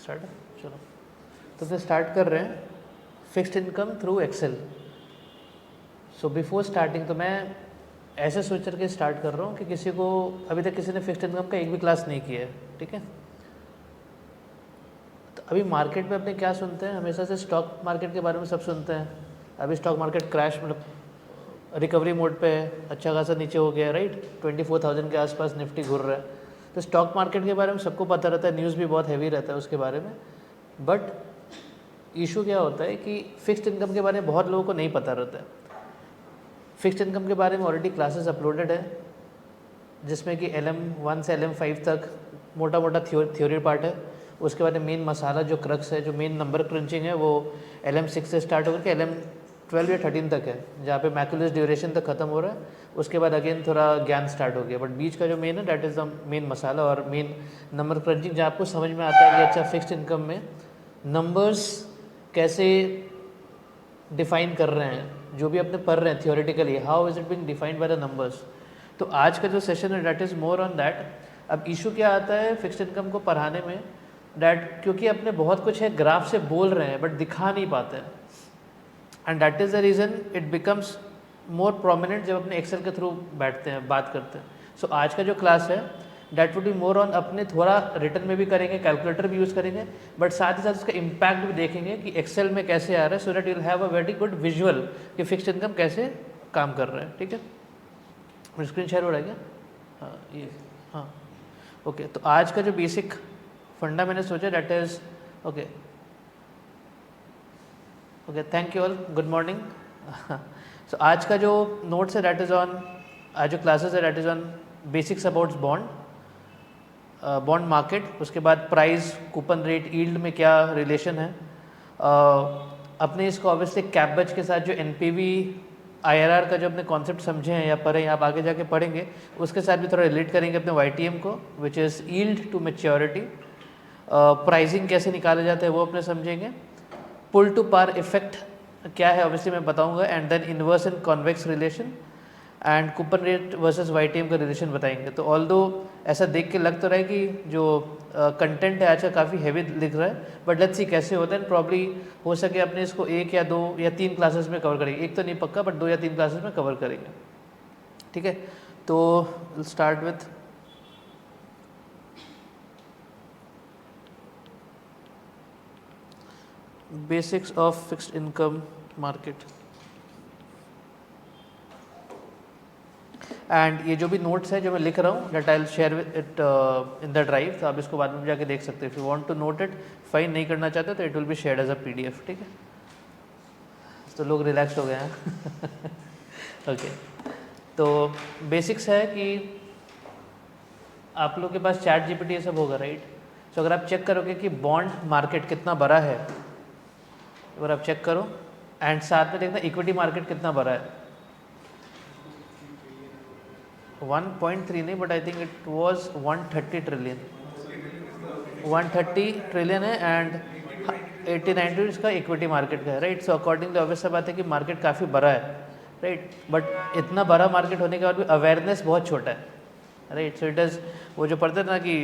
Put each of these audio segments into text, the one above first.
Start है, चलो। तो फिर स्टार्ट कर रहे हैं fixed income through excel. So before starting तो मैं ऐसे सोच करके स्टार्ट कर रहा हूँ कि किसी को अभी तक किसी ने फिक्स्ड इनकम का एक भी क्लास नहीं किया है, ठीक है। तो अभी मार्केट में अपने क्या सुनते हैं, हमेशा से स्टॉक मार्केट के बारे में सब सुनते हैं। अभी स्टॉक मार्केट क्रैश मतलब रिकवरी मोड पे है, अच्छा खासा नीचे हो गया, राइट। 24,000 के आसपास निफ्टी घूर रहा है। तो स्टॉक मार्केट के बारे में सबको पता रहता है, न्यूज़ भी बहुत हैवी रहता है उसके बारे में। बट इशू क्या होता है कि फ़िक्स्ड इनकम के बारे में बहुत लोगों को नहीं पता रहता है। फ़िक्स्ड इनकम के बारे में ऑलरेडी क्लासेस अपलोडेड है, जिसमें कि LM1 से LM5 तक मोटा मोटा थ्योरी पार्ट है। उसके बाद मेन मसाला जो क्रक्स है, जो मेन नंबर क्रंचिंग है, वो LM6 से स्टार्ट होकर के LM12 या 13 तक है, जहाँ पे मैक्युलस ड्यूरेशन तक खत्म हो रहा है। उसके बाद अगेन थोड़ा ज्ञान स्टार्ट हो गया, बट बीच का जो मेन है डैट इज़ द मेन मसाला और मेन नंबर क्रंचिंग, जहाँ आपको समझ में आता है कि अच्छा फिक्स्ड इनकम में नंबर्स कैसे डिफाइन कर रहे हैं, जो भी अपने पढ़ रहे हैं theoretically, how is it being defined by the numbers. तो आज का जो सेशन है that is more on that. अब इशू क्या आता है फिक्स्ड इनकम को पढ़ाने में, डैट क्योंकि अपने बहुत कुछ है ग्राफ से बोल रहे हैं बट दिखा नहीं पाते हैं, and that is the reason it becomes more prominent जब अपने एक्सेल के थ्रू बैठते हैं, बात करते हैं। सो आज का जो क्लास है that would be more on, अपने थोड़ा रिटर्न में भी करेंगे, कैलकुलेटर भी यूज़ करेंगे, बट साथ ही साथ उसका इम्पैक्ट भी देखेंगे कि एक्सेल में कैसे आ रहा है, so that you will have a very good visual कि फिक्स्ड इनकम कैसे काम कर रहा है, ठीक है। मेरी स्क्रीन शेयर हो रहा है क्या? हाँ ये, हाँ ओके। तो आज का जो बेसिक फंडा मैंने सोचा that is okay okay, thank you all, good morning. So आज का जो नोट्स है डैट इज़ ऑन, आज जो क्लासेस है that is on basics about bond market. उसके बाद प्राइस, कूपन रेट, यील्ड में क्या रिलेशन है। अपने इसको ऑब्वियसली कैपबच के साथ जो NPV IRR का जो अपने कॉन्सेप्ट समझे हैं या पढ़े हैं, आप आगे जाके पढ़ेंगे, उसके साथ भी थोड़ा रिलेट करेंगे अपने YTM को, which is yield to maturity. Pricing कैसे निकाले जाते हैं वो अपने समझेंगे। पुल टू पार इफेक्ट क्या है ऑब्वियसली मैं बताऊंगा, and then inverse and convex relation, and coupon rate versus YTM का रिलेशन बताएंगे। तो ऑल्दो ऐसा देख के लग तो रहा है कि जो कंटेंट है आज का काफ़ी हैवी लिख रहा है, बट लेट्स सी कैसे होता है। प्रॉब्ली हो सके अपने इसको 1 या 2 या 3 क्लासेस में कवर करेंगे, एक तो नहीं पक्का, बट 2 या 3 क्लासेस में कवर करेंगे, ठीक है। तो start with basics of fixed income market. And ये जो भी नोट्स है जो मैं लिख रहा हूँ that I will share it in the drive, तो आप इसको बाद में जाके देख सकते हैं। If you want to note it fine, नहीं करना चाहते तो it will be shared as a PDF, ठीक है। तो लोग रिलैक्स हो गए हैं। ओके, तो बेसिक्स है कि आप लोग के पास चैट GPT ये सब होगा, राइट। सो अगर आप चेक करोगे कि बॉन्ड मार्केट कितना बड़ा है, अगर आप चेक करो, एंड साथ में देखना इक्विटी मार्केट कितना बड़ा है। 1.3 नहीं, but I think it was 130 trillion, 130 trillion है, एंड 80-90 इसका इक्विटी मार्केट का है, राइट। सो अकॉर्डिंगली ऑब्वियस सा बात है कि मार्केट काफ़ी बड़ा है, राइट। बट इतना बड़ा मार्केट होने के बाद भी अवेयरनेस बहुत छोटा है, राइट। सो इट इज़ वो जो पढ़ते थे ना कि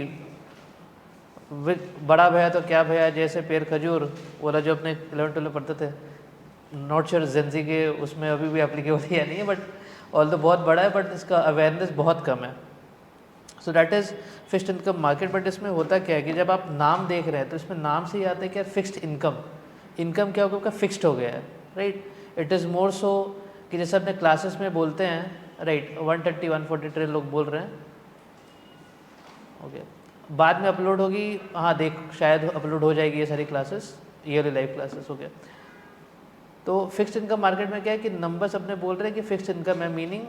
बड़ा भैया तो क्या भैया जैसे पेड़ खजूर, वाला जो अपने 11-12 पढ़ते थे, नॉट श्योर जेंजी के उसमें अभी भी एप्लीकेबल है या नहीं है, बट ऑल्दो बहुत बड़ा है, बट इसका अवेयरनेस बहुत कम है। So that is fixed income market. But इसमें होता क्या है कि जब आप नाम देख रहे हैं तो इसमें नाम से ही आता है कि यार फिक्स्ड इनकम, इनकम क्या होगा आपका फिक्स्ड हो गया है, राइट। इट इज़ मोर सो कि जैसे अपने क्लासेस में बोलते हैं, राइट, 130-140 ट्रिलियन लोग बोल रहे हैं, ओके। बाद में अपलोड होगी, हाँ देख शायद अपलोड हो जाएगी ये सारी क्लासेस, ईयरली लाइव क्लासेस, हो गया। तो फिक्स्ड इनकम मार्केट में क्या है कि नंबर्स अपने बोल रहे हैं कि फिक्स्ड इनकम है, मीनिंग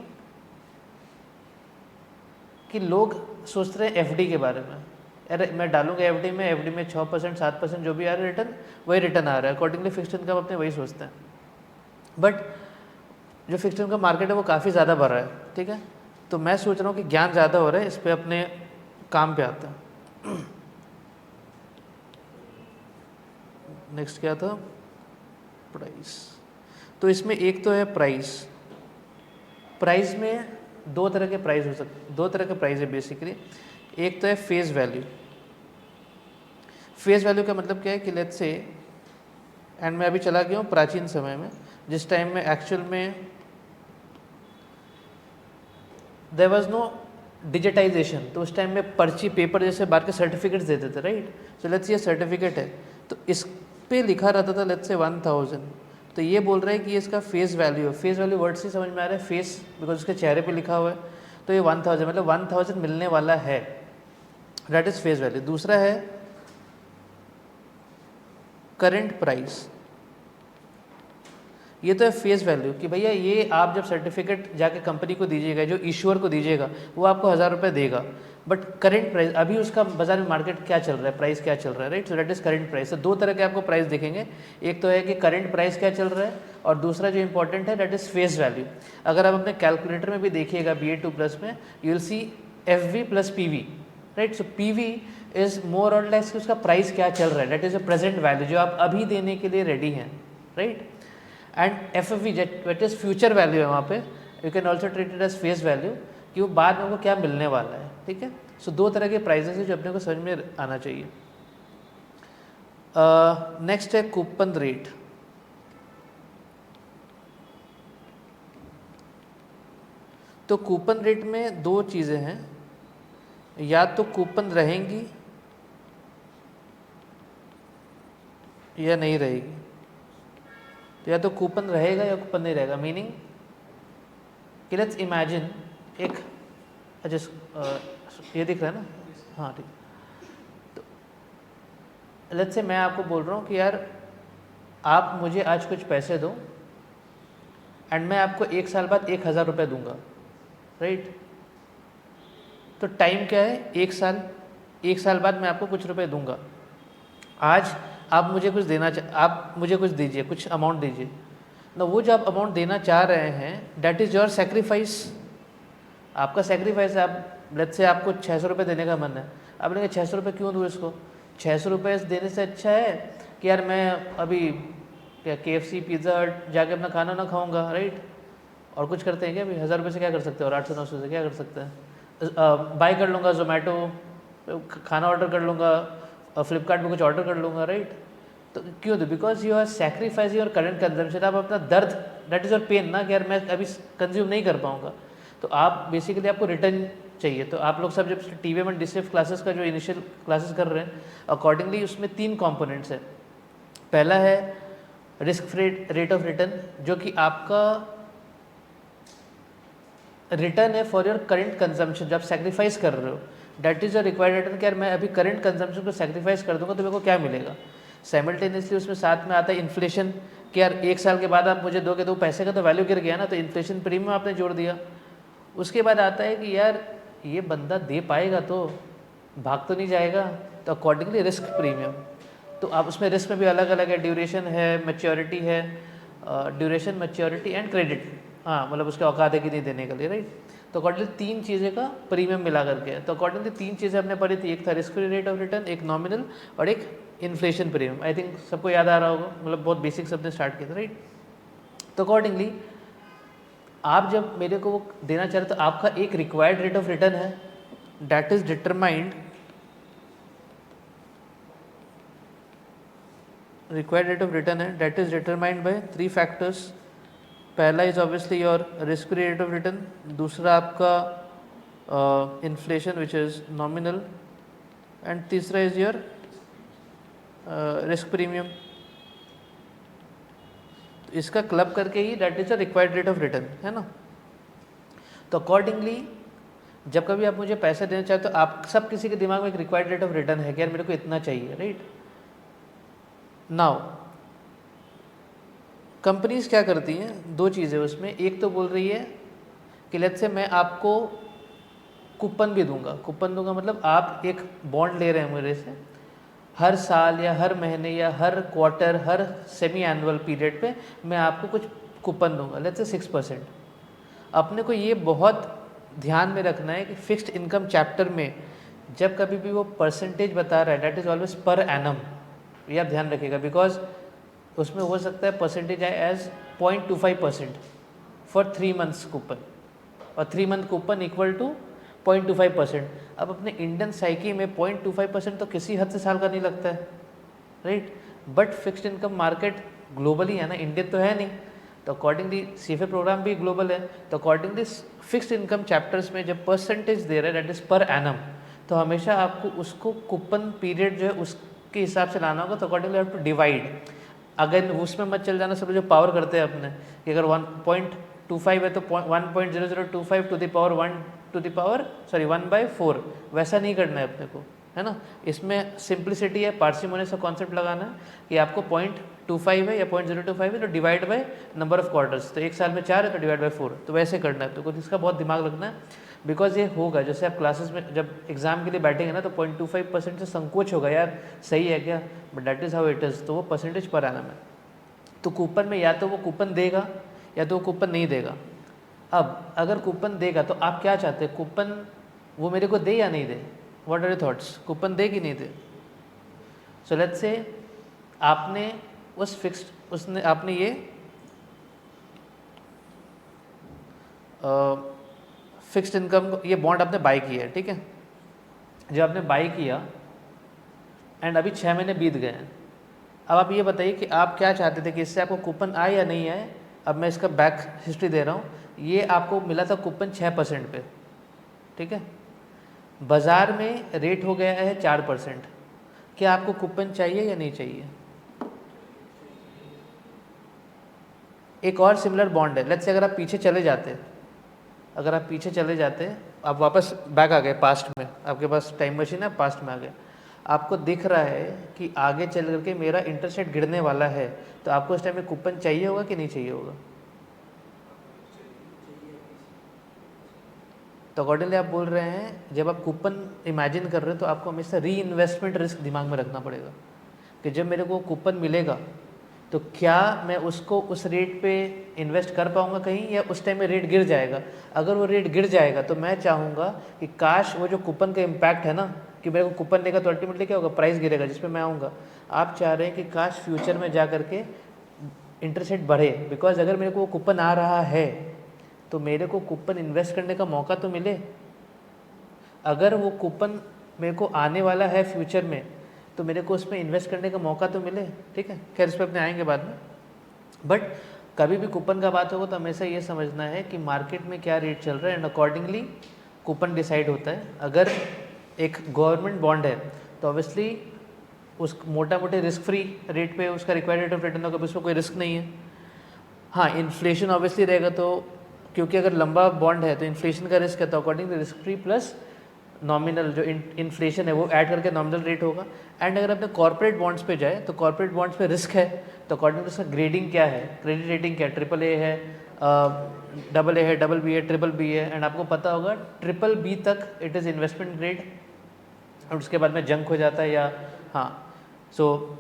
कि लोग सोच रहे हैं FD के बारे में, अरे मैं डालूंगा FD में, FD में 6% 7% जो भी आ रहा है रिटर्न, वही रिटर्न आ रहा है। अकॉर्डिंगली फिक्स्ड इनकम अपने वही सोचते हैं, बट जो फिक्स्ड इनकम मार्केट है वो काफ़ी ज़्यादा बढ़ रहा है, ठीक है। तो मैं सोच रहा हूँ कि ज्ञान ज़्यादा हो रहा है, इस पर अपने काम पे आता है। नेक्स्ट क्या था, प्राइस। तो इसमें एक तो है प्राइस। प्राइस में दो तरह के प्राइस दो तरह के प्राइस है बेसिकली। एक तो है फेस वैल्यू। फेस वैल्यू का मतलब क्या है कि लेट्स से, एंड मैं अभी चला गया हूँ प्राचीन समय में, जिस टाइम में एक्चुअल में देयर वाज नो डिजिटाइजेशन, तो उस टाइम में पर्ची पेपर जैसे बाहर के सर्टिफिकेट्स देते थे, राइट। सो लेट्स ये सर्टिफिकेट है, तो इस पे लिखा रहता था लेट्स से 1000, तो ये बोल रहा है कि ये इसका फेस वैल्यू है। फेस वैल्यू वर्ड से समझ में आ रहा है, फेस बिकॉज उसके चेहरे पे लिखा हुआ है, तो ये 1000 मतलब 1000 मिलने वाला है, दैट इज फेस वैल्यू। दूसरा है करंट प्राइस, ये तो है फेस वैल्यू कि भैया ये आप जब सर्टिफिकेट जाके कंपनी को दीजिएगा, जो इश्यूअर को दीजिएगा, वो आपको 1000 रुपये देगा, बट करंट प्राइस अभी उसका बाजार में मार्केट क्या चल रहा है, प्राइस क्या चल रहा है, right. So that is current price. तो दो तरह के आपको प्राइस दिखेंगे, एक तो है कि करंट प्राइस क्या चल रहा है, और दूसरा जो इंपॉर्टेंट है दैट इज फेस वैल्यू। अगर आप अपने कैलकुलेटर में भी देखिएगा BA2+ में, you will see FV + PV, right. So PV is more और लेस कि उसका प्राइस क्या चल रहा है, that is a present value जो आप अभी देने के लिए रेडी हैं, right. And FFV that is future value है, वहाँ पे you can also treat it as face value कि वो बाद में वो क्या मिलने वाला है, ठीक है। सो दो तरह के प्राइजेस है जो अपने को समझ में आना चाहिए। नेक्स्ट है कूपन रेट। तो कूपन रेट में दो चीज़ें हैं, या तो कूपन रहेंगी या नहीं रहेगी। तो या तो कूपन रहेगा या कूपन नहीं रहेगा, मीनिंग कि लेट्स इमेजिन एक, अच्छा ये दिख रहा है ना, हाँ ठीक। तो लेट्स से मैं आपको बोल रहा हूँ कि यार आप मुझे आज कुछ पैसे दो एंड मैं आपको 1 साल बाद 1000 रुपये दूंगा, राइट। तो टाइम क्या है, 1 साल। 1 साल बाद मैं आपको कुछ रुपए दूंगा। आज आप मुझे कुछ आप मुझे कुछ दीजिए, कुछ अमाउंट दीजिए ना। वो जो आप अमाउंट देना चाह रहे हैं दैट इज़ योर सेक्रीफाइस, आपका सेक्रीफाइस है। आप लेट्स से आपको 600 रुपये देने का मन है, आप लेंगे 600 रुपये क्यों दूँ इसको, 600 रुपये देने से अच्छा है कि यार मैं अभी क्या KFC पिज़्ज़ा हट जाके अपना खाना ना खाऊंगा, राइट। और कुछ करते हैं क्या भाई, 1000 रुपये से क्या कर सकते हैं, और 800-900 से क्या कर सकते हैं, बाय कर लूँगा, ज़ोमैटो खाना ऑर्डर कर लूँगा, फ्लिपकार्ट में कुछ ऑर्डर कर लूँगा, राइट। तो क्यों दो, because you are sacrifice your current consumption. आप अपना दर्द, दैट इज़ योर पेन ना, कि यार मैं अभी कंज्यूम नहीं कर पाऊँगा, तो आप बेसिकली आपको रिटर्न चाहिए। तो आप लोग सब जब TVM डिसिफ क्लासेस का जो इनिशियल क्लासेस कर रहे हैं, अकॉर्डिंगली उसमें 3 कॉम्पोनेंट्स है। पहला है risk free rate of return, जो कि आपका रिटर्न है फॉर योर करंट कंजम्पशन, जब आप सेक्रीफाइस कर रहे हो, that is your required return. कि यार मैं अभी करंट कंजम्पशन को सेक्रीफाइस कर दूंगा तो मेरे को क्या मिलेगा। साइमल्टेनियसली उसमें साथ में आता है इन्फ्लेशन, कि यार 1 साल के बाद आप मुझे दोगे तो पैसे का तो वैल्यू गिर गया ना, तो इन्फ्लेशन प्रीमियम आपने जोड़ दिया। उसके बाद आता है कि यार ये बंदा दे पाएगा तो भाग तो नहीं जाएगा, तो अकॉर्डिंगली रिस्क प्रीमियम। तो आप उसमें रिस्क में भी अलग अलग है, ड्यूरेशन है, मैच्योरिटी है, ड्यूरेशन, मैच्योरिटी एंड क्रेडिट, हाँ मतलब उसके औकात है कि नहीं देने के लिए, राइट। तो अकॉर्डिंगली 3 चीज़ें का प्रीमियम मिला करके है। तो अकॉर्डिंगली 3 चीज़ें हमने पढ़ी थी, एक था risk free rate of return, एक नॉमिनल और एक इन्फ्लेशन प्रीमियम। आई थिंक सबको याद आ रहा होगा, मतलब बहुत बेसिक सबने स्टार्ट किया था, राइट। तो अकॉर्डिंगली आप जब मेरे को वो देना चाह रहे तो आपका एक रिक्वायर्ड रेट ऑफ रिटर्न है, that is determined, required rate of return है that is determined by 3 factors. पहला is obviously your risk free rate of return, दूसरा आपका inflation which is nominal, and तीसरा इज योर रिस्क प्रीमियम। इसका club करके ही that is a required rate of return, है ना। तो अकॉर्डिंगली जब कभी आप मुझे पैसे देना चाहते तो आप सब किसी के दिमाग में एक रिक्वायर्ड रेट ऑफ रिटर्न है कि यार मेरे को इतना चाहिए, राइट। नाउ कंपनीज क्या करती हैं, 2 चीज़ें उसमें, एक तो बोल रही है कि लेट्स से मैं आपको कूपन भी दूंगा। कूपन दूंगा मतलब आप एक बॉन्ड ले रहे हैं मेरे से, हर साल या हर महीने या हर क्वार्टर, हर सेमी एनुअल पीरियड पे मैं आपको कुछ कूपन दूंगा, लेट्स से 6%। अपने को ये बहुत ध्यान में रखना है कि फिक्स्ड इनकम चैप्टर में जब कभी भी वो परसेंटेज बता रहा है that is always per annum, ये आप ध्यान रखिएगा, बिकॉज उसमें हो सकता है परसेंटेज आए एज 0.25% फॉर 3 मंथ्स कूपन, और 3 मंथ कूपन इक्वल टू 0.25%। अब अपने इंडियन साइकी में 0.25% तो किसी हद से साल का नहीं लगता है, right. But fixed income market globally है ना, इंडियन तो है नहीं, तो अकॉर्डिंगली सीएफए प्रोग्राम भी ग्लोबल है, तो अकॉर्डिंगली फिक्स्ड इनकम चैप्टर्स में जब परसेंटेज दे रहे हैं दैट इज़ पर एनम, तो हमेशा आपको उसको कूपन पीरियड जो है उसके हिसाब से लाना होगा, तो अकॉर्डिंगली हैव टू डिवाइड। अगर उसमें मत चल जाना सब जो पावर करते हैं अपने कि अगर 1.25 है तो 1.0025 टू द पावर 1/4, वैसा नहीं करना है अपने को, है ना। इसमें सिंप्लिसिटी है, पार्सिमोनियस का कॉन्सेप्ट लगाना है कि आपको 0.25 है या 0.025 है तो divide by number of quarters, तो एक साल में 4 है तो डिवाइड बाय 4, तो वैसे करना है। तो कुछ इसका बहुत दिमाग रखना है, बिकॉज ये होगा जैसे आप क्लासेस में जब एग्जाम के लिए बैठेंगे ना तो 0.25% से संकोच होगा, यार सही है क्या, but that is how it is, तो वो परसेंटेज पर आना है। तो कूपन में या तो वो कूपन देगा या तो वो कूपन नहीं देगा। अब अगर कूपन देगा तो आप क्या चाहते हैं, कूपन वो मेरे को दे या नहीं दे, what are your thoughts, coupon दे कि नहीं दे। सो लेट्स से आपने उस फिक्स्ड उसने आपने ये फिक्स्ड इनकम ये बॉन्ड आपने बाई किया है, ठीक है। जब आपने बाई किया एंड अभी 6 महीने बीत गए हैं, अब आप ये बताइए कि आप क्या चाहते थे कि इससे आपको कूपन आए या नहीं आए। अब मैं इसका बैक हिस्ट्री दे रहा हूँ, ये आपको मिला था कूपन 6% पे, ठीक है। बाज़ार में रेट हो गया है 4%, क्या आपको कूपन चाहिए या नहीं चाहिए। एक और सिमिलर बॉन्ड है, लेट्स से अगर आप पीछे चले जाते, अगर आप पीछे चले जाते, आप वापस बैक आ गए पास्ट में, आपके पास टाइम मशीन है, पास्ट में आ गए, आपको दिख रहा है कि आगे चल करके मेरा इंटरेस्ट रेट गिरने वाला है, तो आपको उस टाइम में कूपन चाहिए होगा कि नहीं चाहिए होगा। तो अकॉर्डिंगली आप बोल रहे हैं जब आप कूपन इमेजिन कर रहे हो तो आपको हमेशा री इन्वेस्टमेंट रिस्क दिमाग में रखना पड़ेगा कि जब मेरे को कूपन मिलेगा तो क्या मैं उसको उस रेट पे इन्वेस्ट कर पाऊँगा कहीं, या उस टाइम में रेट गिर जाएगा। अगर वो रेट गिर जाएगा तो मैं चाहूँगा कि काश वो जो कूपन का इम्पैक्ट है ना कि मेरे को कूपन देगा तो अल्टीमेटली क्या होगा, प्राइस गिरेगा जिसमें मैं आऊँगा। आप चाह रहे हैं कि काश फ्यूचर में जा करके इंटरेस्ट रेट बढ़े, बिकॉज अगर मेरे को वो कूपन आ रहा है तो मेरे को कूपन इन्वेस्ट करने का मौका तो मिले। अगर वो कूपन मेरे को आने वाला है फ्यूचर में तो मेरे को उसमें इन्वेस्ट करने का मौका तो मिले, ठीक है। खैर इस पर अपने आएंगे बाद में, बट कभी भी कूपन का बात होगा तो हमेशा ये समझना है कि मार्केट में क्या रेट चल रहा है एंड अकॉर्डिंगली कूपन डिसाइड होता है। अगर एक गवर्नमेंट बॉन्ड है तो ऑब्वियसली उस मोटा मोटे रिस्क फ्री रेट पे उसका रिक्वायर्ड रेट ऑफ रिटर्न होगा, उसमें कोई रिस्क नहीं है। हाँ, इन्फ्लेशन ऑब्वियसली रहेगा, तो क्योंकि अगर लंबा बॉन्ड है तो इन्फ्लेशन का रिस्क है, तो according risk free plus nominal जो इन्फ्लेशन है वो ऐड करके नॉमिनल रेट होगा। एंड अगर अपने कॉर्पोरेट बॉन्ड्स पे जाए तो कॉर्पोरेट बॉन्ड्स पे रिस्क है, तो अकॉर्डिंग टू उसका ग्रेडिंग क्या है, क्रेडिट रेटिंग क्या है, AAA है, AA है, BB है, BBB है। एंड आपको पता होगा BBB तक इट इज़ इन्वेस्टमेंट ग्रेड, और उसके बाद में जंक हो जाता है या हाँ। सो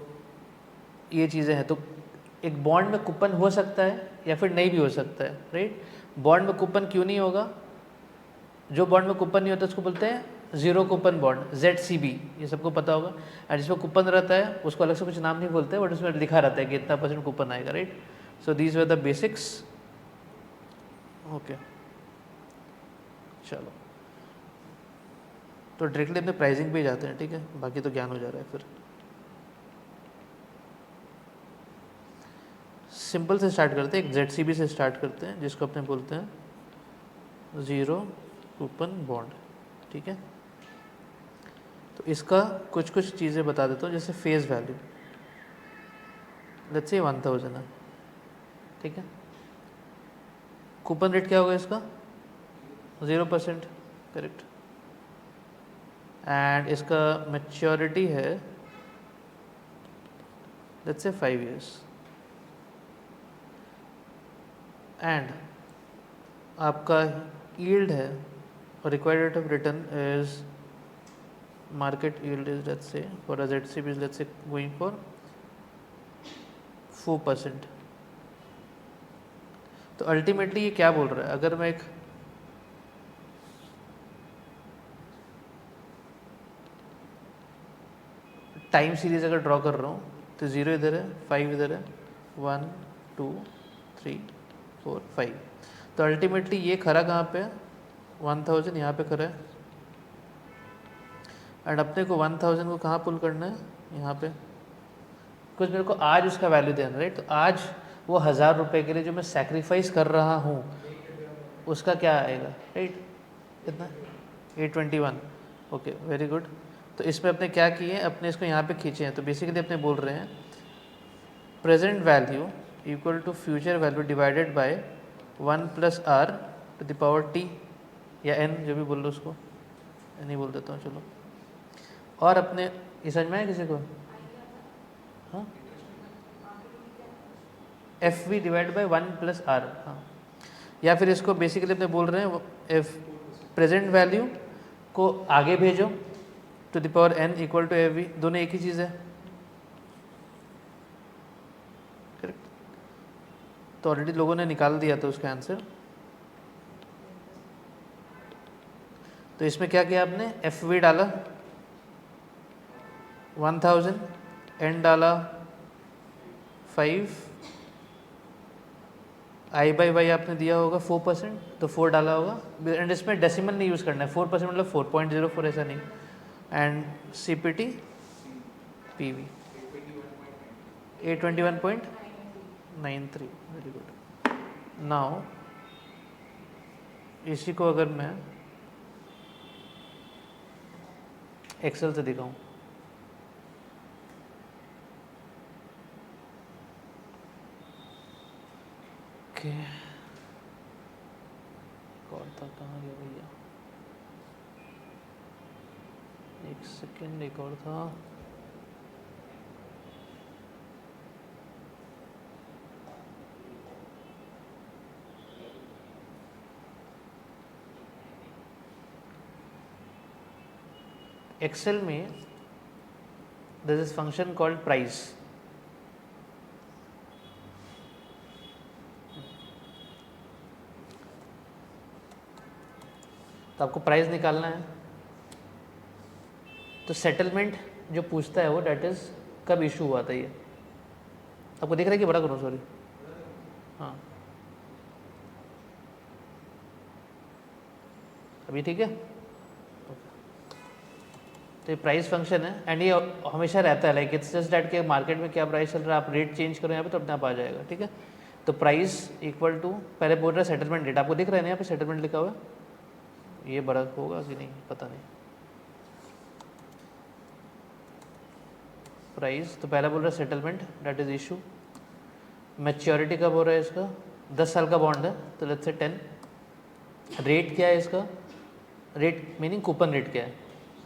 ये चीज़ें हैं। तो एक बॉन्ड में कूपन हो सकता है या फिर नहीं भी हो सकता है, राइट। बॉन्ड में कूपन क्यों नहीं होगा, जो बॉन्ड में कूपन नहीं होता उसको बोलते हैं जीरो कूपन बॉन्ड, ZCB, ये सबको पता होगा। और जिसमें कूपन रहता है उसको अलग से कुछ नाम नहीं बोलते, बट उसमें लिखा रहता है कि इतना % कूपन आएगा, right. So these were the basics, okay. चलो तो डायरेक्टली अपने प्राइसिंग पे जाते हैं, ठीक है, बाकी तो ज्ञान हो जा रहा है। फिर सिंपल से स्टार्ट करते हैं, एक ZCB से स्टार्ट करते हैं जिसको अपने बोलते हैं ज़ीरो कूपन बॉन्ड, ठीक है। तो इसका कुछ कुछ चीज़ें बता देता हूँ, जैसे फेस वैल्यू लेट्स से 1000 है, ठीक है। कूपन रेट क्या होगा इसका 0%, करेक्ट। एंड इसका मैच्योरिटी है लेट्स से 5 years, एंड आपका यील्ड है और required rate of return is market yield is let's say for a ZCB is let's say going for 4%। तो अल्टीमेटली ये क्या बोल रहा है, अगर मैं एक टाइम सीरीज अगर ड्रॉ कर रहा हूँ तो 0 इधर है, 5 इधर है, 1 2 3 4 5, तो अल्टीमेटली ये खरा कहाँ पे है 1000 यहाँ पे खरा है। एंड अपने को 1000 को कहाँ पुल करना है, यहाँ पे। कुछ मेरे को आज उसका वैल्यू देना, राइट। तो आज वो 1000 रुपये के लिए जो मैं सेक्रीफाइस कर रहा हूँ उसका क्या आएगा, राइट। कितना, 821। Okay, very good. तो इसमें अपने क्या किए, अपने इसको यहाँ पे खींचे हैं। तो बेसिकली अपने बोल रहे हैं present value equal to future value divided by 1 plus R to the power T, या एन, जो भी बोल लो उसको, एन ही बोल देता हूँ चलो। और अपने ये समझ में आया किसी को? हाँ, F V divide by 1 plus R. हाँ, या फिर इसको बेसिकली अपने बोल रहे हैं एफ प्रेजेंट वैल्यू को आगे भेजो to the power N equal to F V, दोनों एक ही चीज़ है, करेक्ट। तो ऑलरेडी लोगों ने निकाल दिया था उसका आंसर। तो इसमें क्या किया आपने, एफ वी डाला 1000, एन डाला 5, आई बाई वाई आपने दिया होगा 4%, तो 4 डाला होगा। एंड इसमें डेसिमल नहीं यूज़ करना है, 4% मतलब 4.04, ऐसा नहीं। And C P T P V 821.93, very good. Now इसी को अगर मैं एक्सेल से दिखाऊं, ओके, और था कहाँ गया भैया, एक सेकेंड, एक और था। एक्सेल में this is function called price. तो आपको प्राइस निकालना है। तो सेटलमेंट जो पूछता है वो डेट इज कब इशू हुआ था, ये आपको दिख रहा है कि बड़ा करो, सॉरी, हाँ अभी ठीक है। तो ये प्राइस फंक्शन है एंड ये हमेशा रहता है, लाइक इट्स जस्ट दैट के मार्केट में क्या प्राइस चल रहा है, आप रेट चेंज करो यहाँ पे तो अपने आप आ जाएगा, ठीक है। तो प्राइस इक्वल टू, पहले बोल रहा है सेटलमेंट डेट, आपको दिख रहा है ना यहाँ पे सेटलमेंट लिखा हुआ है, ये बड़ा होगा कि नहीं पता नहीं। प्राइस, तो पहला बोल रहा है settlement date is issue. Maturity कब हो रहा है इसका, 10 साल का बॉन्ड है तो लेट्स से 10। रेट क्या है इसका, रेट मीनिंग कूपन रेट क्या है,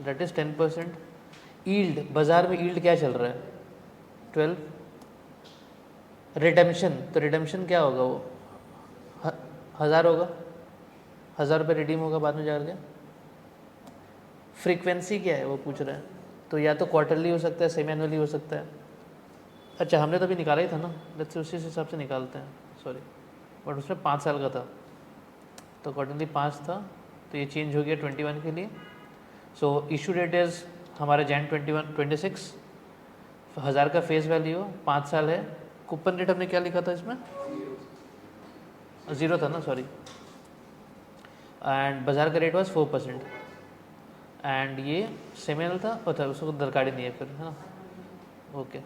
दैट इज 10%। ईल्ड, बाजार में ईल्ड क्या चल रहा है, 12। रिडेम्पशन, तो रिडेम्पशन क्या होगा, वो 1000 होगा, 1000 रुपये रिडीम होगा बाद में जाकर के। फ्रीक्वेंसी क्या है वो पूछ रहा है, तो या तो क्वार्टरली हो सकता है, सेमी एनुअली हो सकता है। अच्छा, हमने तो अभी निकाला ही था ना, लेट्स से उसी हिसाब से निकालते हैं, सॉरी, बट उसमें 5 साल का था तो क्वार्टरली 5 था, तो ये चेंज हो गया 21 के लिए। सो इशू डेट इज़ हमारा Jan 26, 1000 का फेस वैल्यू, 5 साल है। कूपन रेट हमने क्या लिखा था इसमें, 0 था ना, सॉरी। एंड बाज़ार का रेट वाज 4%। एंड ये सेमेनल था, और था उसको दरकारी नहीं है फिर, है ना। ओके,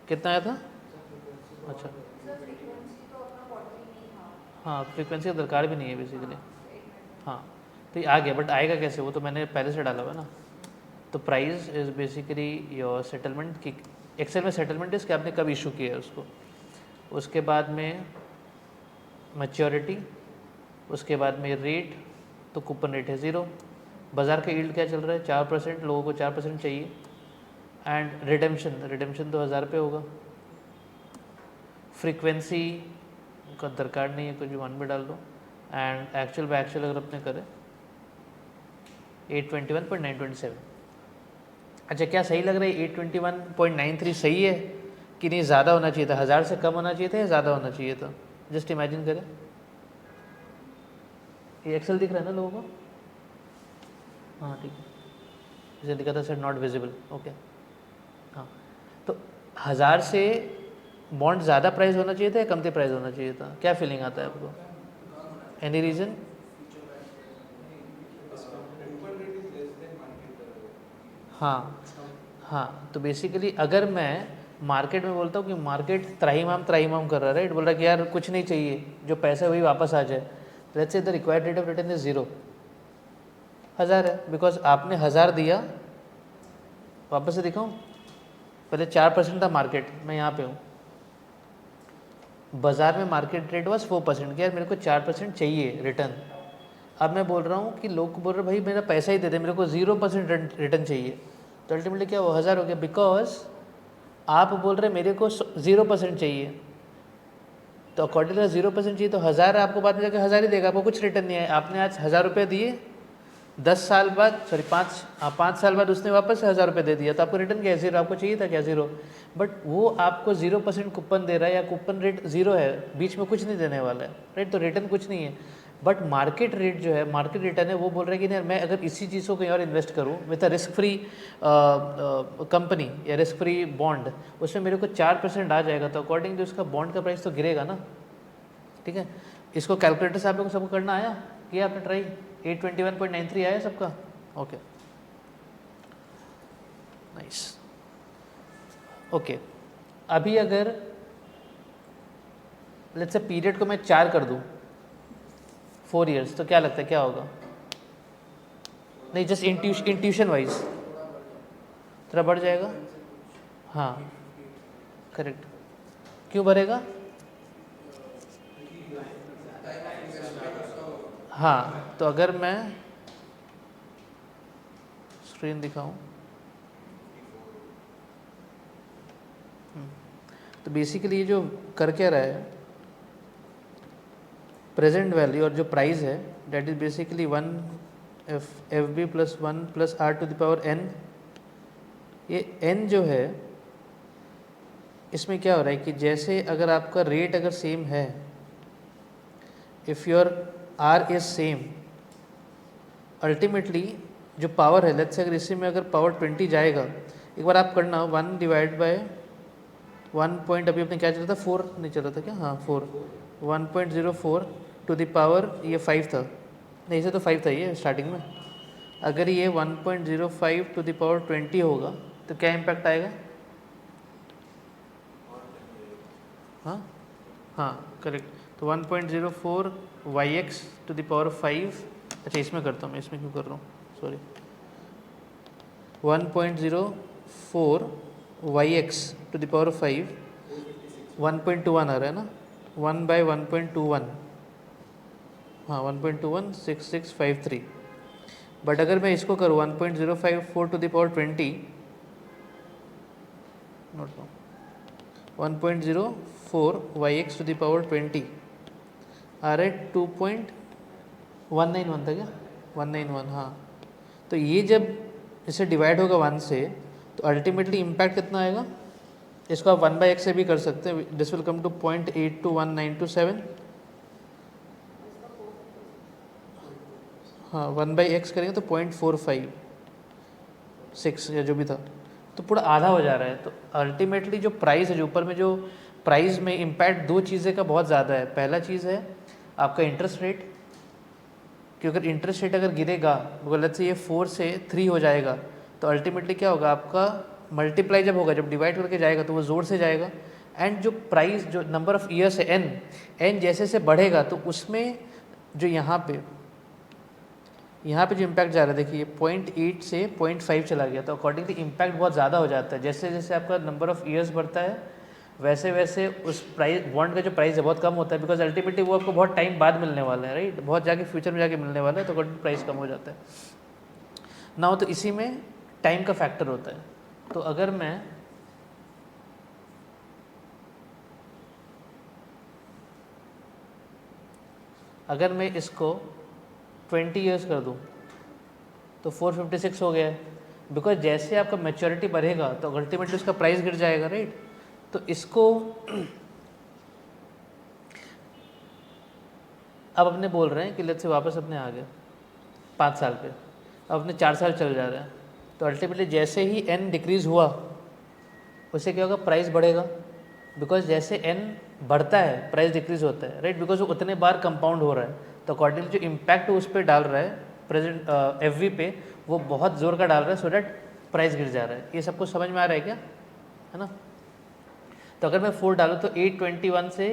कितना आया था, अच्छा हाँ, फ्रीक्वेंसी का दरकार भी नहीं है बेसिकली, हाँ। तो ये आ गया, बट आएगा कैसे, वो तो मैंने पहले से डाला हुआ है ना। तो price is basically your settlement की, एक्सेल में सेटलमेंट इज़ कि आपने कब इशू किया है उसको, उसके बाद में मैच्योरिटी, उसके बाद में रेट, तो कूपन रेट है 0। बाज़ार का यील्ड क्या चल रहा है, 4%, लोगों को 4% चाहिए। एंड रिडेम्पशन, रिडेम्पशन तो 1000 पे होगा। फ्रीक्वेंसी का दरकार नहीं है, कुछ भी 1 में डाल दो। एंड एक्चुअल बाय एक्चुअल अगर अपने करें 821.927। अच्छा, क्या सही लग रहा है 821.93 सही है कि नहीं, ज़्यादा होना चाहिए था, 1000 से कम होना चाहिए था या ज़्यादा होना चाहिए था, जस्ट इमेजिन करें। ये एक्सेल दिख रहा है ना लोगों को, हाँ ठीक है, इसे लिखा था सर नॉट विजिबल, ओके हाँ। तो 1000 से बॉन्ड ज़्यादा प्राइस होना चाहिए था या कमती प्राइस होना चाहिए था, क्या फीलिंग आता है आपको, एनी रीज़न? हाँ हाँ, तो बेसिकली अगर मैं मार्केट में बोलता हूँ कि मार्केट त्राहिमाम कर रहा है, राइट, बोल रहा है कि यार कुछ नहीं चाहिए, जो पैसा है वही वापस आ जाए, let's say the required rate of return is 0, 1000 है, बिकॉज आपने 1000 दिया, वापस से दिखाऊँ, पहले 4% था मार्केट, मैं यहाँ पे हूँ, बाजार में मार्केट रेट वाज 4%, कि यार मेरे को 4% चाहिए रिटर्न। अब मैं बोल रहा हूँ कि लोग बोल रहे भाई मेरा पैसा ही दे दे, मेरे को 0% रिटर्न चाहिए, तो अल्टीमेटली क्या वो 1000 हो गया, बिकॉज आप बोल रहे मेरे को 0% चाहिए, तो अकॉर्डिंगली 0% चाहिए, तो 1000 आपको बाद में जाकर 1000 ही देगा, आपको कुछ रिटर्न नहीं आया। आपने आज 1000 रुपये दिए, 10 साल बाद, सॉरी 5 साल बाद उसने वापस 1000 रुपये दे दिया, तो आपको रिटर्न क्या है, 0, आपको चाहिए था क्या 0, बट वो आपको 0% कूपन दे रहा है, या कूपन रेट 0 है, बीच में कुछ नहीं देने वाला है, राइट, तो रिटर्न कुछ नहीं है। बट मार्केट रेट जो है, मार्केट रिटर्न है, वो बोल रहा है कि नहीं मैं अगर इसी चीज़ को कहीं और इन्वेस्ट करूँ with a risk free company या रिस्क फ्री बॉन्ड, उसमें मेरे को 4% आ जाएगा, तो अकॉर्डिंग टू उसका बॉन्ड का प्राइस तो गिरेगा ना, ठीक है। इसको कैलकुलेटर से आप लोग सबको करना आया, किया आपने ट्राई, 821.93 आया सबका, ओके नाइस, ओके। अभी अगर लेट्स से पीरियड को मैं 4 कर दूं, 4 इयर्स, तो क्या लगता है क्या होगा? नहीं, जस्ट इंट्यूशन वाइज थोड़ा बढ़ जाएगा, हाँ करेक्ट, क्यों बढ़ेगा? हाँ, तो अगर मैं स्क्रीन दिखाऊं, तो बेसिकली ये जो कर क्या रहा है, प्रेजेंट वैल्यू और जो प्राइस है debt is basically 1 F B plus 1 plus R to the power N. ये एन जो है इसमें क्या हो रहा है कि जैसे अगर आपका रेट अगर सेम है, if your R is same, ultimately जो पावर है, लेट्स से अगर इसी में अगर पावर 20 जाएगा, एक बार आप करना 1 डिवाइड बाय 1 पॉइंट, अभी अपने क्या चल रहा था, 4 नहीं चल रहा था क्या, हाँ 4, 1.04 टू द पावर, ये 5 था, नहीं इसे तो 5 था ये स्टार्टिंग में, अगर ये 1.05 टू द पावर 20 होगा तो क्या इम्पैक्ट आएगा? हाँ हाँ करेक्ट, तो 1.04 yx टू द पावर 5, अच्छा इसमें करता हूँ मैं, इसमें क्यों कर रहा हूँ, sorry, 1.04 yx to the power 5, 1.21 आ रहा है ना, 1 बाय 1.21, हाँ 1.216653, बट अगर मैं इसको करूँ 1.054 to the power 20, note 1.04 yx to the power 20 आ रहा है 2.191 था क्या, 191, हाँ, तो ये जब इसे डिवाइड होगा 1 से, तो अल्टीमेटली इम्पैक्ट कितना आएगा? इसको आप 1/x से भी कर सकते हैं, दिस विल कम टू 0.821927, हाँ 1/x करेंगे तो 0.456 या जो भी था, तो पूरा आधा हो जा रहा है। तो अल्टीमेटली जो प्राइस है, जो ऊपर में जो प्राइस में इम्पैक्ट दो चीज़ें का बहुत ज़्यादा है। पहला चीज़ है आपका इंटरेस्ट रेट, कि अगर इंटरेस्ट रेट अगर गिरेगा, गलत से ये 4 से 3 हो जाएगा, तो अल्टीमेटली क्या होगा, आपका मल्टीप्लाई जब होगा, जब डिवाइड करके जाएगा तो वो ज़ोर से जाएगा। एंड जो प्राइस, जो नंबर ऑफ़ ईयर्स है एन जैसे जैसे बढ़ेगा, तो उसमें जो यहाँ पे जो इम्पैक्ट जा रहा है, देखिए 0.8 से 0.5 चला गया, तो अकॉर्डिंगली इम्पैक्ट बहुत ज़्यादा हो जाता है। जैसे जैसे आपका नंबर ऑफ़ ईयर्स बढ़ता है, वैसे वैसे उस प्राइस, बॉन्ड का जो प्राइस है बहुत कम होता है, बिकॉज अल्टीमेटली वो आपको बहुत टाइम बाद मिलने वाला है, राइट, बहुत जाके फ्यूचर में जाके मिलने वाला है, तो अकॉर्डिंग प्राइस कम हो जाता है ना। हो तो इसी में टाइम का फैक्टर होता है। तो अगर मैं इसको 20 ईयर्स कर दूं तो 456 हो गया है, बिकॉज जैसे आपका मैच्योरिटी बढ़ेगा तो अल्टीमेटली उसका प्राइस गिर जाएगा, राइट। तो इसको अब अपने बोल रहे हैं कि लेट्स से वापस अपने आ गए 5 साल पे, अब अपने 4 साल चल जा रहे हैं, तो अल्टीमेटली जैसे ही एन डिक्रीज़ हुआ, उससे क्या होगा, प्राइस बढ़ेगा, बिकॉज जैसे एन बढ़ता है प्राइस डिक्रीज होता है, राइट, बिकॉज वो उतने बार कंपाउंड हो रहा है। तो अकॉर्डिंगली जो इम्पैक्ट उस पर डाल रहा है प्रेजेंट एफ पे, वो बहुत ज़ोर का डाल रहा है, सो डैट प्राइस गिर जा रहा है। ये सबको समझ में आ रहा है क्या, है ना? तो अगर मैं 4 डालूँ तो 821 से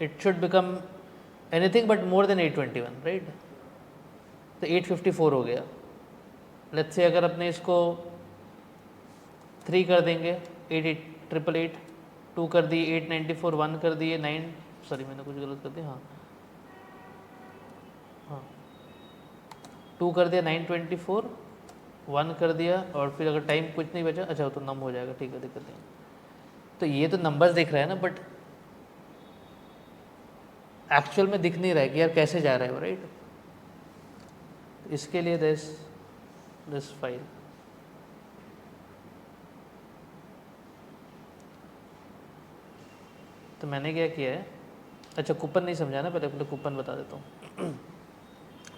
it should become anything but more than 821, right? तो 854 हो गया। लेट्स से अगर अपने इसको 3 कर देंगे, 88888, 2 कर दिए 894, 1 कर दिए 9, सॉरी मैंने कुछ गलत कर दिया, हाँ 2 कर दिया 924, 1 कर दिया, और फिर अगर टाइम कुछ नहीं बचा, अच्छा तो नम हो जाएगा, ठीक है, दिक्कत नहीं। तो ये तो नंबर्स दिख रहा है ना, बट एक्चुअल में दिख नहीं रहा है कि यार कैसे जा रहा है वो, राइट? इसके लिए दिस फाइल, तो मैंने क्या किया है, अच्छा कूपन नहीं समझा ना, पहले कूपन बता देता हूँ।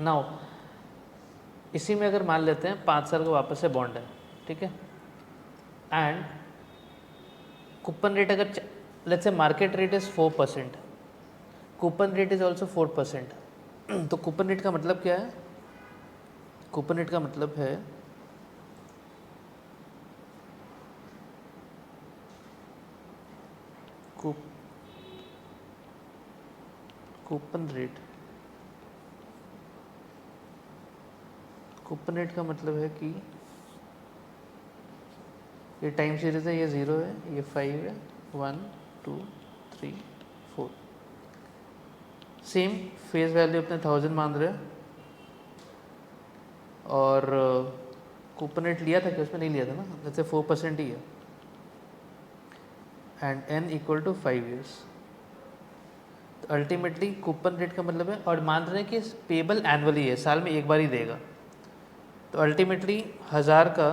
नाउ इसी में अगर मान लेते हैं 5 साल का वापस से बॉन्ड है, ठीक है, एंड कूपन रेट अगर let's say market rate is 4%, coupon rate is also 4%। तो कूपन रेट का मतलब क्या है? कूपन रेट का मतलब है कूपन रेट, कूपन रेट का मतलब है कि ये टाइम सीरीज है, ये 0 है, ये 5 है, 1 2 3 4, सेम फेस वैल्यू अपने 1000 मान रहे हैं, और कूपन रेट लिया था कि उसमें नहीं लिया था ना, जैसे 4% ही है, and n equal to 5 years. तो अल्टीमेटली कूपन रेट का मतलब है, और मान रहे हैं कि पेबल एनुअली है, साल में एक बार ही देगा, तो अल्टीमेटली 1000 का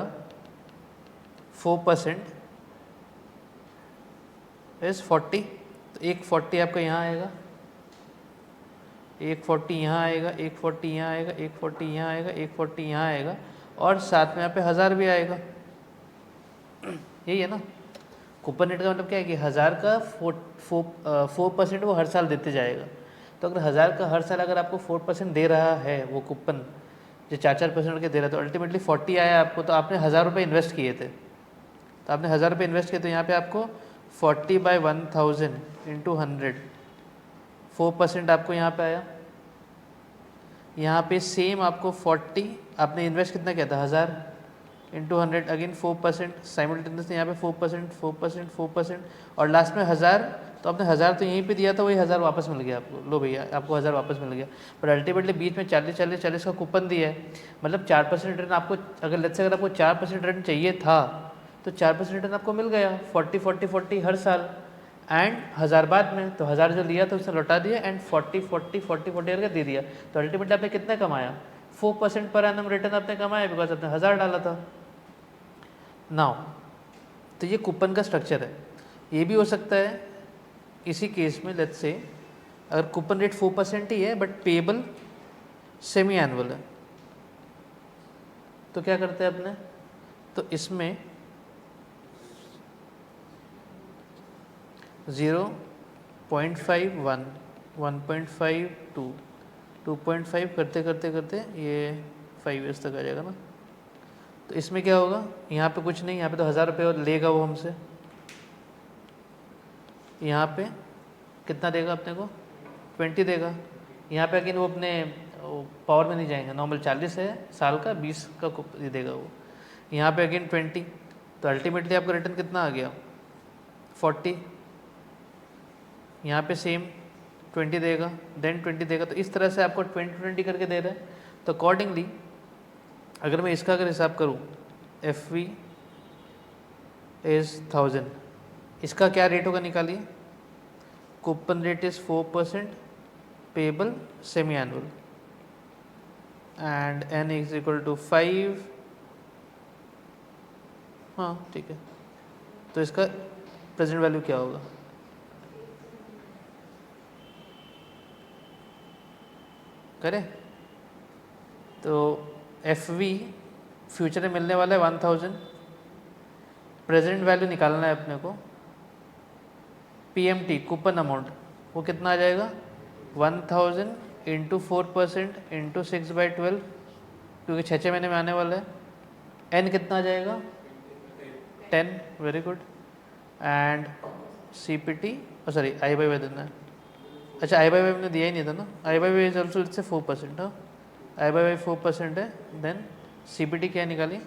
4% इज 40, तो एक 40 आपका यहाँ आएगा, एक 40 यहाँ आएगा, एक 40 यहाँ आएगा, एक 40 यहाँ आएगा, एक 40 यहाँ आएगा, और साथ में यहाँ पे 1000 भी आएगा। यही है ना कूपन रेट का मतलब, क्या है कि 1000 का 4% वो हर साल देते जाएगा। तो अगर 1000 का हर साल अगर आपको 4% दे रहा है वो कूपन, जो 4% के दे रहा है, तो अल्टीमेटली 40 आया आपको, तो आपने 1000 रुपये इन्वेस्ट किए थे, तो आपने 1000 रुपये इन्वेस्ट किए, तो यहाँ पे आपको 40/1000 इंटू 100, 4% आपको यहाँ पे आया। यहाँ पे सेम आपको 40, आपने इन्वेस्ट कितना किया था, 1000 इंटू 100, अगेन 4%, साइमल्टेनियसली यहाँ पे 4%, 4%, 4%, और लास्ट में 1000, तो आपने 1000 तो यहीं पे दिया था, वही 1000 वापस मिल गया आपको, लो भैया आपको 1000 वापस मिल गया। पर अल्टीमेटली बीच में 40 का कूपन दिया है, मतलब 4% रिटर्न आपको, अगर लेट्स से अगर आपको 4% रिटर्न चाहिए था, तो 4% रिटर्न आपको मिल गया, 40 हर साल, एंड 1000 बाद में, तो 1000 जो लिया था उसने लौटा दिया, एंड 40 करके दे दिया। तो अल्टीमेटली आपने कितना कमाया, 4% पर एनम रिटर्न आपने कमाया, बिकॉज आपने 1000 डाला था। नाउ तो ये कूपन का स्ट्रक्चर है। ये भी हो सकता है इसी केस में, लेट्स से अगर कूपन रेट 4% ही है बट पेबल सेमी एनुअल है, तो क्या करते हैं अपने, तो इसमें 0.51, 1.52, 2.5 करते करते करते ये 5 ईयर्स तक आ जाएगा ना। तो इसमें क्या होगा, यहाँ पे कुछ नहीं, यहाँ पे तो 1000 रुपये लेगा वो हमसे, यहाँ पे कितना देगा अपने को, 20 देगा। यहाँ पे अगेन वो अपने पावर में नहीं जाएंगे, नॉर्मल 40 है साल का, 20 का ये देगा वो, यहाँ पे अगेन 20, तो अल्टीमेटली आपका रिटर्न कितना आ गया, 40। यहाँ पे सेम 20 देगा, देन 20 देगा, तो इस तरह से आपको 20 करके दे रहा है। तो अकॉर्डिंगली अगर मैं इसका अगर हिसाब करूँ, एफ वी इज़ 1000, इसका क्या रेट होगा निकालिए, coupon rate is 4%, payable semi annual, and n is equal to 5, हाँ ठीक है। तो इसका प्रेजेंट वैल्यू क्या होगा, करें, तो एफ वी फ्यूचर में मिलने वाला है 1000, प्रेजेंट वैल्यू निकालना है अपने को, पीएमटी कूपन अमाउंट वो कितना आ जाएगा, 1000 इंटू 4% इंटू 6/12, क्योंकि 6 महीने में आने वाला है, एन कितना आ जाएगा 10, very good, and CPT sorry I by Y देना है। अच्छा आई बाई वाई हमने दिया ही नहीं था ना, I by Y is also it's 4%, हाँ आई बाई वाई 4% है। देन CPT क्या निकाली,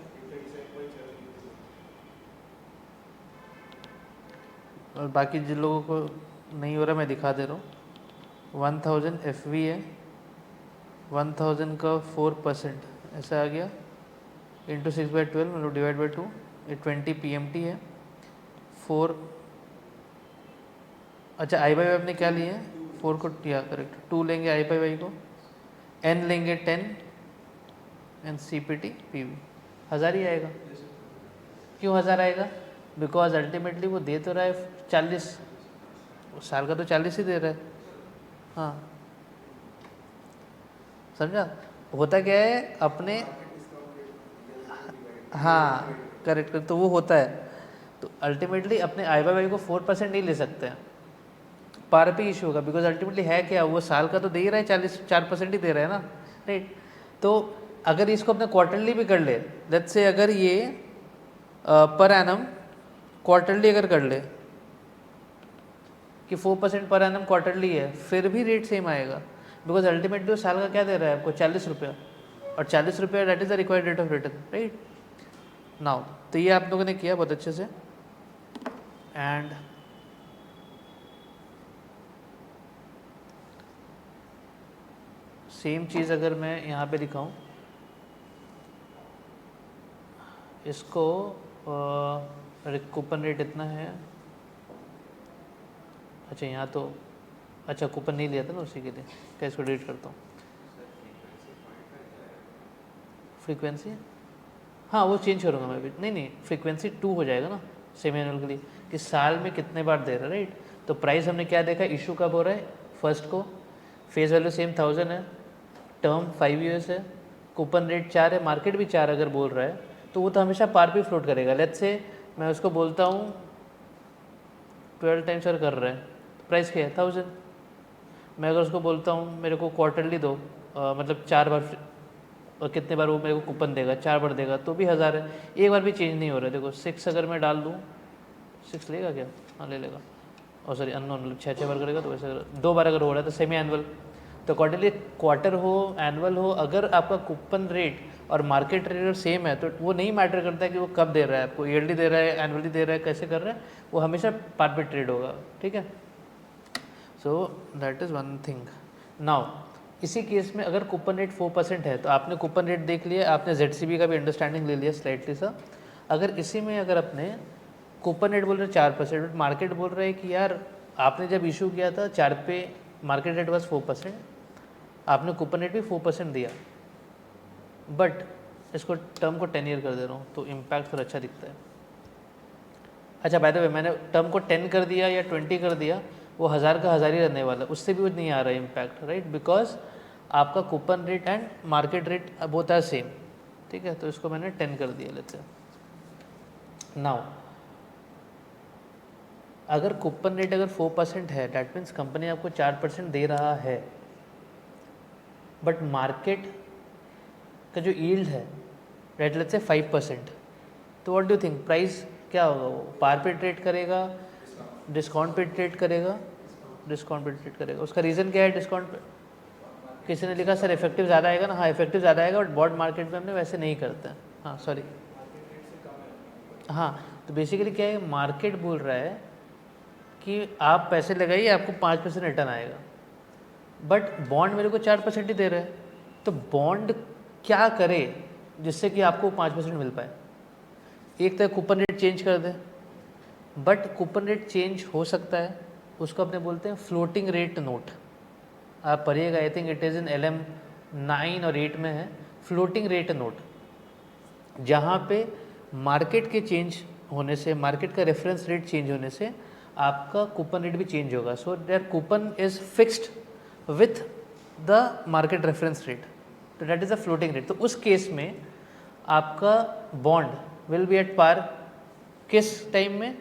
और बाकी जिन लोगों को नहीं हो रहा मैं दिखा दे रहा हूँ। 1000 FV है, 1000 का 4% ऐसा आ गया, इंटू 6/12 मतलब डिवाइड बाई 2, ये 20 PMT है। 4 अच्छा आई बाई वाई आपने क्या लिए है, 4 को या करेक्ट 2 लेंगे आई बाई वाई को, N लेंगे 10 एंड CPT PV 1000 ही आएगा। क्यों 1000 आएगा, बिकॉज अल्टीमेटली वो दे तो रहा है 40, साल का तो 40 ही दे रहा है। हाँ समझा, होता क्या है अपने, हाँ करेक्ट, तो वो होता है। तो अल्टीमेटली अपने आई बाई वाई को 4% नहीं ले सकते हैं, पार पे इशू होगा, बिकॉज अल्टीमेटली है क्या, वो साल का तो दे ही रहा है 4% ही दे रहा है ना, राइट। तो अगर इसको अपने क्वार्टरली भी कर ले, लेट्स से अगर ये पर एनम क्वार्टरली अगर कर ले कि 4% पर एनम क्वार्टरली है, फिर भी रेट सेम आएगा, बिकॉज अल्टीमेटली वो साल का क्या दे रहा है आपको 40 रुपया, और 40 रुपया that is the required rate of return, right. Now तो ये आप लोगों ने किया बहुत अच्छे से। एंड सेम चीज़ अगर मैं यहाँ पे दिखाऊँ, इसको कूपन रेट इतना है, अच्छा यहाँ तो अच्छा कूपन नहीं लिया था ना उसी के लिए, क्या इसको डिलीट करता हूँ। फ्रीक्वेंसी हाँ वो चेंज करूँगा मैं भी, नहीं फ्रीक्वेंसी 2 हो जाएगा ना सेमी एनुअल के लिए, कि साल में कितने बार दे रहा है, राइट। तो प्राइस हमने क्या देखा, इशू कब हो रहा है, फर्स्ट को, फेस वैल्यू सेम 1000 है, टर्म 5 ईयर्स है, कूपन रेट 4 है, मार्केट भी 4 अगर बोल रहा है, तो वो तो हमेशा पार पे फ्लोट करेगा। लेट्स से मैं उसको बोलता हूँ 12 टाइम्स और कर रहा है, प्राइस क्या है 1000। मैं अगर उसको बोलता हूँ मेरे को क्वार्टरली दो, मतलब 4 बार, और कितने बार वो मेरे को कूपन देगा, 4 बार देगा, तो भी 1000 है, एक बार भी चेंज नहीं हो रहा है। देखो 6 अगर मैं डाल दूँ, 6 लेगा क्या, हाँ ले लेगा, और सॉरी अननोन मतलब 6 बार करेगा, तो वैसे 2 बार अगर हो रहा है तो सेमी एनुअल। तो क्वार्टरली, क्वार्टर हो एनुअल हो, अगर आपका कूपन रेट और मार्केट रेट सेम है तो वो नहीं मैटर करता है कि वो कब दे रहा है आपको, ईयरली दे रहा है, एनुअली दे रहा है, कैसे कर रहा है, वो हमेशा पार पे ट्रेड होगा, ठीक है। So that is one thing. Now इसी केस में अगर कूपन रेट 4% है, तो आपने कूपन रेट देख लिया, आपने ZCB का भी अंडरस्टैंडिंग ले लिया स्लाइटली सा। अगर इसी में अगर अपने कूपन रेट बोल रहे 4%, बट मार्केट बोल रहे हैं कि यार आपने जब इशू किया था 4 पे, मार्केट रेट वॉज 4%, आपने कूपन रेट भी 4% दिया, बट इसको टर्म को 10 ईयर कर दे रहा हूँ, तो इम्पैक्ट थोड़ा अच्छा दिखता है। अच्छा बाय द वे मैंने टर्म को 10 कर दिया या 20 कर दिया, वो 1000 का 1000 ही रहने वाला, उससे भी नहीं आ रहा है इम्पैक्ट, राइट, बिकॉज आपका coupon rate and market rate अब होता है सेम, ठीक है। तो इसको मैंने 10 कर दिया लेट्स से। नाउ अगर कूपन रेट अगर 4% है, डैट मीन्स कंपनी आपको 4% दे रहा है, बट मार्केट का जो यील्ड है रेट लेट्स से 5%, तो व्हाट डू थिंक प्राइस क्या होगा, वो पार पे ट्रेड करेगा, डिस्काउंट पे ट्रेड करेगा, डिस्काउंट पे ट्रेड करेगा। उसका रीज़न क्या है, डिस्काउंट पे किसी ने लिखा सर इफेक्टिव ज़्यादा आएगा ना, हाँ इफेक्टिव ज़्यादा आएगा, बट बॉन्ड मार्केट में हमने वैसे नहीं करते हैं, हाँ सॉरी, हाँ तो बेसिकली क्या है, मार्केट बोल रहा है कि आप पैसे लगाइए आपको 5% रिटर्न आएगा, बट बॉन्ड मेरे को 4% ही दे रहा है, तो बॉन्ड क्या करे जिससे कि आपको 5% मिल पाए। एक तो कूपन रेट चेंज कर दे, बट कूपन रेट चेंज हो सकता है, उसको अपने बोलते हैं फ्लोटिंग रेट नोट, आप पढ़िएगा, I think it is in LM 9 और 8 में है, फ्लोटिंग रेट नोट, जहाँ पे मार्केट के चेंज होने से, मार्केट का रेफरेंस रेट चेंज होने से आपका कूपन रेट भी चेंज होगा। So there coupon is fixed with the market reference rate, तो that is a floating rate. तो उस केस में आपका bond will be at par किस टाइम में,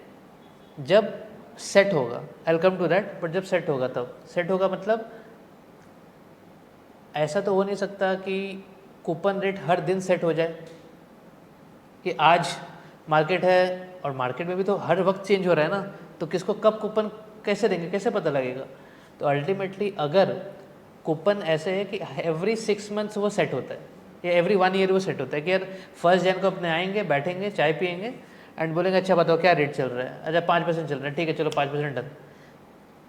जब सेट होगा, I will come to that, but जब सेट होगा, तब सेट होगा मतलब ऐसा तो हो नहीं सकता कि कूपन रेट हर दिन सेट हो जाए, कि आज मार्केट है और मार्केट में भी तो हर वक्त चेंज हो रहा है ना, तो किसको कब कूपन कैसे देंगे, कैसे पता लगेगा? तो अल्टीमेटली अगर कूपन ऐसे है कि एवरी 6 मंथ्स वो सेट होता है या एवरी 1 ईयर वो सेट होता है कि यार 1 जनवरी को अपने आएंगे, बैठेंगे, चाय पियेंगे एंड बोलेंगे अच्छा बताओ क्या रेट चल रहा है, अच्छा 5% चल रहा है, ठीक है चलो 5% डन।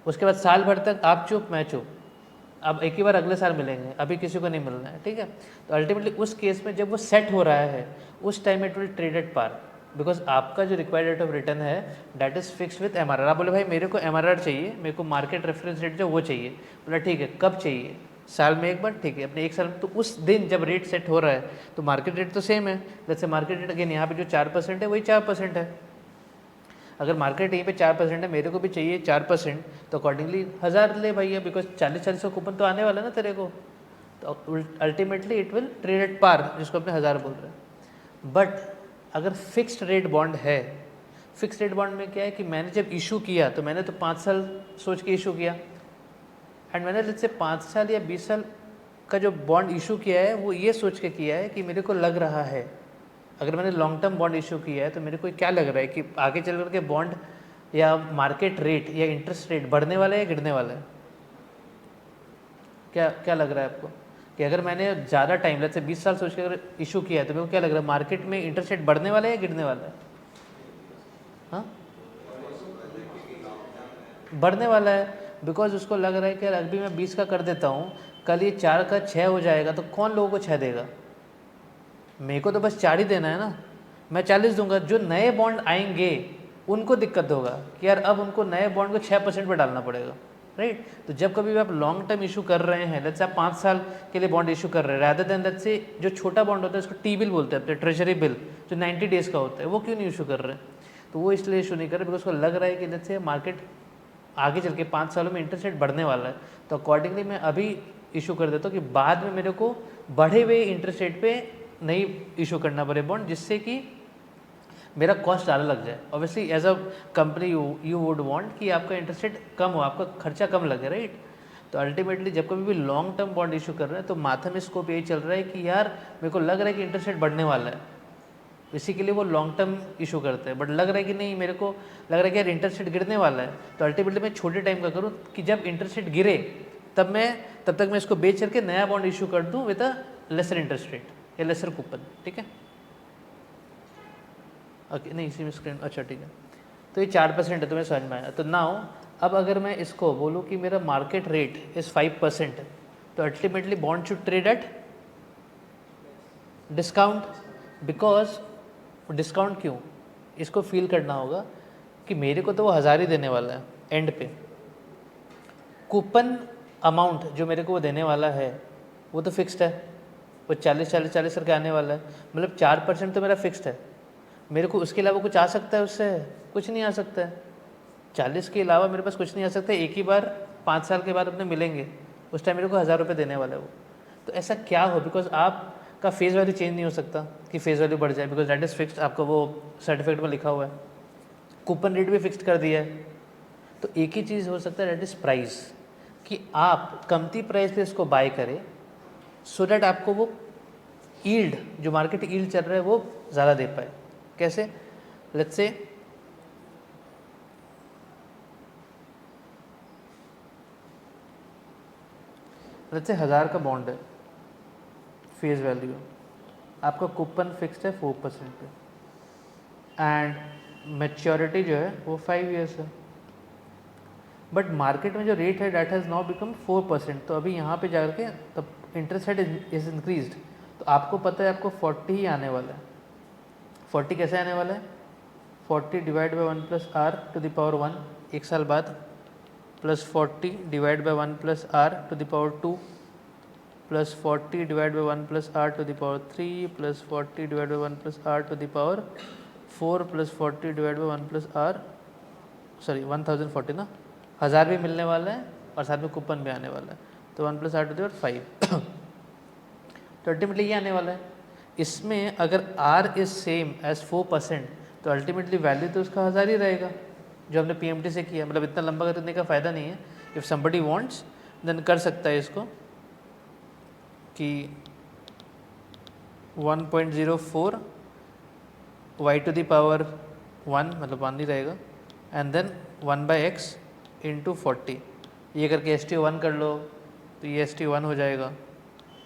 उसके बाद साल भर तक आप चुप मैं चुप, अब एक ही बार अगले साल मिलेंगे, अभी किसी को नहीं मिलना है, ठीक है। तो अल्टीमेटली उस केस में जब वो सेट हो रहा है उस time it will trade at par, because आपका जो रिक्वायर्ड रेट ऑफ रिटर्न है that is fix with MRR. आप बोले भाई मेरे को एमआरआर चाहिए, मेरे को मार्केट रेफरेंस रेट जो वो चाहिए, बोला ठीक है कब चाहिए, साल में एक बार, ठीक है अपने एक साल में। तो उस दिन जब रेट सेट हो रहा है तो मार्केट रेट तो सेम है, जैसे मार्केट रेट अगेन यहाँ पे जो 4% है वही 4% है। अगर मार्केट यहीं पे 4% है, मेरे को भी चाहिए 4%, तो अकॉर्डिंगली 1000 ले भैया, बिकॉज 40-40 का कूपन तो आने वाला है ना तेरे को, तो ultimately it will trade at par, जिसको अपने 1000 बोल रहे हैं। बट अगर फिक्स्ड रेट बॉन्ड है, फिक्स्ड रेट बॉन्ड में क्या है कि मैंने जब इशू किया तो मैंने तो 5 साल सोच के इशू किया, एंड मैंने जैसे 5 साल या 20 साल का जो बॉन्ड इशू किया है वो ये सोच के किया है कि मेरे को लग रहा है, अगर मैंने लॉन्ग टर्म बॉन्ड इशू किया है तो मेरे को क्या लग रहा है कि आगे चल करके बॉन्ड या मार्केट रेट या इंटरेस्ट रेट बढ़ने वाला है या गिरने वाला है। क्या क्या लग रहा है आपको कि अगर मैंने ज़्यादा टाइम जैसे 20 साल सोच के अगर इशू किया है तो मेरे को क्या लग रहा है, मार्केट में इंटरेस्ट रेट बढ़ने वाला है या गिरने वाला है? हाँ, बढ़ने वाला है, बिकॉज उसको लग रहा है कि यार अभी मैं 20 का कर देता हूँ, कल ये 4 का 6 हो जाएगा तो कौन लोगों को 6 देगा, मेरे को तो बस 4 ही देना है ना, मैं 40 दूंगा। जो नए बॉन्ड आएंगे उनको दिक्कत होगा कि यार अब उनको नए बॉन्ड को 6% पर डालना पड़ेगा, राइट। तो जब कभी भी आप लॉन्ग टर्म इशू कर रहे हैं, लेट्स से आप 5 साल के लिए बॉन्ड इशू कर रहे हैं, रादर देन लेट्स से जो छोटा बॉन्ड होता है उसको टी बिल बोलते हैं, अपने ट्रेजरी बिल जो 90 डेज़ का होता है, वो क्यों नहीं इशू कर रहे हैं? तो वो इसलिए इशू नहीं कर रहे बिकॉज उसको लग रहा है कि लेट्स से मार्केट आगे चल के 5 सालों में इंटरेस्ट रेट बढ़ने वाला है, तो अकॉर्डिंगली मैं अभी इशू कर देता हूँ कि बाद में मेरे को बढ़े हुए इंटरेस्ट रेट पे नहीं इशू करना पड़े बॉन्ड, जिससे कि मेरा कॉस्ट ज़्यादा लग जाए। Obviously as a company you would want कि आपका इंटरेस्ट रेट कम हो, आपका खर्चा कम लगे, राइट। तो अल्टीमेटली जब कभी भी लॉन्ग टर्म बॉन्ड इशू कर रहे हैं तो माथा में स्कोप यही चल रहा है कि यार मेरे को लग रहा है कि इंटरेस्ट रेट बढ़ने वाला है, इसी के लिए वो लॉन्ग टर्म इशू करते हैं। बट लग रहा है कि नहीं, मेरे को लग रहा है कि यार इंटरेस्ट रेट गिरने वाला है, तो अल्टीमेटली मैं छोटे टाइम का करूँ कि जब इंटरेस्ट रेट गिरे तब तक मैं इसको बेच करके नया बॉन्ड इशू कर दूँ with a lesser interest rate या लेसर कूपन, ठीक है। ओके, नहीं इसी में स्क्रीन, अच्छा ठीक है। तो ये 4% है, तुम्हें समझ में आया। तो नाउ अब अगर मैं इसको बोलूँ कि मेरा मार्केट रेट इज़ 5%, तो ultimately bond should trade at discount, because discount क्यों, इसको फील करना होगा कि मेरे को तो वो 1000 ही देने वाला है एंड पे, कूपन अमाउंट जो मेरे को वो देने वाला है वो तो फिक्स्ड है, वो 40 करके आने वाला है, मतलब 4% तो मेरा फिक्स्ड है। मेरे को उसके अलावा कुछ आ सकता है, उससे कुछ नहीं आ सकता है। 40 के अलावा मेरे पास कुछ नहीं आ सकता है। एक ही बार 5 साल के बाद अपने मिलेंगे, उस टाइम मेरे को 1000 रुपये देने वाला है वो। तो ऐसा क्या हो, बिकॉज आपका फेस वैल्यू चेंज नहीं हो सकता कि फेस वैल्यू बढ़ जाए, बिकॉज दैट इज़ फिक्स्ड, आपका वो सर्टिफिकेट में लिखा हुआ है। कूपन रेट भी फिक्स्ड कर दिया है। तो एक ही चीज़ हो सकता है, दैट इज़ प्राइस, कि आप कमती प्राइस पे इसको बाय करें सो दैट आपको वो यील्ड जो मार्केट यील्ड चल रहा है वो ज़्यादा दे पाए। कैसे? लेट्स से 1000 का बॉन्ड है, फेस वैल्यू, आपका कूपन फिक्स्ड है 4% पे, एंड मैच्योरिटी जो है वो 5 ईयर्स है। बट मार्केट में जो रेट है दैट हैज़ नाउ बिकम 4%, तो अभी यहाँ पे जाकर के तब इंटरेस्ट रेट इज इंक्रीज्ड, तो आपको पता है आपको 40 ही आने वाला है। 40 कैसे आने वाला है? 40 divide by 1 plus R to the power 1 एक साल बाद, plus 40 divide by 1 plus R to the power 2, plus 40 divide by 1 plus R to the power 3, plus 40 divide by 1 plus R to the power 4, plus 40 divide by 1 plus R, sorry 1040 ना, 1000 भी मिलने वाला है और साथ में कूपन भी आने वाला है, तो 1 plus R to the power 5 तो अल्टीमेटली ये आने वाला है। इसमें अगर R इज़ सेम एज 4%, तो अल्टीमेटली वैल्यू तो उसका 1000 ही रहेगा जो हमने PMT से किया। मतलब इतना लंबा करने का फ़ायदा नहीं है। इफ़ समबडी वांट्स देन कर सकता है इसको कि 1.04 y टू द पावर 1 मतलब 1 ही रहेगा एंड देन 1/x इंटू 40। ये करके STO1 कर लो तो ये STO1 हो जाएगा,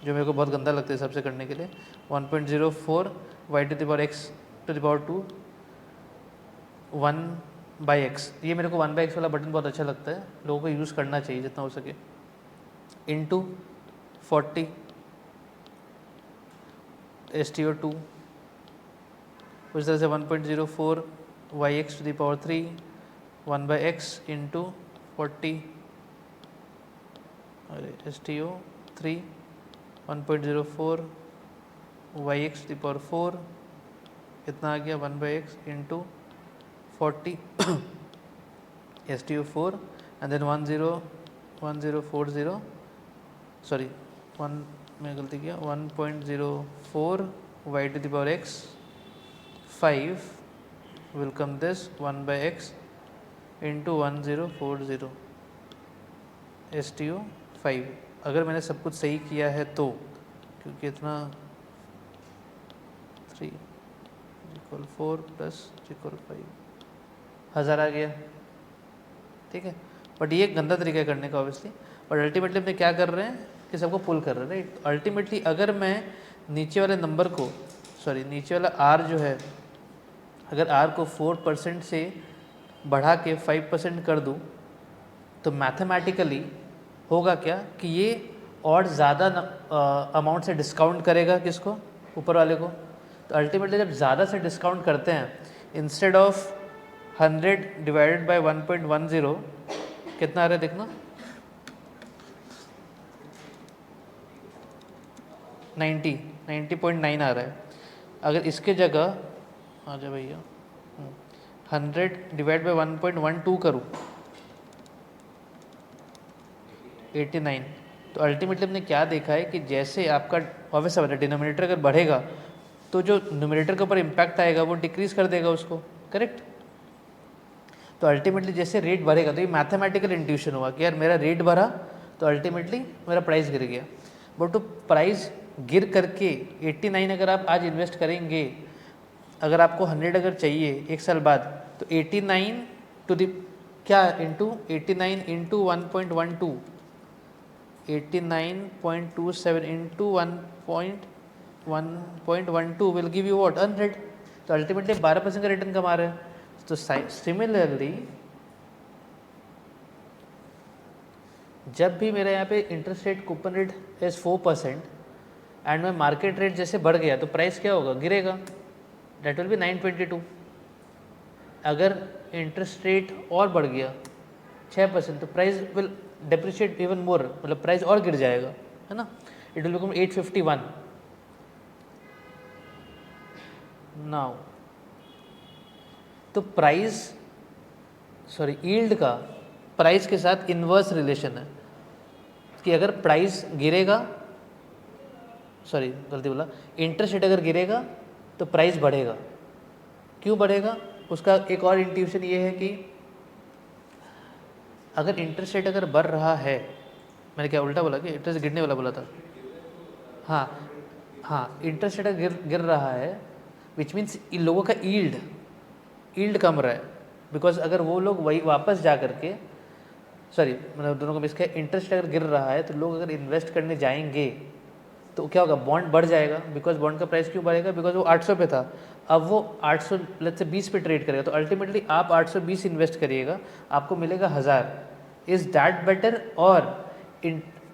जो मेरे को बहुत गंदा लगता है सबसे करने के लिए। 1.04 y to the power x to the power 2 1/x। ये मेरे को 1/x वाला बटन बहुत अच्छा लगता है, लोगों को यूज़ करना चाहिए जितना हो सके। इंटू 40 STO2 उस तरह से 1.04 yx to the power 3 1/x into 40 अरे STO3 1.04 yx to the power 4 इतना आ गया 1/x into 40 STO4 and then 1040 sorry 1 मैं गलती किया 1.04 y to the power x 5 will come this 1/x into 1040 STO5। अगर मैंने सब कुछ सही किया है तो, क्योंकि इतना 3 = 4 + 5 1000 आ गया, ठीक है। बट ये गंदा तरीका है करने का ऑब्वियसली, बट अल्टीमेटली अपने क्या कर रहे हैं कि सबको पुल कर रहे हैं, राइट। अल्टीमेटली अगर मैं नीचे वाले नंबर को नीचे वाला r जो है, अगर r को 4% से बढ़ा के 5% कर दूं तो मैथमेटिकली होगा क्या कि ये और ज़्यादा अमाउंट से डिस्काउंट करेगा किसको, ऊपर वाले को। तो अल्टीमेटली जब ज़्यादा से डिस्काउंट करते हैं, इंस्टेड ऑफ 100 डिवाइडेड बाय 1.10 कितना आ रहा है देखना, 90.9 आ रहा है। अगर इसके जगह आ जाए भैया 100 डिवाइड बाय 1.12 करूँ 89। तो अल्टीमेटली हमने क्या देखा है कि जैसे आपका ऑब्वियस है डिनोमिनेटर अगर बढ़ेगा तो जो न्यूमरेटर के ऊपर इम्पैक्ट आएगा वो डिक्रीज कर देगा उसको, करेक्ट। तो अल्टीमेटली जैसे रेट बढ़ेगा, तो ये मैथमेटिकल इंट्यूशन हुआ कि यार मेरा रेट बढ़ा तो अल्टीमेटली मेरा प्राइस गिर गया। बट तो प्राइस गिर करके 89 अगर आप आज इन्वेस्ट करेंगे, अगर आपको 100 अगर चाहिए एक साल बाद, तो 89 टू द क्या into 89 into 1.12 89.27 into 1.12 will give you what 100। तो अल्टीमेटली 12% का रिटर्न कमा रहे हैं। तो सिमिलरली जब भी मेरे यहाँ पे interest rate coupon rate is 4% and मैं मार्केट रेट जैसे बढ़ गया तो प्राइस क्या होगा, गिरेगा, डेट विल बी 922। अगर इंटरेस्ट रेट और बढ़ गया 6% तो price will depreciate even more, मतलब प्राइस और गिर जाएगा, है ना। It will become 851 now. तो यील्ड का प्राइस के साथ इन्वर्स रिलेशन है कि अगर प्राइस गिरेगा, गलती बोला, इंटरेस्ट रेट अगर गिरेगा तो प्राइस बढ़ेगा। क्यों बढ़ेगा, उसका एक और इंट्यूशन ये है कि अगर इंटरेस्ट रेट अगर बढ़ रहा है, मैंने क्या उल्टा बोला कि इंटरेस्ट गिरने वाला बोला था, हाँ इंटरेस्ट रेट अगर गिर रहा है विच मीन्स इन लोगों का यील्ड कम रहा है। बिकॉज अगर वो लोग वही वापस जा करके मतलब दोनों का मिस है, इंटरेस्ट अगर गिर रहा है तो लोग अगर इन्वेस्ट करने जाएंगे तो क्या होगा, बॉन्ड बढ़ जाएगा। बिकॉज बॉन्ड का प्राइस क्यों बढ़ेगा, बिकॉज वो 800 पे था, अब वो 800 लेट्स से 20 पे ट्रेड करेगा। तो अल्टीमेटली आप 820 इन्वेस्ट करिएगा, आपको मिलेगा 1000। इज दैट बेटर, और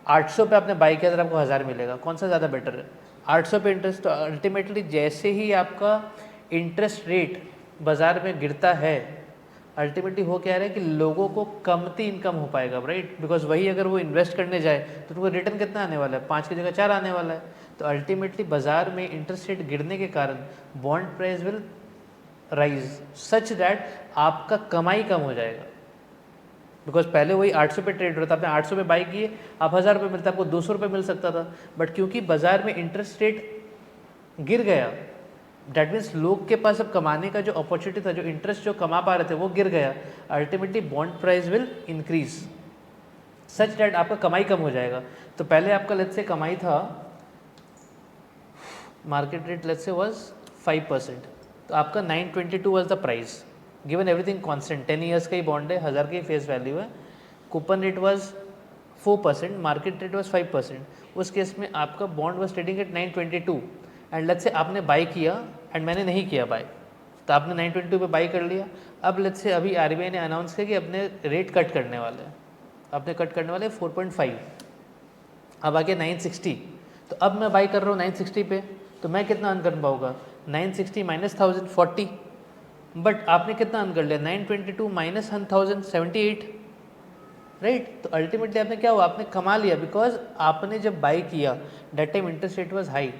800 पे आपने बाई किया तो आपको 1000 मिलेगा, कौन सा ज़्यादा बेटर है। 800 पे इंटरेस्ट, तो अल्टीमेटली जैसे ही आपका इंटरेस्ट रेट बाज़ार में गिरता है, अल्टीमेटली हो क्या रहा है कि लोगों को कमती इनकम हो पाएगा, राइट। बिकॉज वही अगर वो इन्वेस्ट करने जाए तो उनको रिटर्न कितना आने वाला है, 5 की जगह 4 आने वाला है। तो अल्टीमेटली बाज़ार में इंटरेस्ट रेट गिरने के कारण bond price will rise such that आपका कमाई कम हो जाएगा। बिकॉज पहले वही 800 पे ट्रेड होता था, आपने 800 पे बाई किए, आप 1000 रुपये मिलता, आपको 200 रुपये मिल सकता था। बट क्योंकि बाज़ार में इंटरेस्ट रेट गिर गया, डैट मीन्स लोग के पास अब कमाने का जो अपॉर्चुनिटी था, जो इंटरेस्ट जो कमा पा रहे थे वो गिर गया। Ultimately bond price will increase such that आपका कमाई कम हो जाएगा। तो पहले आपका लेट्स से कमाई था, market rate let's say was 5%, तो आपका 922 was the price given everything constant, 10 years का ही बॉन्ड है, 1000 की फेस वैल्यू है, coupon rate was 4%, market rate was 5%। उस केस में आपका bond was trading at 922 and let's say आपने बाई किया एंड मैंने नहीं किया बाई, तो आपने 922 पे बाई कर लिया। अब लेट्स से अभी आरबीआई ने अनाउंस किया कि अपने रेट कट करने वाले हैं, अपने कट करने वाले 4.5, अब आगे 960, तो अब मैं बाई कर रहा हूँ 960 पे, तो मैं कितना अर्न कर पाऊँगा 960 माइनस 1040, बट आपने कितना अर्न कर लिया 922 माइनस 1078, राइट। तो अल्टीमेटली आपने क्या हुआ, आपने कमा लिया, बिकॉज आपने जब बाई किया that time interest rate was high,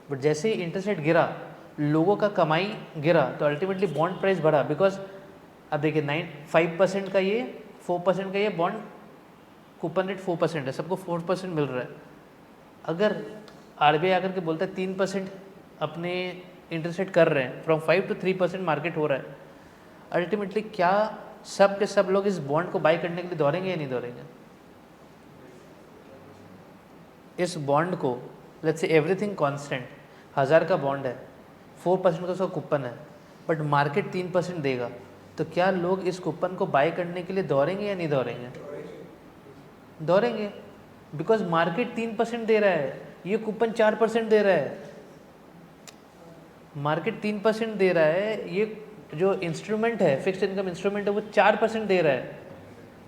but जैसे ही इंटरेस्ट रेट गिरा लोगों का कमाई गिरा, तो अल्टीमेटली बॉन्ड प्राइस बढ़ा, बिकॉज अब देखिए 5% का ये 4% का ये बॉन्ड कूपन रेट 4% है, सबको 4% मिल रहा है। अगर आरबीआई आकर के बोलता है 3% अपने इंटरेस्ट रेट कर रहे हैं, फ्रॉम 5 to 3% मार्केट हो रहा है, अल्टीमेटली क्या सब के सब लोग इस बॉन्ड को बाई करने के लिए दौड़ेंगे या नहीं दौड़ेंगे? इस बॉन्ड को लेट्स से एवरीथिंग कांस्टेंट 1000 का बॉन्ड है, 4% का उसका कूपन है, बट मार्केट 3% देगा, तो क्या लोग इस कूपन को बाय करने के लिए दौड़ेंगे या नहीं दौड़ेंगे? दौड़ेंगे, बिकॉज मार्केट 3% दे रहा है, ये कूपन 4% दे रहा है। मार्केट 3% दे रहा है, ये जो इंस्ट्रूमेंट है, फिक्स्ड इनकम इंस्ट्रूमेंट है, वो 4% दे रहा है,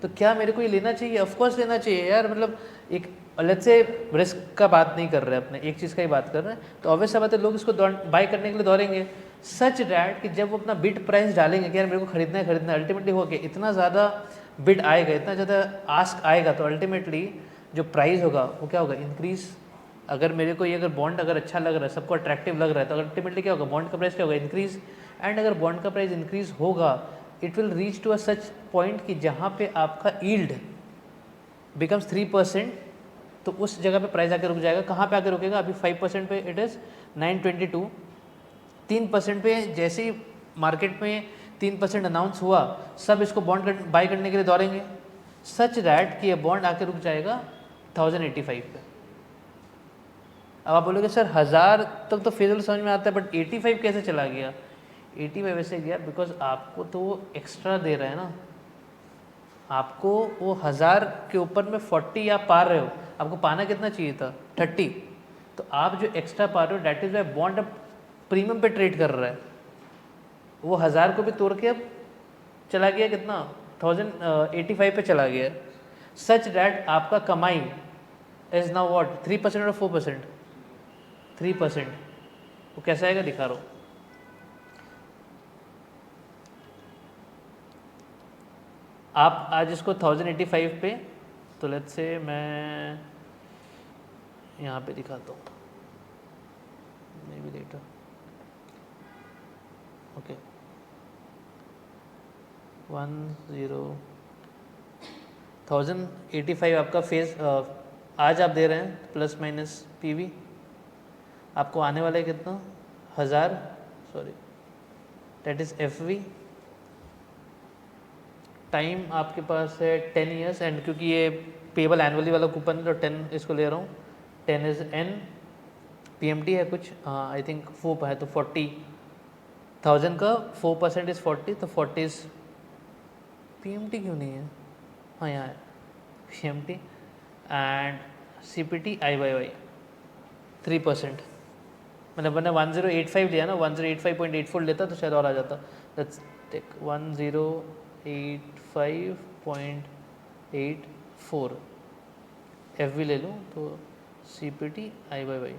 तो क्या मेरे को ये लेना चाहिए? ऑफकोर्स लेना चाहिए यार। मतलब एक लेट्स से रिस्क का बात नहीं कर रहे हैं, अपने एक चीज़ का ही बात कर रहे हैं, तो ऑब्वियस सा बात है लोग इसको बाय करने के लिए दौड़ेंगे, सच डैट कि जब वो अपना बिड प्राइस डालेंगे कि यार मेरे को खरीदना है, अल्टीमेटली हो गया इतना ज़्यादा बिड आएगा, इतना ज़्यादा आस्क आएगा, तो अल्टीमेटली जो प्राइस होगा वो क्या होगा, इंक्रीज। अगर मेरे को ये अगर बॉन्ड अगर अच्छा लग रहा है, सबको अट्रैक्टिव लग रहा है, तो अल्टीमेटली क्या होगा, बॉन्ड का प्राइस क्या होगा, इंक्रीज। एंड अगर बॉन्ड का प्राइस इंक्रीज होगा, it will reach to a such point कि जहाँ पे आपका यील्ड बिकम्स 3%, तो उस जगह पे प्राइस आके रुक जाएगा। कहाँ पे आके रुकेगा? अभी 5% पे इट इज़ 922, 3% पे जैसे ही मार्केट में 3% अनाउंस हुआ, सब इसको बॉन्ड बाई करने के लिए दौड़ेंगे, सच दैट कि ये बॉन्ड आके रुक जाएगा 1085 पे। अब आप बोलोगे सर 1000 तक तो फिजल समझ में आता है, बट 85 कैसे चला गया? 85 ऐसे गया बिकॉज आपको तो वो एक्स्ट्रा दे रहा है ना, आपको वो 1000 के ऊपर में 40 आप पा रहे हो, आपको पाना कितना चाहिए था 30, तो आप जो एक्स्ट्रा पा रहे हो डैट इज वाई बॉन्ड अब प्रीमियम पे ट्रेड कर रहा है। वो 1000 को भी तोड़ के अब चला गया कितना, 1085 पे चला गया, सच डैट आपका कमाई इज नाउ व्हाट 3% और 4%, 3%। वो कैसा आएगा दिखा रहा हूँ। आप आज इसको 1085 पे, तो लेट्स से मैं यहाँ पे दिखाता हूँ, मे बी लेटर, ओके 1085 आपका फेस आज आप दे रहे हैं प्लस माइनस पीवी, आपको आने वाला है कितना 1000, sorry that is FV, time आपके पास है 10 ईयर्स, एंड क्योंकि ये पेबल एनुअली वाला कूपन है तो 10 इसको ले रहा हूँ, 10 इज एन, पीएमटी है कुछ, हाँ आई थिंक 4 है, तो 40,000 का 4% इज़ 40, तो 40 इज़ पीएमटी क्यों नहीं है, हाँ यहाँ है PMT, and CPT I Y Y 3%, मैंने बना 1085 लिया ना, 1085.84 लेता तो शायद और आ जाता। लेट्स टेक 1085.84 एफ ले लूँ तो C P T I Y Y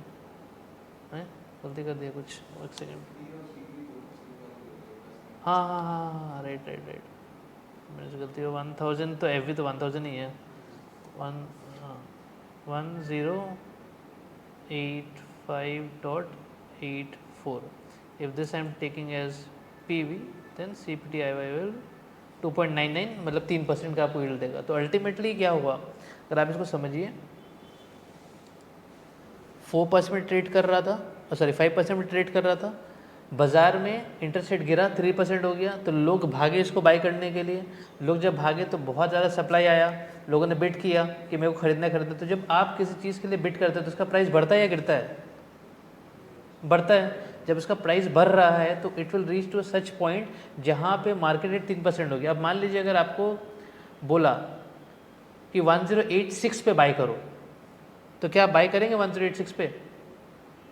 है, गलती कर दिया कुछ, एक सेकेंड, हाँ हाँ हाँ हाँ राइट राइट राइट, मेरे से गलती हो, 1000 तो एफ तो 1000 ही है, 1085.84, if this I am taking as PV then CPT IY will 2.99, मतलब 3% का आपको यील्ड देगा। तो अल्टीमेटली क्या हुआ, अगर आप इसको समझिए, 4% में ट्रेड कर रहा था, सॉरी 5% में ट्रेड कर रहा था, बाज़ार में इंटरेस्ट रेट गिरा 3% हो गया, तो लोग भागे इसको बाई करने के लिए, लोग जब भागे तो बहुत ज़्यादा सप्लाई आया, लोगों ने बिड किया कि मेरे को खरीदना खरीदना, तो जब आप किसी चीज़ के लिए बिड करते हैं तो उसका प्राइस बढ़ता है या गिरता है? बढ़ता है। जब इसका प्राइस बढ़ रहा है तो it will reach to such point जहाँ पे मार्केट रेट 3% हो गया। अब मान लीजिए अगर आपको बोला कि 1086 पे बाय करो, तो क्या आप बाय करेंगे 1086 पे?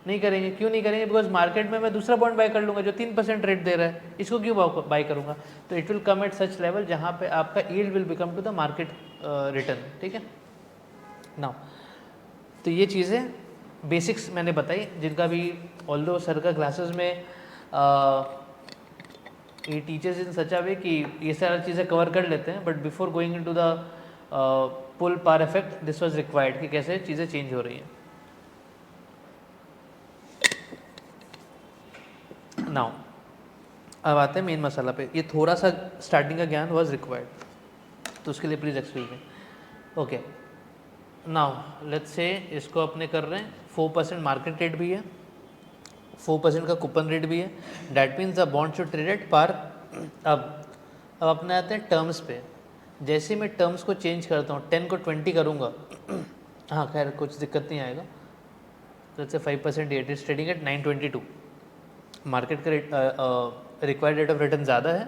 नहीं करेंगे। क्यों नहीं करेंगे? बिकॉज मार्केट में मैं दूसरा बॉन्ड बाय कर लूँगा जो 3% रेट दे रहा है, इसको क्यों बाय करूँगा? तो it will come at such level जहाँ पे आपका yield will become to the market return. ठीक है नाउ, तो ये चीज़ें बेसिक्स मैंने बताई, जिनका भी ऑल्दो सर का क्लासेस में ये टीचर्स इन सच अ वे कि ये सारी चीज़ें कवर कर लेते हैं, but before going into the pull par effect this was required कि कैसे चीज़ें चेंज हो रही हैं। नाउ अब आते हैं मेन मसाला पे। ये थोड़ा सा स्टार्टिंग का ज्ञान वाज रिक्वायर्ड, तो उसके लिए please excuse me. Okay now let's say इसको अपने कर रहे हैं 4% मार्केट रेट भी है, 4% का कूपन रेट भी है, that means the bond should trade at par. अब अपने आते हैं टर्म्स पे। जैसे मैं टर्म्स को चेंज करता हूँ, 10 को 20 करूँगा हाँ खैर कुछ दिक्कत नहीं आएगा। Let's say 5% it is trading at 922, market का rate required rate of return ज़्यादा है,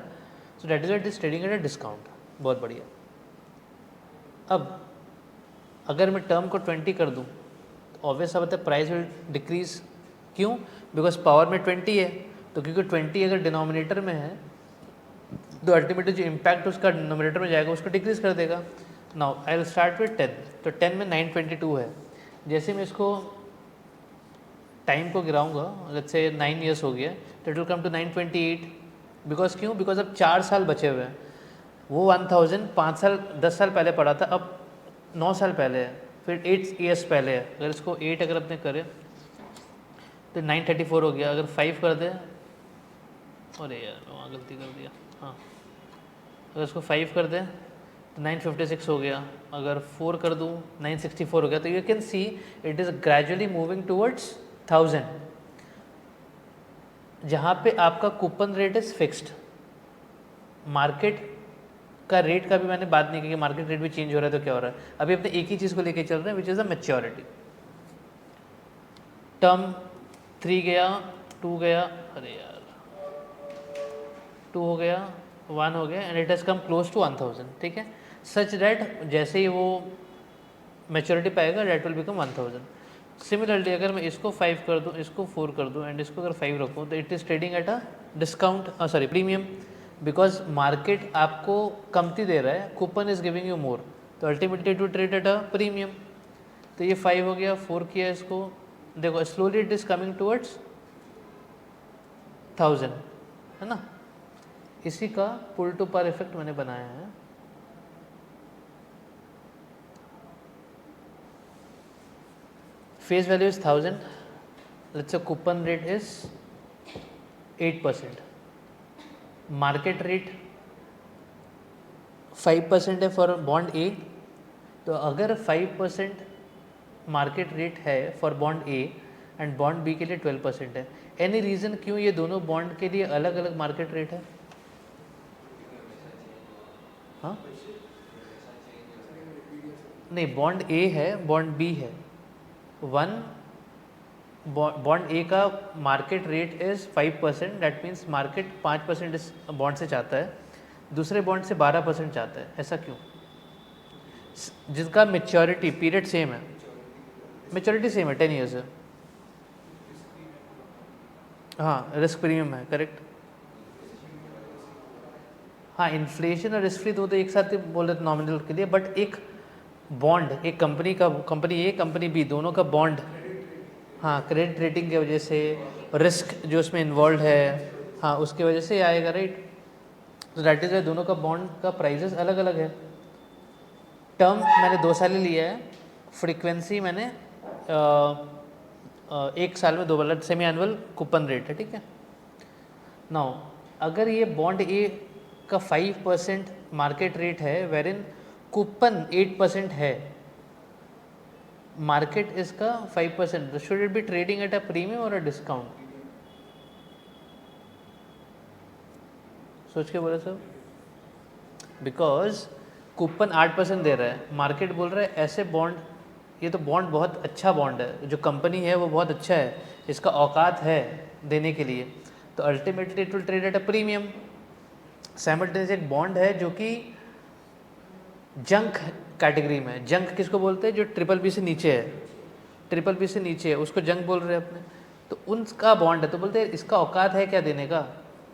so that is it is trading at a discount. बहुत बढ़िया। अब अगर मैं टर्म को 20 कर दूँ तो ऑब्वियस सा बात है प्राइस विल डिक्रीज। क्यों? बिकॉज पावर में 20 है, तो क्योंकि 20 अगर डिनोमिनेटर में है तो अल्टीमेटली जो इम्पैक्ट उसका डिनोमिनेटर में जाएगा उसको डिक्रीज कर देगा। Now I will start with 10, तो 10 में 922 है। जैसे मैं इसको टाइम को गिराऊंगा, लेट्स से 9 ईयर्स हो गया, तो it will come to 928। Because क्यों? बिकॉज अब 4 साल बचे हुए हैं। वो 1000 5 साल 10 साल पहले पड़ा था, अब 9 साल पहले है, फिर 8 ईयर्स पहले है। अगर इसको 8 अगर अपने करें तो 934 हो गया। अगर 5 कर दें, अरे यार वहाँ गलती कर दिया, हाँ अगर इसको 5 कर दें तो 956 हो गया। अगर 4 कर दूँ 964 हो गया। तो you can see it is gradually moving towards 1000, जहाँ पे आपका coupon rate is fixed. Market का रेट का भी मैंने बात नहीं की कि मार्केट रेट भी चेंज हो रहा है तो क्या हो रहा है। अभी अपने एक ही चीज़ को लेके चल रहे हैं, which is the maturity. Term 3 गया, 2 गया, अरे यार 2 हो गया, 1 हो गया, and it has come close to 1000। ठीक है, सच दैट जैसे ही वो मैच्योरिटी पाएगा डेट विल बिकम 1000। सिमिलरली अगर मैं इसको 5 कर दूँ, इसको 4 कर दूँ एंड इसको अगर 5 रखूँ, तो it is trading at a discount, sorry premium, because market आपको कमती दे रहा है, coupon is giving you more, तो ultimately to trade at a premium. तो ये 5 हो गया, 4 किया इसको, देखो slowly it is coming towards 1000, है ना। इसी का पुल टू पार इफेक्ट मैंने बनाया है। Face value is 1000, let's say coupon rate is 8%, market rate 5% है फॉर बॉन्ड ए। तो अगर 5% मार्केट रेट है for bond A and bond B के लिए 12% है, एनी रीज़न क्यों ये दोनों बॉन्ड के लिए अलग अलग मार्केट रेट है? हाँ नहीं, बॉन्ड ए है, बॉन्ड बी है। बॉन्ड ए का market rate is 5%, that means market 5% इस बॉन्ड से चाहता है, दूसरे बॉन्ड से 12% चाहता है। ऐसा क्यों? जिसका मेच्योरिटी पीरियड सेम है, मेच्योरिटी सेम है, 10 ईयर्स है, हाँ रिस्क प्रीमियम है, करेक्ट। हाँ इन्फ्लेशन और रिस्क फ्री तो एक साथ ही बोल रहे थे नॉमिनल के लिए, बट एक बॉन्ड, एक कंपनी का, कंपनी ए कंपनी बी दोनों का बॉन्ड, हाँ क्रेडिट रेटिंग की वजह से, रिस्क जो उसमें इन्वॉल्व है, हाँ उसकी वजह से आएगा, राइट। तो दैट इज दोनों का बॉन्ड का प्राइजेस अलग अलग है। टर्म मैंने 2 साल ही लिया है, फ्रीक्वेंसी मैंने 1 साल में 2 बार, सेमी एनुअल कूपन रेट है, ठीक है। नाउ अगर ये बॉन्ड ए का 5% मार्केट रेट है, वेरिन कूपन 8% है, मार्केट इसका 5%, should it be trading at a premium और अ डिस्काउंट? सोच के बोले सर। बिकॉज कूपन 8% दे रहा है, मार्केट बोल रहा है ऐसे बॉन्ड, ये तो बॉन्ड बहुत अच्छा बॉन्ड है, जो कंपनी है वो बहुत अच्छा है, इसका औकात है, देने के लिए, तो ultimately it will trade at a premium. Simultaneous एक बॉन्ड है जो कि जंक कैटेगरी में है। जंक किसको बोलते हैं? जो ट्रिपल बी से नीचे है, ट्रिपल बी से नीचे है उसको जंक बोल रहे हैं अपने। तो उनका बॉन्ड है, तो बोलते हैं इसका औकात है क्या देने का,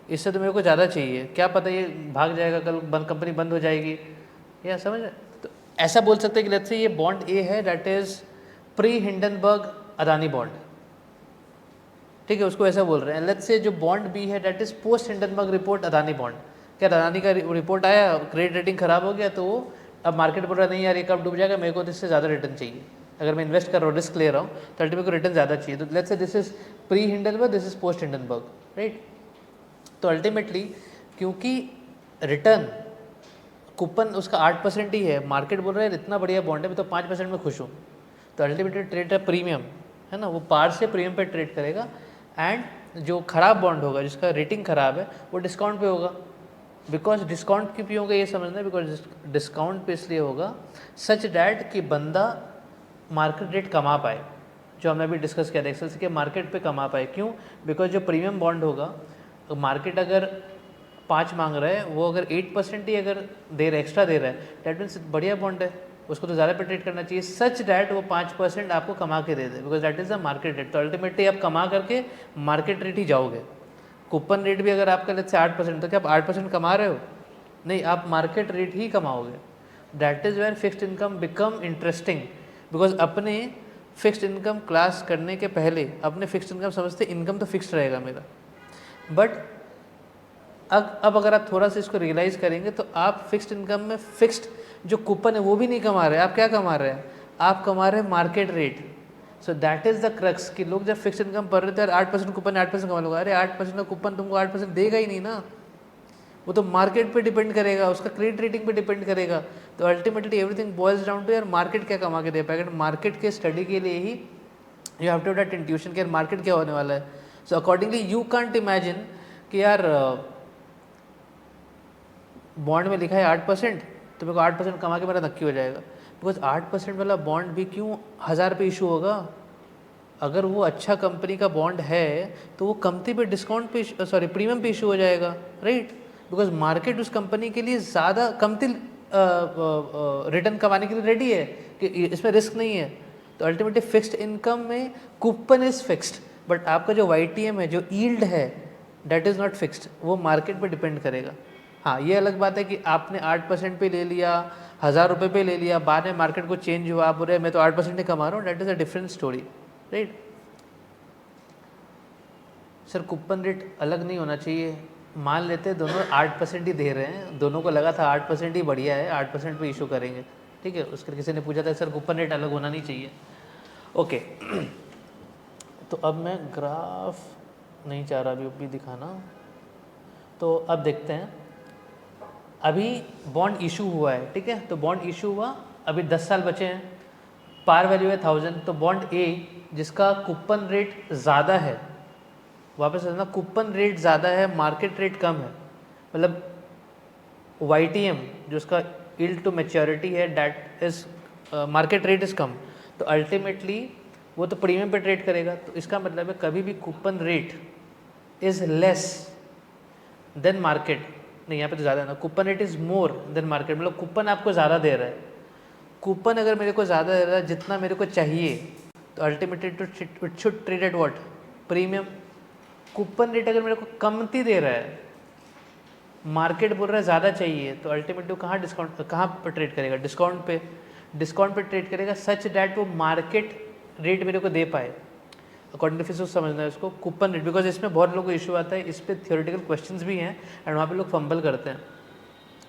इससे तो मेरे को ज़्यादा चाहिए, क्या पता ये भाग जाएगा कल, कंपनी बंद हो जाएगी, या समझ रहे? तो ऐसा बोल सकते हैं कि लेट्स से ये बॉन्ड ए है, that is pre Hindenburg Adani bond, ठीक है, उसको ऐसा बोल रहे हैं। लेट्स से जो बॉन्ड बी है that is post Hindenburg report Adani bond. क्या अदानी का रिपोर्ट आया, क्रेडिट रेटिंग खराब हो गया, तो वो अब मार्केट बोल रहा नहीं यार ये कब डूब जाएगा, मेरे को तो इससे ज़्यादा रिटर्न चाहिए, अगर मैं इन्वेस्ट कर रहा हूँ, रिस्क ले रहा हूँ, तो अल्टीमेट को रिटर्न ज़्यादा चाहिए। तो let's say this is pre Hindenburg, this is post Hindenburg, right. तो अल्टीमेटली क्योंकि रिटर्न कूपन उसका 8% ही है, मार्केट बोल रहा है इतना बढ़िया बॉन्ड है, मैं तो 5% में खुश हूँ, तो अल्टीमेटली ट्रेड है प्रीमियम, है ना, वो पार से प्रीमियम पे ट्रेड करेगा। एंड जो खराब बॉन्ड होगा, जिसका रेटिंग खराब है, वो डिस्काउंट पे होगा। बिकॉज डिस्काउंट क्यों होगा ये समझना है, बिकॉज डिस्काउंट पे इसलिए होगा सच डैट कि बंदा मार्केट रेट कमा पाए, जो हमने अभी डिस्कस किया था एक्सेल से, कि मार्केट पे कमा पाए। क्यों? बिकॉज जो प्रीमियम बॉन्ड होगा, तो मार्केट अगर 5 मांग रहा है, वो अगर 8% ही अगर दे रहा है, एक्स्ट्रा दे रहा है, डैट मीन्स बढ़िया बॉन्ड है, उसको तो ज़्यादा पे ट्रेड करना चाहिए, सच डैट वो 5% आपको कमा के दे दे, because that is the market rate. तो अल्टीमेटली आप कमा करके मार्केट रेट ही जाओगे। कूपन रेट भी अगर आपका लेट्स से 8%, तो क्या आप 8% कमा रहे हो? नहीं, आप मार्केट रेट ही कमाओगे। That is where fixed income become interesting, because अपने फिक्स्ड इनकम क्लास करने के पहले अपने फिक्स्ड इनकम समझते इनकम तो फिक्स्ड रहेगा मेरा, बट अब अगर आप थोड़ा सा इसको रियलाइज़ करेंगे तो आप फिक्स्ड इनकम में फिक्स्ड जो कूपन है वो भी नहीं कमा रहे, आप क्या कमा रहे हैं? आप कमा रहे हैं market rate. So that is the crux कि लोग जब फिक्स्ड इनकम पढ़ रहे थे, 8% कूपन 8% कमा लूँगा, अरे 8% का कूपन तुमको 8% देगा ही नहीं ना, वो तो मार्केट पे डिपेंड करेगा, उसका क्रेडिट रेटिंग पे डिपेंड करेगा। तो ultimately everything boils down to यार मार्केट क्या कमा के दे पाएगा। मार्केट के स्टडी के लिए ही you have to that intuition कि यार मार्केट क्या होने वाला है। So accordingly you can't imagine कि यार बॉन्ड में लिखा है 8%, तो मेरे को 8% कमा के मेरा नक्की हो जाएगा, बिकॉज 8% वाला बॉन्ड भी क्यों 1000 पे इशू होगा? अगर वो अच्छा कंपनी का बॉन्ड है तो वो कमती पे डिस्काउंट पे सॉरी प्रीमियम पे इशू हो जाएगा, राइट, बिकॉज मार्केट उस कंपनी के लिए ज़्यादा कमती रिटर्न कमाने के लिए रेडी है कि इसमें रिस्क नहीं है। तो अल्टीमेटली फिक्स्ड इनकम में कूपन इज़ फिक्स्ड, बट आपका जो YTM है, जो यील्ड है, डेट इज़ नॉट फिक्स्ड, वो मार्केट पे डिपेंड करेगा। हाँ, ये अलग बात है कि आपने 8% पे ले लिया, 1000 रुपये पे ले लिया, बाद में मार्केट को चेंज हुआ, आप बोल रहे मैं तो 8% ही कमा रहा हूँ, that is a different story, right. Sir coupon rate अलग नहीं होना चाहिए, मान लेते हैं दोनों 8% ही दे रहे हैं, दोनों को लगा था 8% ही बढ़िया है, 8% पे इशू करेंगे, ठीक है। उसके किसी ने पूछा था सर कूपन रेट अलग होना नहीं चाहिए, ओके। तो अब मैं ग्राफ नहीं चाह रहा अभी दिखाना, तो अब देखते हैं। अभी बॉन्ड इशू हुआ है, ठीक है, तो बॉन्ड इशू हुआ, अभी 10 साल बचे हैं, पार वैल्यू है 1000, तो बॉन्ड ए जिसका कूपन रेट ज़्यादा है, वापस समझना, कूपन रेट ज़्यादा है, मार्केट रेट कम है, मतलब YTM जो उसका यील्ड टू मैच्योरिटी है, that is market rate is come, तो अल्टीमेटली वो तो प्रीमियम पे ट्रेड करेगा। तो इसका मतलब है कभी भी coupon rate is less than market, नहीं यहाँ पे तो ज़्यादा है ना, coupon rate is more than market, मतलब कूपन आपको ज़्यादा दे रहा है, कूपन अगर मेरे को ज़्यादा दे रहा है जितना मेरे को चाहिए, तो ultimately it should trade at what, premium. Coupon rate अगर मेरे को कमती दे रहा है, मार्केट बोल रहा है ज़्यादा चाहिए, तो अल्टीमेटली कहाँ डिस्काउंट, कहाँ पर ट्रेड करेगा? डिस्काउंट पे, डिस्काउंट पे ट्रेड करेगा सच डैट वो मार्केट रेट मेरे को दे पाए। अकॉर्डिंग टू फिजिक्स समझना है इसको कूपन रेट, बिकॉज इसमें बहुत लोगों को इशू आता है, इस पर थियोरेटिकल क्वेश्चंस भी हैं एंड वहाँ पे लोग फंबल करते हैं।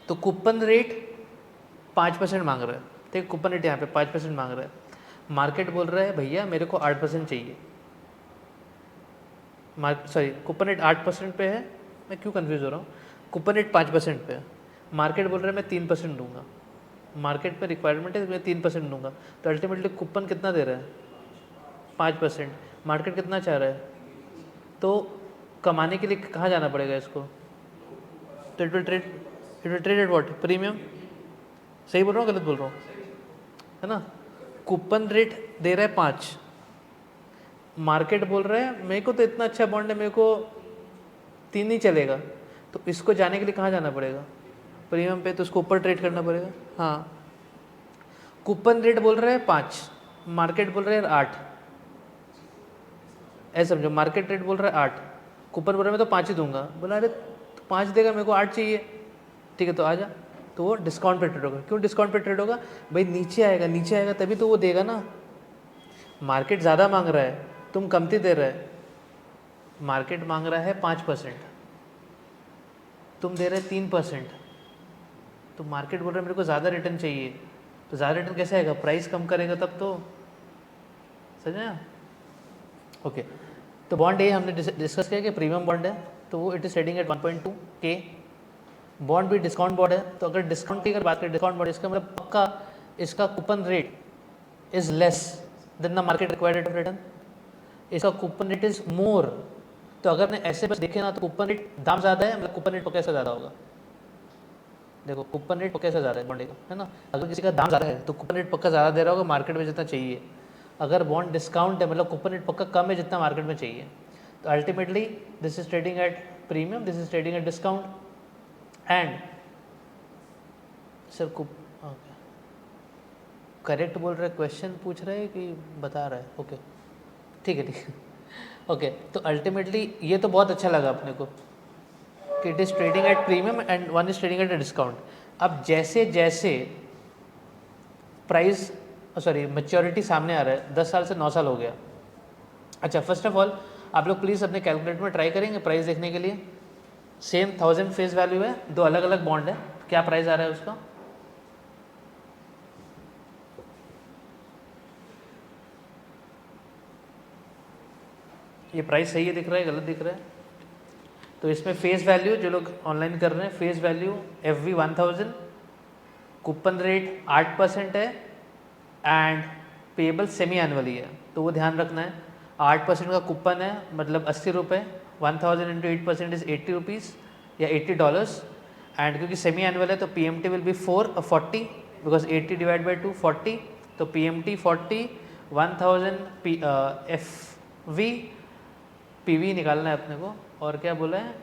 तो कूपन रेट 5% मांग रहा है, ठीक, कूपन रेट यहाँ पे 5% मांग रहा है, मार्केट बोल रहा है भैया मेरे को 8% चाहिए, सॉरी कूपन रेट 8% पे है, मैं क्यों कन्फ्यूज़ हो रहा हूँ, कूपन रेट 5% पे है, मार्केट बोल रहा है मैं 3% दूंगा, मार्केट पे रिक्वायरमेंट है मैं 3% दूंगा, तो अल्टीमेटली कूपन कितना दे रहा है? 5%, मार्केट कितना चाह रहा है? तो कमाने के लिए कहाँ जाना पड़ेगा इसको? तो it will trade at what, premium. सही बोल रहा हूँ गलत बोल रहा हूँ, है ना? कूपन रेट दे रहा है 5, मार्केट बोल रहे हैं मेरे को तो इतना अच्छा बॉन्ड है, मेरे को 3 ही चलेगा, तो इसको जाने के लिए कहाँ जाना पड़ेगा? प्रीमियम पे, तो उसको ऊपर ट्रेड करना पड़ेगा। हाँ, कूपन रेट बोल रहे हैं 5, मार्केट बोल रहे हैं 8, ऐसा समझो, मार्केट रेट बोल रहा है 8, कूपन बोल रहा है मैं तो 5 ही दूंगा। बोला अरे तो 5 देगा, मेरे को 8 चाहिए, ठीक है तो आ जा। तो वो डिस्काउंट पे ट्रेड होगा। क्यों डिस्काउंट पे ट्रेड होगा? भाई नीचे आएगा, नीचे आएगा तभी तो वो देगा ना। मार्केट ज़्यादा मांग रहा है, तुम कमती दे रहे है। मार्केट मांग रहा है 5%, तुम दे रहे 3%, तो मार्केट बोल रहा है मेरे को ज़्यादा रिटर्न चाहिए, तो ज़्यादा रिटर्न कैसे आएगा? प्राइस कम करेगा तब तो, समझे? ओके, तो बॉन्ड ए हमने डिस्कस किया कि प्रीमियम बॉन्ड है, तो वो इट इज ट्रेडिंग एट 1.2 के। बॉन्ड भी डिस्काउंट बॉन्ड है, तो अगर डिस्काउंट की अगर बात करें, डिस्काउंट बॉन्ड इसका मतलब पक्का इसका coupon rate is less than the market required rate of return, इसका कूपन रेट इज मोर। तो अगर ने ऐसे बस देखे ना तो कूपन रेट दाम ज़्यादा है, मतलब कूपन रेट पक्का से ज़्यादा होगा। देखो कूपन रेट पक्का से ज़्यादा है बॉन्ड का, है ना। अगर किसी का दाम ज़्यादा है तो कूपन रेट पक्का ज़्यादा दे रहा होगा मार्केट में जितना चाहिए। अगर बॉन्ड डिस्काउंट है मतलब कूपन रेट पक्का कम है जितना मार्केट में चाहिए। तो ultimately this is trading at premium, this is trading at discount and sir correct बोल रहे, क्वेश्चन पूछ रहे हैं कि बता रहा है? ओके ठीक है, ठीक है। ओके, तो अल्टीमेटली ये तो बहुत अच्छा लगा अपने को कि it is trading at premium and one is trading at a discount. अब जैसे जैसे प्राइस सॉरी मैच्योरिटी सामने आ रहा है, 10 साल से 9 साल हो गया। अच्छा, फर्स्ट ऑफ ऑल आप लोग प्लीज़ अपने कैलकुलेटर में ट्राई करेंगे प्राइस देखने के लिए। सेम 1000 फेस वैल्यू है, दो अलग अलग बॉन्ड है, क्या प्राइस आ रहा है उसका? ये प्राइस सही है दिख रहा है, गलत दिख रहा है? तो इसमें फेस वैल्यू जो लोग ऑनलाइन कर रहे हैं, face value FV 1000, coupon rate 8% है एंड पेबल सेमी एनुअली है, तो वो ध्यान रखना है। 8% का कूपन है मतलब 80 रुपये, 1000 इंटू 8% इज 80 रुपीज़ या $80। एंड क्योंकि सेमी एनुअल है तो PMT will be 40 because 80 divide by 2 40, तो PMT 40, 1000 FV PV निकालना है अपने को। और क्या बोला है?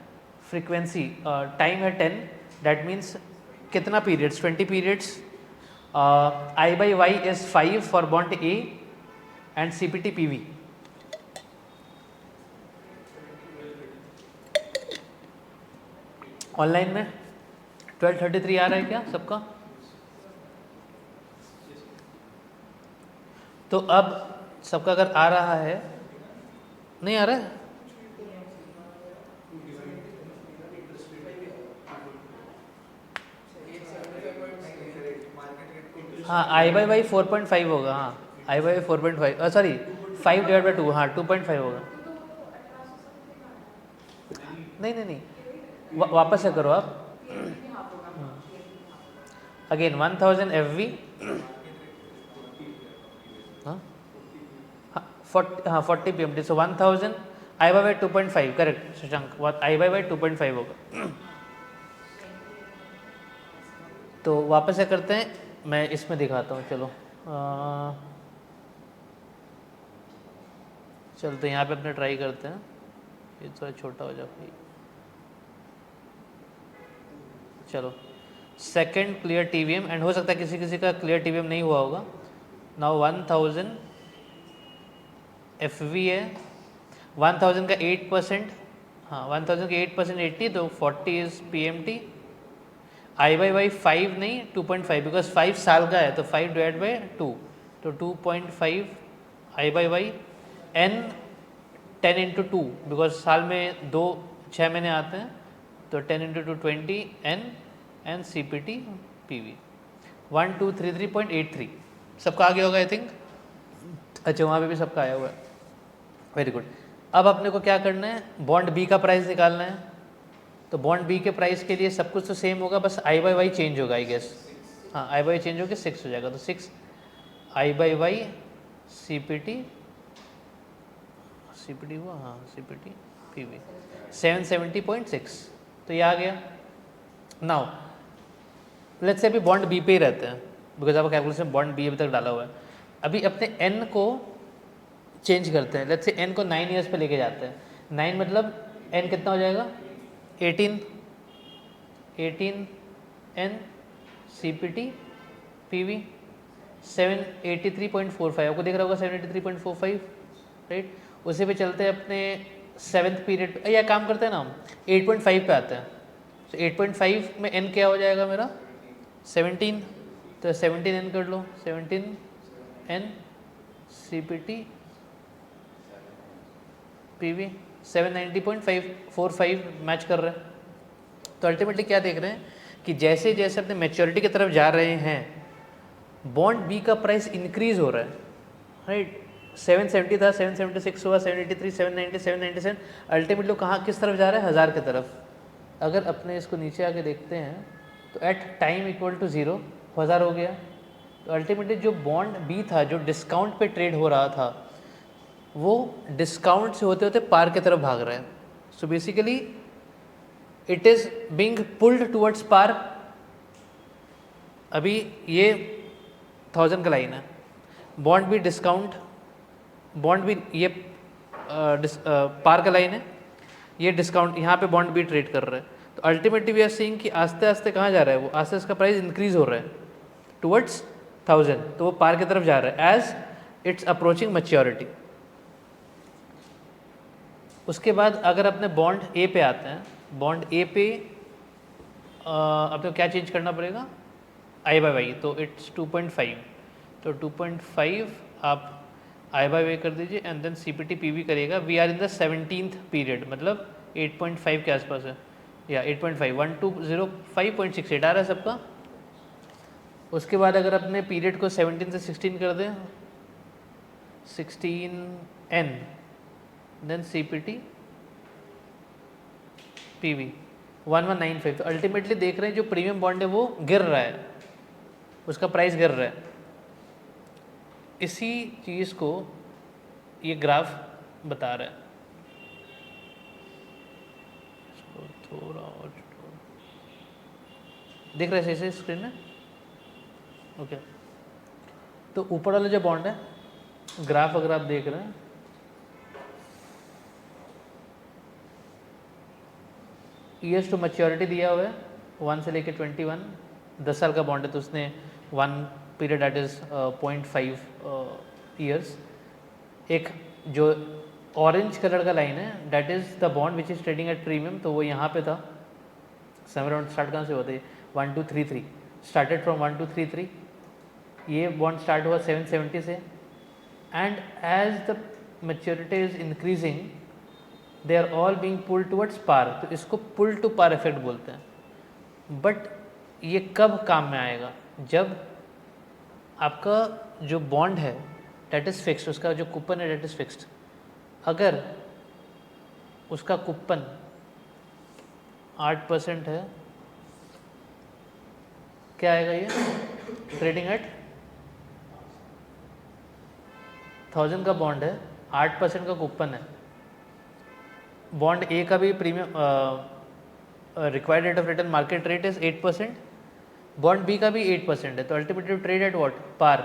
फ्रीक्वेंसी टाइम है 10, दैट मीन्स कितना periods? 20 periods. I/Y is 5 for bond A and CPT PV। Online में 1233 आ रहा है क्या सबका? तो अब सबका अगर आ रहा है, नहीं आ रहा है? हाँ, I/Y 4.5 होगा। हाँ, I/Y 4.5 सॉरी 5 डिवाइड बाई 2, हाँ 2.5 होगा। नहीं नहीं नहीं, वापस से करो आप। अगेन 1000 FV, हाँ 40 PMT, सो 1000 I/Y 2.5, करेक्ट शशांक, I/Y 2.5 होगा। तो वापस से करते हैं, मैं इसमें दिखाता हूँ। चलो चलते यहाँ पे अपने ट्राई करते हैं, ये थोड़ा छोटा हो जाए। चलो सेकंड क्लियर TVM, एंड हो सकता है किसी किसी का क्लियर TVM नहीं हुआ होगा। नाउ 1000 FV है, 1000 का 8%, हाँ 1000 का 8% 80, तो 40 इज PMT। I/Y 5 नहीं 2.5 बिकॉज 5 साल का है, तो 5 डिवाइड बाई 2, तो 2.5 I/Y N 10 इंटू 2 बिकॉज साल में 6 महीने आते हैं, तो 10 into 2 20 N and CPT PV 1233.83। सबका आ गया होगा आई थिंक। अच्छा, वहाँ पे भी सबका आया हुआ है, वेरी गुड। अब अपने को क्या करना है? बॉन्ड B का प्राइस निकालना है। तो बॉन्ड B के प्राइस के लिए सब कुछ तो सेम होगा, बस I/Y चेंज होगा आई गेस। हाँ, I/Y चेंज होकर 6 हो जाएगा, तो 6 I/Y CPT हुआ, हाँ CPT PV 770.6, तो ये आ गया। नाउ लेट्स से अभी बॉन्ड B पे ही रहते हैं बिकॉज आपका कैलकुलेशन बॉन्ड B अभी तक डाला हुआ है। अभी अपने N को चेंज करते हैं, लेट्स से एन को 9 ईयर्स पे लेके जाते हैं, 9 मतलब एन कितना हो जाएगा 18 N C P T P V 783.45, आपको दिख रहा होगा 783.45, राइट। उसी पे चलते हैं अपने 7th पीरियड, या काम करते हैं ना हम 8.5 पे आते हैं। तो 8.5 में एन क्या हो जाएगा मेरा 17, तो 17 एन कर लो, 17 N C P T P V 790.545 match कर रहे हैं। तो अल्टीमेटली क्या देख रहे हैं कि जैसे जैसे अपने मैच्योरिटी की तरफ जा रहे हैं बॉन्ड बी का प्राइस इंक्रीज हो रहा है, राइट। 770 था, 776 हुआ, 783, 790, 797, अल्टीमेटली कहाँ किस तरफ जा रहा है 1000 की तरफ। अगर अपने इसको नीचे आके देखते हैं तो एट टाइम इक्वल टू 0 1000 हो गया। तो अल्टीमेटली जो बॉन्ड बी था जो डिस्काउंट पे ट्रेड हो रहा था वो डिस्काउंट से होते होते पार की तरफ भाग रहा है। So basically it is being pulled towards par. अभी ये 1000 का लाइन है, बॉन्ड भी डिस्काउंट, बॉन्ड भी ये पार का लाइन है, ये डिस्काउंट, यहाँ पे बॉन्ड भी ट्रेड कर रहा है। तो अल्टीमेटली वी आर सीइंग कि आस्ते आस्ते कहाँ जा रहा है वो, आस्ते इसका प्राइस इंक्रीज हो रहा है टुवर्ड्स 1000, तो वो पार की तरफ जा रहा है एज इट्स अप्रोचिंग मैच्योरिटी। उसके बाद अगर अपने बॉन्ड ए पे आते हैं, बॉन्ड ए पे अपने क्या चेंज करना पड़ेगा आई बाई वाई, तो इट्स 2.5, तो 2.5 आप आई बाई वाई कर दीजिए and then C P T P V करेगा। We are in the 17th period, मतलब 8.5 के आसपास है, या 8.5 1205.68 आ रहा है सबका। उसके बाद अगर अपने पीरियड को 17 से 16 कर दें, 16 N then C P T P V 1195, तो अल्टीमेटली देख रहे हैं जो प्रीमियम बॉन्ड है वो गिर रहा है, उसका प्राइस गिर रहा है। इसी चीज़ को ये ग्राफ बता रहा है। इसको थोड़ा और दिख रहा है सही स्क्रीन में, ओके। तो ऊपर वाला जो बॉन्ड है, ग्राफ अगर आप देख रहे हैं, ईयर्स टू मैच्योरिटी दिया हुआ है 1 से लेके 21, 10 साल का बॉन्ड है तो उसने 1 पीरियड दैट इज़ 0.5 ईयर्स। एक जो ऑरेंज कलर का लाइन है that is the bond which is trading at premium, तो वो यहाँ पे था समवेयर अराउंड, स्टार्ट कहाँ से हुआ था 1233, स्टार्टेड फ्रॉम 1233, ये बॉन्ड स्टार्ट हुआ 770 से, and as the maturity is increasing they are all being pull towards par, तो इसको पुल टू पार इफेक्ट बोलते हैं। बट ये कब काम में आएगा, जब आपका जो बॉन्ड है डेट इज़ फिक्स्ड, उसका जो कूपन है डेट इज़ फिक्स्ड। अगर उसका कूपन 8% है, क्या आएगा ये, ट्रेडिंग एट 1000 का बॉन्ड है, 8% का कूपन है, बॉन्ड ए का भी premium required rate of return market rate is 8%, bond B का भी 8% है, तो ultimately trade at what, par.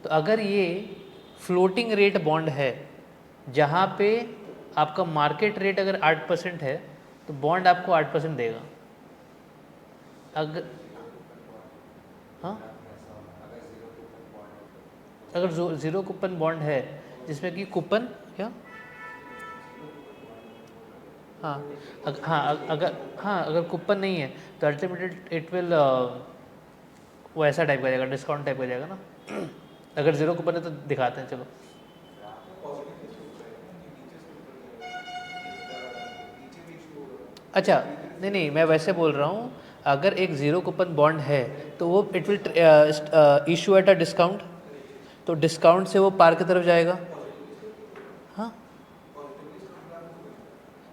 तो अगर ये फ्लोटिंग रेट बॉन्ड है जहाँ पे आपका मार्केट रेट अगर 8% है तो बॉन्ड आपको 8% देगा। अगर हाँ, अगर ज़ीरो कूपन बॉन्ड है जिसमें कि कूपन क्या, अगर कूपन नहीं है तो अल्टीमेटली इट विल वो ऐसा टाइप का जाएगा, डिस्काउंट टाइप का जाएगा ना। अगर ज़ीरो कूपन है तो दिखाते हैं, चलो। अच्छा नहीं नहीं, मैं वैसे बोल रहा हूँ, अगर एक ज़ीरो कूपन बॉन्ड है तो वो it will issue at a discount, तो डिस्काउंट से वो पार की तरफ जाएगा। हाँ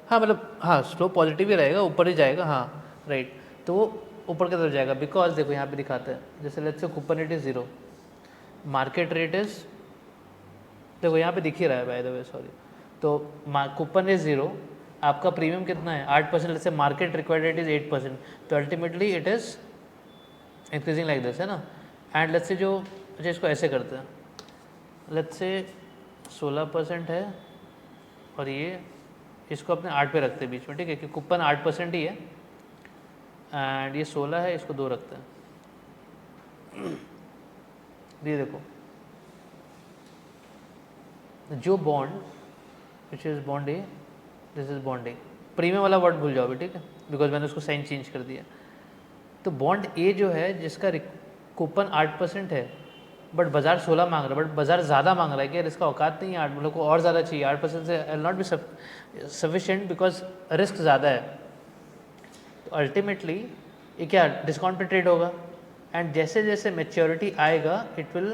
हाँ, मतलब हाँ, स्लो पॉजिटिव ही रहेगा, ऊपर ही जाएगा, हाँ राइट, तो वो ऊपर की तरफ जाएगा। बिकॉज देखो यहाँ पे दिखाते हैं, जैसे let's say coupon rate is 0, market rate is, देखो यहाँ पे दिख ही रहा है बाय द वे, सॉरी, तो कूपन इज़ 0, आपका प्रीमियम कितना है 8%, let's say market required rate is 8%, तो ultimately it is increasing like this, है ना। एंड लेट्स से जो, अच्छा इसको ऐसे करते हैं, लेट्स से 16% है और ये इसको अपने 8 पे रखते हैं बीच में, ठीक है, कि कूपन 8% ही है एंड ये 16 है, इसको 2 रखते हैं। ये देखो जो bond which is bond A, this is bond A, premium वाला वर्ड भूल जाओ ठीक है, बिकॉज मैंने उसको साइन चेंज कर दिया। तो बॉन्ड ए जो है जिसका कूपन 8% है बट बाज़ार 16 मांग रहा है, बट बाज़ार ज़्यादा मांग रहा है कि यार इसका औकात नहीं है 8, मतलब को और ज़्यादा चाहिए, 8% से will not be sufficient because risk ज़्यादा है। तो अल्टीमेटली ये क्या डिस्काउंट पे ट्रेड होगा एंड जैसे जैसे मैच्योरिटी आएगा it will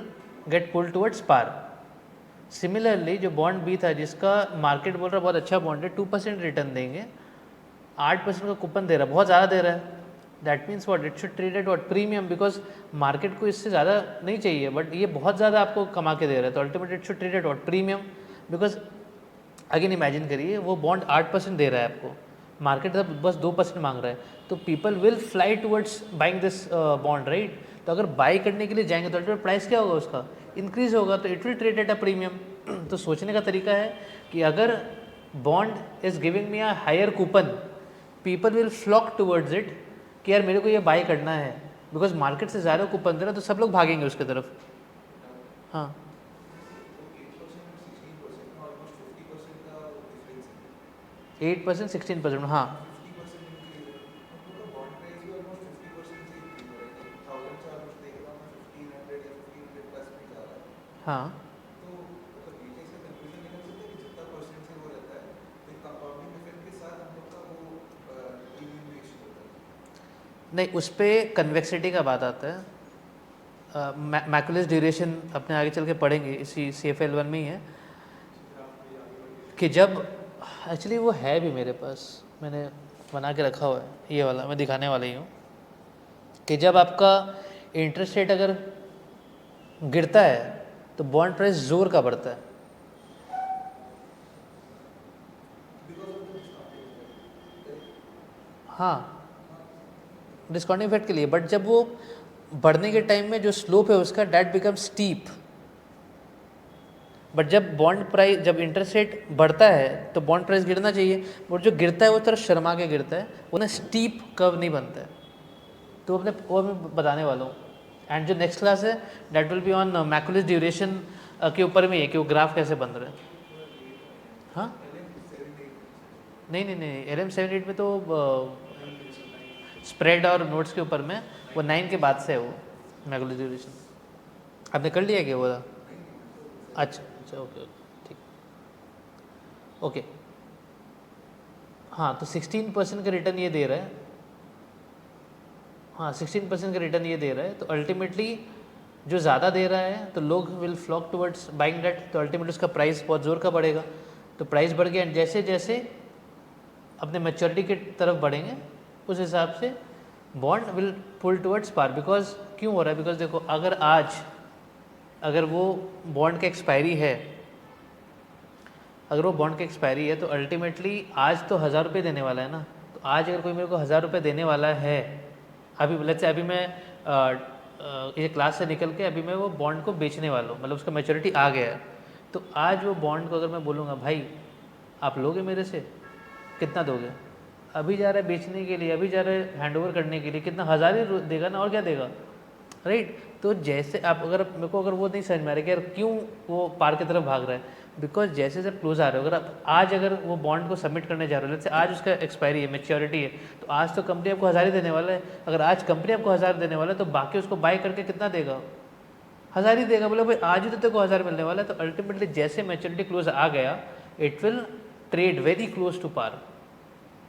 get pull towards par. Similarly जो बॉन्ड बी था जिसका मार्केट बोल रहा बहुत अच्छा बॉन्ड है 2% रिटर्न देंगे, 8% का कूपन दे रहा है, बहुत ज़्यादा दे रहा है, that means what it should trade at what premium, because market को इससे ज़्यादा नहीं चाहिए बट ये बहुत ज़्यादा आपको कमा के दे रहा है, तो ultimately it should trade at what premium. Because again imagine करिए वो बॉन्ड 8% दे रहा है आपको, मार्केट तब बस 2% मांग रहा है, तो people will fly towards buying this bond right. तो अगर बाई करने के लिए जाएंगे तो अल्टीमेट प्राइस क्या होगा उसका, इंक्रीज होगा, तो it will trade at a premium. तो सोचने का तरीका है कि अगर bond is giving me a higher coupon people will flock towards it कि यार मेरे को ये बाई करना है, बिकॉज मार्केट से ज़्यादा कूपन दे रहा है तो सब लोग भागेंगे उसकी तरफ। हाँ 8% 16%, हाँ हाँ नहीं, उस पर कन्वेक्सिटी का बात आता है, मैकुलस ड्यूरेशन अपने आगे चल के पढ़ेंगे, इसी CFL1 में ही है कि जब एक्चुअली वो है भी मेरे पास, मैंने बना के रखा हुआ है, ये वाला मैं दिखाने वाला ही हूँ कि जब आपका इंटरेस्ट रेट अगर गिरता है तो बॉन्ड प्राइस जोर का बढ़ता है। हाँ डिस्काउंटिंग इफेक्ट के लिए, बट जब वो बढ़ने के टाइम में जो स्लोप है उसका डैट बिकम स्टीप, बट जब बॉन्ड प्राइस जब इंटरेस्ट रेट बढ़ता है तो बॉन्ड प्राइस गिरना चाहिए, और जो गिरता है वो तरह शर्मा के गिरता है, वो ना स्टीप कर्व नहीं बनता है। तो अपने वो मैं बताने वाला हूँ एंड जो नेक्स्ट क्लास है that will be on Macaulay duration के ऊपर में है कि वो ग्राफ कैसे बन रहा है। हाँ नहीं नहीं नहीं, LM78 में तो स्प्रेड और नोट्स के ऊपर में, वो 9 के बाद से है वो मैकुलस ड्यूरेशन। आपने कर लिया क्या वो था? अच्छा अच्छा ओके ओके ठीक ओके। हाँ तो 16% का रिटर्न ये दे रहा है, हाँ 16% का रिटर्न ये दे रहा है, तो अल्टीमेटली जो ज़्यादा दे रहा है तो लोग will flock towards buying that, तो अल्टीमेटली उसका प्राइस बहुत ज़ोर का बढ़ेगा, तो प्राइस बढ़ गया, जैसे जैसे अपने मैच्योरिटी की तरफ बढ़ेंगे उस हिसाब से bond will pull towards par. Because क्यों हो रहा है, बिकॉज देखो अगर आज अगर वो बॉन्ड का एक्सपायरी है, अगर वो बॉन्ड की एक्सपायरी है तो अल्टीमेटली आज तो 1000 रुपये देने वाला है ना, तो आज अगर कोई मेरे को 1000 रुपये देने वाला है, अभी लेट्स से अभी मैं ये क्लास से निकल के अभी मैं वो बॉन्ड को बेचने वाला हूँ, मतलब उसका मैच्योरिटी आ गया है, तो आज वो बॉन्ड को अगर मैं बोलूँगा भाई आप लोगे मेरे से, कितना दोगे, अभी जा रहा है बेचने के लिए, अभी जा रहा है हैंड ओवर करने के लिए, कितना 1000 ही देगा ना, और क्या देगा राइट। तो जैसे आप अगर मेरे को अगर वो नहीं समझ में आ रहा कि यार क्यों वो पार की तरफ भाग रहा है, बिकॉज जैसे जब क्लोज आ रहे हो, अगर आप आज अगर वो बॉन्ड को सबमिट करने जा रहे हो, जैसे आज उसका एक्सपायरी है, मैच्योरिटी है, तो आज तो कंपनी आपको 1000 ही देने वाला है, अगर आज कंपनी आपको 1000 देने वाला है तो बाकी उसको बाय करके कितना देगा, 1000 ही देगा, बोले भाई आज ही तो तेरे को 1000 मिलने वाला है, तो अल्टीमेटली जैसे मैच्योरिटी क्लोज आ गया it will trade very close to par,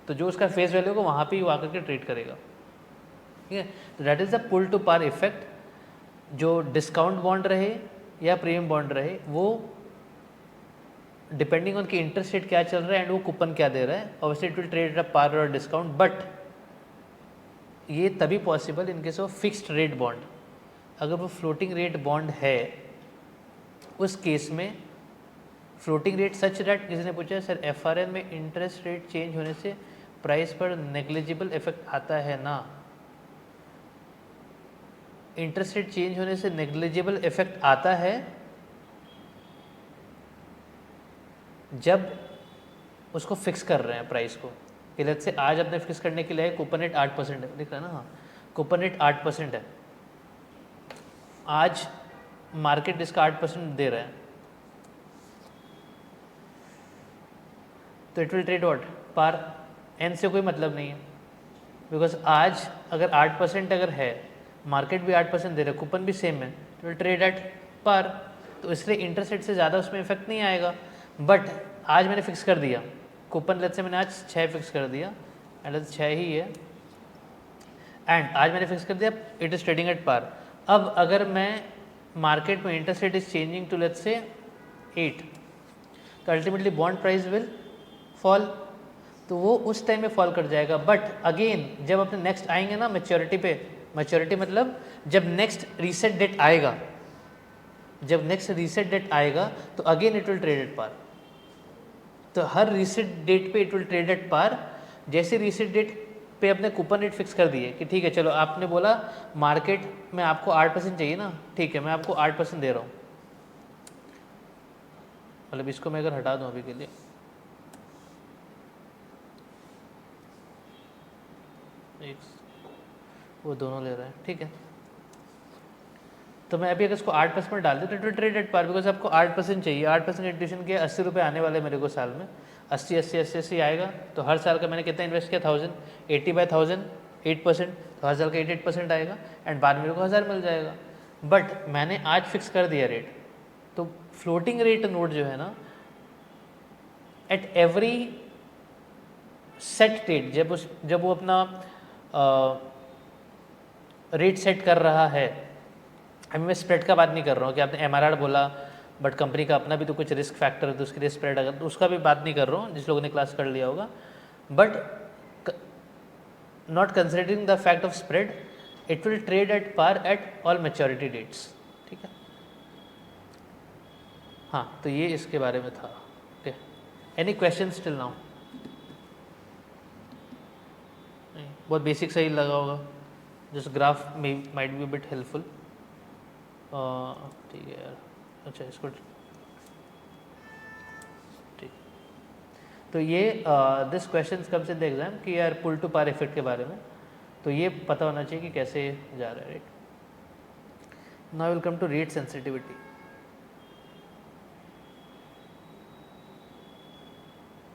तो जो उसका फेस वैल्यू होगा वहाँ पे ही वो आकर के ट्रेड करेगा, ठीक है। तो that is the pull to par effect. जो डिस्काउंट बॉन्ड रहे या प्रीमियम बॉन्ड रहे वो डिपेंडिंग ऑन कि इंटरेस्ट रेट क्या चल रहा है एंड वो कूपन क्या दे रहा है, ऑब्वियसली इट विल ट्रेड अ पार और डिस्काउंट, बट ये तभी possible in case of fixed rate bond. अगर वो फ्लोटिंग रेट बॉन्ड है उस केस में फ्लोटिंग रेट सच दैट, किसी ने पूछा सर FRN में इंटरेस्ट रेट चेंज होने से प्राइस पर नेग्लिजिबल इफेक्ट आता है ना, इंटरेस्ट रेट चेंज होने से नेग्लिजिबल इफेक्ट आता है जब उसको फिक्स कर रहे हैं प्राइस को, कि लेट्स से आज आपने फिक्स करने के लिए कूपन रेट 8% है, दिख रहा है ना, हाँ कूपन रेट 8% है, आज मार्केट इसका 8% दे रहा है, तो it will trade what, par. N से कोई मतलब नहीं है, बिकॉज आज अगर 8% अगर है, मार्केट भी 8% दे रहा है, कूपन भी सेम है, तो विल ट्रेड एट पार, तो इसलिए इंटरेस्ट रेट से ज़्यादा उसमें इफेक्ट नहीं आएगा। बट आज मैंने फिक्स कर दिया कूपन, लेट्स से मैंने आज 6 फिक्स कर दिया, एंड 6 ही है, एंड आज मैंने फिक्स कर दिया it is trading at par. अब अगर मैं मार्केट में interest rate is changing to let's say 8, तो ultimately bond price will fall, तो वो उस टाइम में फॉल कर जाएगा। बट अगेन जब अपने नेक्स्ट आएंगे ना मैच्योरिटी पे, मैच्योरिटी मतलब जब नेक्स्ट रीसेट डेट आएगा, जब नेक्स्ट रीसेट डेट आएगा तो again it will trade at par, तो हर रीसेट डेट पे it will trade at par. जैसे रीसेट डेट पे अपने कूपन रेट फिक्स कर दिए कि ठीक है चलो, आपने बोला मार्केट में आपको 8% चाहिए ना, ठीक है मैं आपको 8% दे रहा हूँ, मतलब इसको मैं अगर हटा दूँ अभी के लिए, वो दोनों ले रहे हैं, ठीक है, तो मैं अभी अगर इसको 8% डाल दूँ तो it will trade at par, because आपको 8% चाहिए, 8% इंट्यूशन के 80 रुपये आने वाले मेरे को साल में, 80 80 80 80 आएगा, तो हर साल का मैंने कितना इन्वेस्ट किया 1000, 80/1000 8%, तो हर साल का 8% आएगा, एंड बाद में मेरे को 1000 मिल जाएगा। बट मैंने आज फिक्स कर दिया रेट, तो फ्लोटिंग रेट नोट जो है ना, एट एवरी सेट डेट, जब वो अपना रेट सेट कर रहा है, अभी मैं स्प्रेड का बात नहीं कर रहा हूँ कि आपने एमआरआर बोला, बट कंपनी का अपना भी तो कुछ रिस्क फैक्टर है, तो उसके लिए स्प्रेड अगर, तो उसका भी बात नहीं कर रहा हूँ, जिस लोगों ने क्लास कर लिया होगा, but not considering the fact of spread, it will trade at par at all maturity dates, ठीक है। हाँ, तो ये इसके बारे में था। Okay, any question till now? बहुत बेसिक सही लगा होगा, जस्ट ग्राफ में माइट बी बिट हेल्पफुल, ठीक है यार, अच्छा इसको ठीक। तो ये this question comes in the exam कि यार पुल टू पार इफेक्ट के बारे में, तो ये पता होना चाहिए कि कैसे जा रहा है rate. Now will come to rate sensitivity.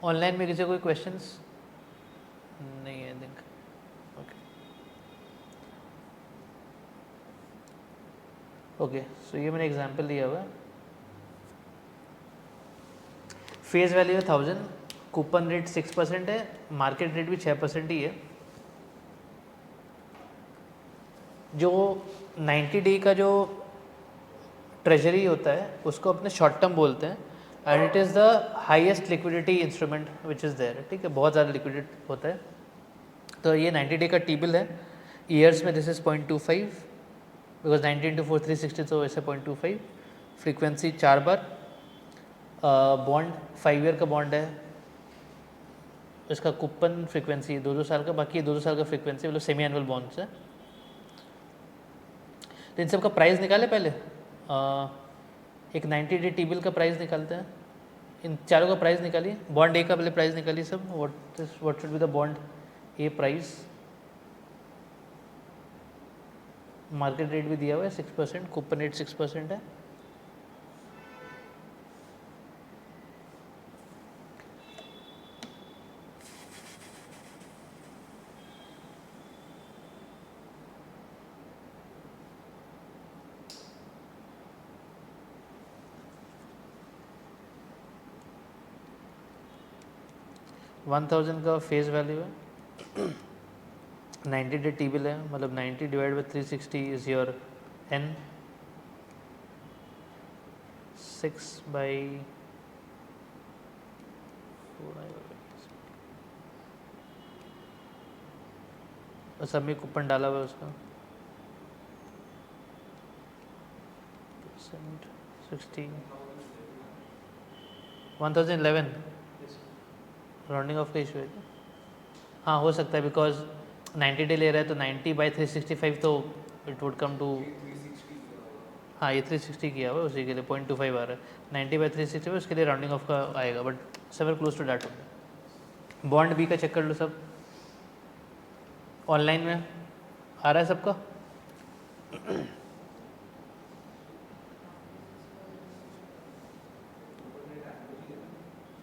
Online में किसी कोई क्वेश्चंस नहीं है, थिंक ओके। सो ये मैंने एग्जांपल दिया हुआ है, फेस वैल्यू है 1000, कूपन रेट 6% है, मार्केट रेट भी 6% ही है। जो 90 डे का जो ट्रेजरी होता है उसको अपने शॉर्ट टर्म बोलते हैं, and it is the highest liquidity instrument which is there, ठीक है, बहुत ज़्यादा लिक्विडिट होता है। तो ये 90 डे का टी बिल है, ईयर्स में दिस इज़ 0.25, बिकॉज 90 × 4 360, तो वैसे 0.25, फ्रीक्वेंसी 4 बार, बॉन्ड 5 ईयर का बॉन्ड है, इसका कूपन फ्रीक्वेंसी 2-2 साल का, बाकी 2-2 साल का फ्रीक्वेंसी, मतलब सेमी एनुअल बॉन्ड्स है। तो इन सब का प्राइस निकाले पहले, एक 90 डे टी बिल का प्राइस निकालते हैं, इन चारों का प्राइस निकालिए, बॉन्ड ए का पहले प्राइस निकालिए सब, what should be the bond A price, market rate भी दिया हुआ है 6%, कूपन रेट 6% है। $1000 का फेस वैल्यू है, 90 डे टी बिल है, मतलब 90 divide by 360 is your n, 6/4 बस, सब में कूपन डाला हुआ है उसका, 60 1011 राउंडिंग ऑफ का इशू है। हाँ हो सकता है, बिकॉज 90 डे ले रहा है तो 90/365, तो इट वुड कम टू, हाँ ये 360 किया हुआ है, उसी के लिए 0.25 आ रहा है, 90/360 उसके लिए राउंडिंग ऑफ का आएगा, but somewhere close to that होगा। बॉन्ड बी का चेक कर लो सब, ऑनलाइन में आ रहा है सबका।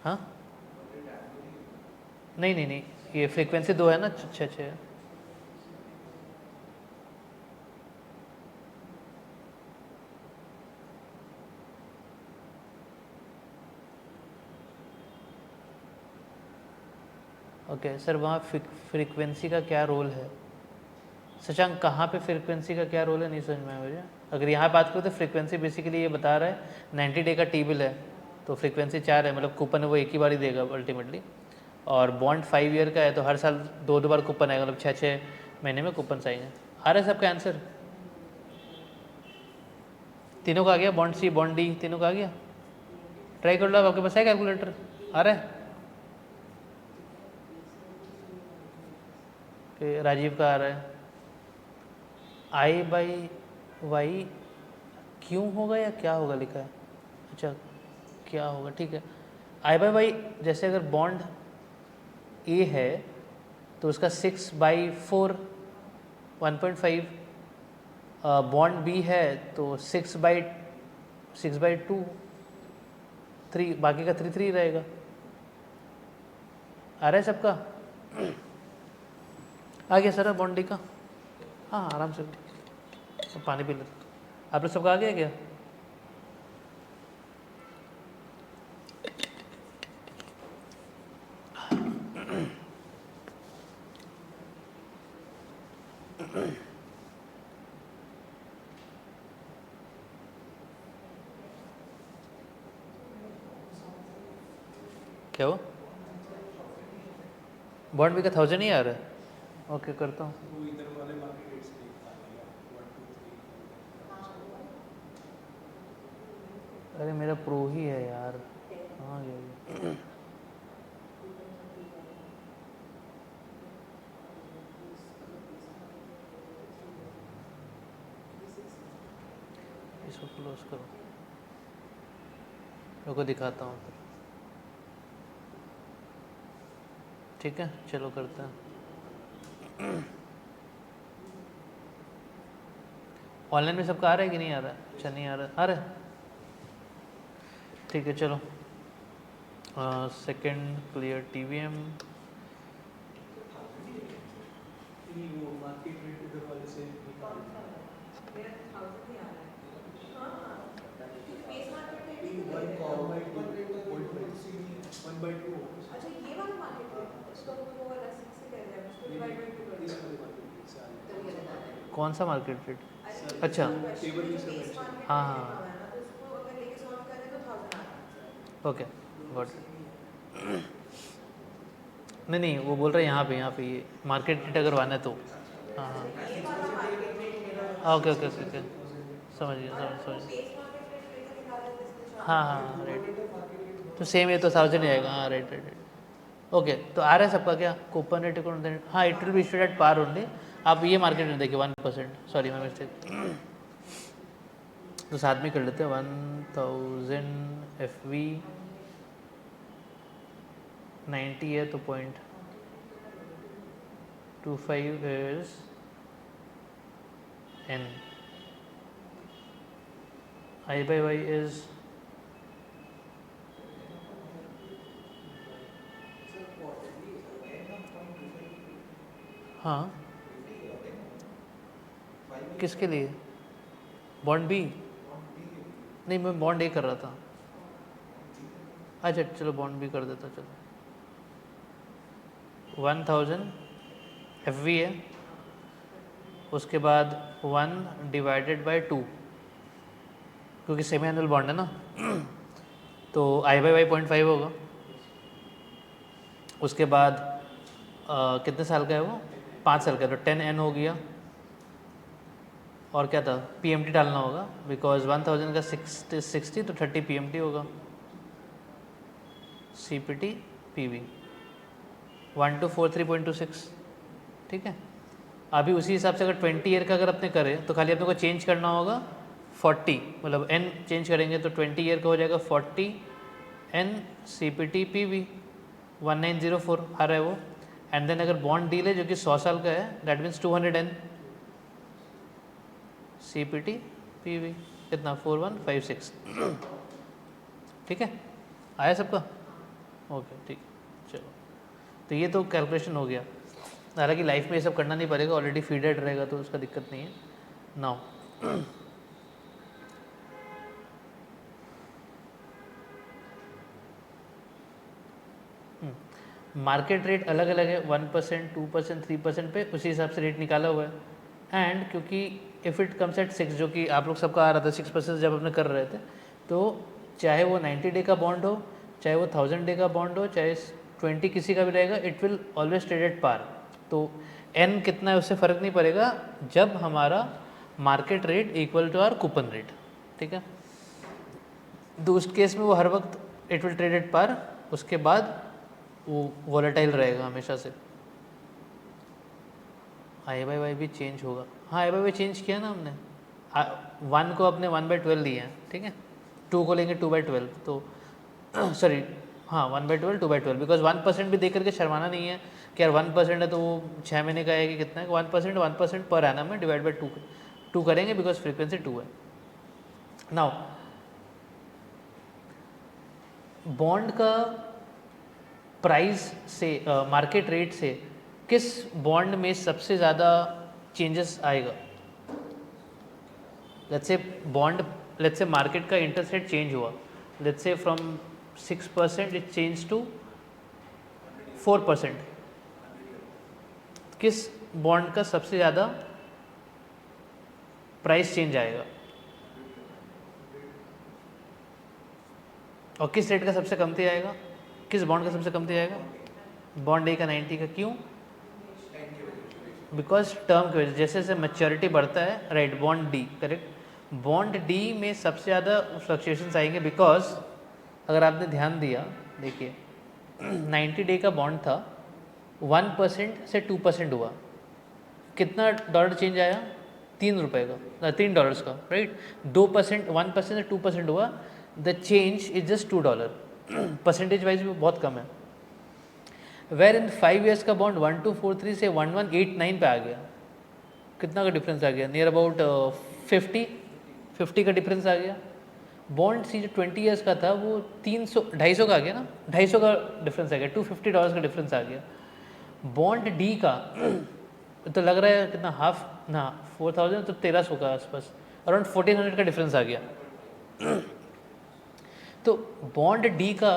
हाँ नहीं नहीं नहीं, ये फ्रीक्वेंसी 2 है ना, 6 है। ओके सर, वहाँ फ्रीक्वेंसी का क्या रोल है? शशांक कहाँ पे फ्रीक्वेंसी का क्या रोल है, नहीं समझ में आया मुझे। अगर यहाँ बात करो तो फ्रीक्वेंसी बेसिकली ये बता रहा है 90 डे का टी बिल है, तो फ्रीक्वेंसी 4 है, मतलब कूपन वो एक ही बार ही देगा अल्टीमेटली। और बॉन्ड 5 ईयर का है, तो हर साल 2 बार कूपन आएगा, मतलब 6 महीने में कूपन आएंगे। आ रहा है सबका आंसर? तीनों का आ गया, बॉन्ड सी बॉन्ड डी तीनों का आ गया? ट्राई कर लो, आपके पास है कैलकुलेटर? आ रहा है? राजीव का आ रहा है। I/Y क्यों होगा या क्या होगा लिखा है? अच्छा क्या होगा, ठीक है। I/Y जैसे अगर बॉन्ड ए है तो उसका 6/4 1.5, बॉन्ड बी है तो 6/2 3, बाकी का 3 रहेगा। आ रहा है सबका? आ गया सर बॉन्ड डी का? हाँ आराम से, तो पानी पी लेते। आप लोग सबका आ गया क्या? क्या हुआ? बॉन्ड बी का 1000 ही आ रहा है? ओके करता हूँ। अरे मेरा प्रो ही है यार। हाँ ये इसको क्लोज करो, मेरे को दिखाता हूँ फिर। ठीक है चलो करते हैं। ऑनलाइन में सबका आ रहा है कि नहीं आ रहा है? अच्छा नहीं आ रहा, आ रहा है? ठीक है चलो। Second clear TVM। कौन सा मार्केट रेट? अच्छा हाँ हाँ ओके गॉट। नहीं नहीं वो बोल रहे हैं यहाँ पे ये मार्केट रेट अगर आना है तो। हाँ हाँ ओके ओके ओके ओके, समझ गया समझ। हाँ हाँ राइट, तो सेम ये तो 1000 ही आएगा। हाँ राइट राइट राइट ओके। तो आ रहा है सबका क्या कूपन रेट अकाउंट? हाँ it will be issued at par only. आप ये मार्केट में देखिए 1%, सॉरी माय मिस्टेक। तो साथ में कर लेते हैं 1000 FV 90 है तो 0.25 is N। I/Y is हाँ किसके लिए? Bond B? नहीं मैं बॉन्ड ए कर रहा था। अच्छा चलो बॉन्ड बी कर देता चलो। 1000 FV है, उसके बाद 1/2 क्योंकि सेमी एनुअल बॉन्ड है ना। तो I/Y 0.5 होगा। उसके बाद कितने साल का है वो? 5 साल का, तो 10N हो गया। और क्या था? PMT डालना होगा बिकॉज 1000 का 60 तो 30 PMT होगा। CPT PV 1243.26 ठीक है। अभी उसी हिसाब से अगर 20 ईयर का अगर अपने करें तो खाली अपने को चेंज करना होगा 40 मतलब n चेंज करेंगे तो 20 ईयर का हो जाएगा 40 n CPT PV 1904 आ रहा है वो। एंड देन अगर बॉन्ड डील है जो कि 100 साल का है, that means 200 n CPT PV कितना 4156। ठीक है, आया सबका? ओके ठीक, चलो तो ये तो कैलकुलेशन हो गया। हालांकि लाइफ में ये सब करना नहीं पड़ेगा, ऑलरेडी फीडेड रहेगा तो उसका दिक्कत नहीं है। नाउ मार्केट रेट अलग अलग है, 1%, 2%, 3% पे उसी हिसाब से रेट निकाला हुआ है। एंड क्योंकि इफ़ इट कम्स एट 6, जो कि आप लोग सबका आ रहा था 6% जब अपने कर रहे थे, तो चाहे वो 90 डे का बॉन्ड हो, चाहे वो 1000 डे का बॉन्ड हो, चाहे 20 किसी का भी रहेगा, it will always trade at par. तो एन कितना है उससे फ़र्क नहीं पड़ेगा जब हमारा market rate equal to R coupon rate. ठीक है, तो उस केस में वो हर वक्त it will trade at par, उसके बाद वो वॉलेटाइल रहेगा हमेशा से। आई भी चेंज होगा। हाँ आई चेंज किया ना हमने, 1 को अपने 1/12 लिए हैं, ठीक है, 2 को लेंगे 2/12, तो सॉरी हाँ 1/12 2/12, बिकॉज 1% भी देख करके शर्माना नहीं है कि यार 1% है तो वो 6 महीने का है कि कितना है। 1% पर एनम है, डिवाइड बाई 2 करेंगे बिकॉज फ्रीक्वेंसी 2 है। नाउ बॉन्ड का प्राइस से मार्केट रेट से किस बॉन्ड में सबसे ज़्यादा चेंजेस आएगा? लेट्स से मार्केट का इंटरेस्ट रेट चेंज हुआ, let's say from 6% it change to 4%, किस बॉन्ड का सबसे ज़्यादा प्राइस चेंज आएगा और किस रेट का सबसे कमती आएगा? किस बॉन्ड का सबसे कमती आएगा? बॉन्ड ए का 90 का। क्यों? बिकॉज टर्म की वजह से, जैसे जैसे मैच्योरिटी बढ़ता है, right, bond D, correct, bond D में सबसे ज़्यादा फ्लक्चुएशंस आएंगे। बिकॉज अगर आपने ध्यान दिया, देखिए 90 डे का बॉन्ड था, 1% से 2% हुआ, कितना डॉलर चेंज आया? $3 का, $3 का, राइट। 2% 1% से 2% हुआ, the change is just $2, percentage wise भी बहुत कम है। वेर इन 5 ईयर्स का बॉन्ड 1243 से 1189 पे आ गया, कितना का डिफरेंस आ गया? नियर अबाउट 50 का डिफरेंस आ गया। बॉन्ड सी जो 20 ईयर्स का था वो 250 का आ गया ना, 250 का डिफरेंस आ गया, $250 का डिफरेंस आ गया। बॉन्ड डी का तो लग रहा है कितना, हाफ ना 4000 तो 1300 का आसपास, अराउंड 1400 का डिफरेंस आ गया। तो बॉन्ड डी का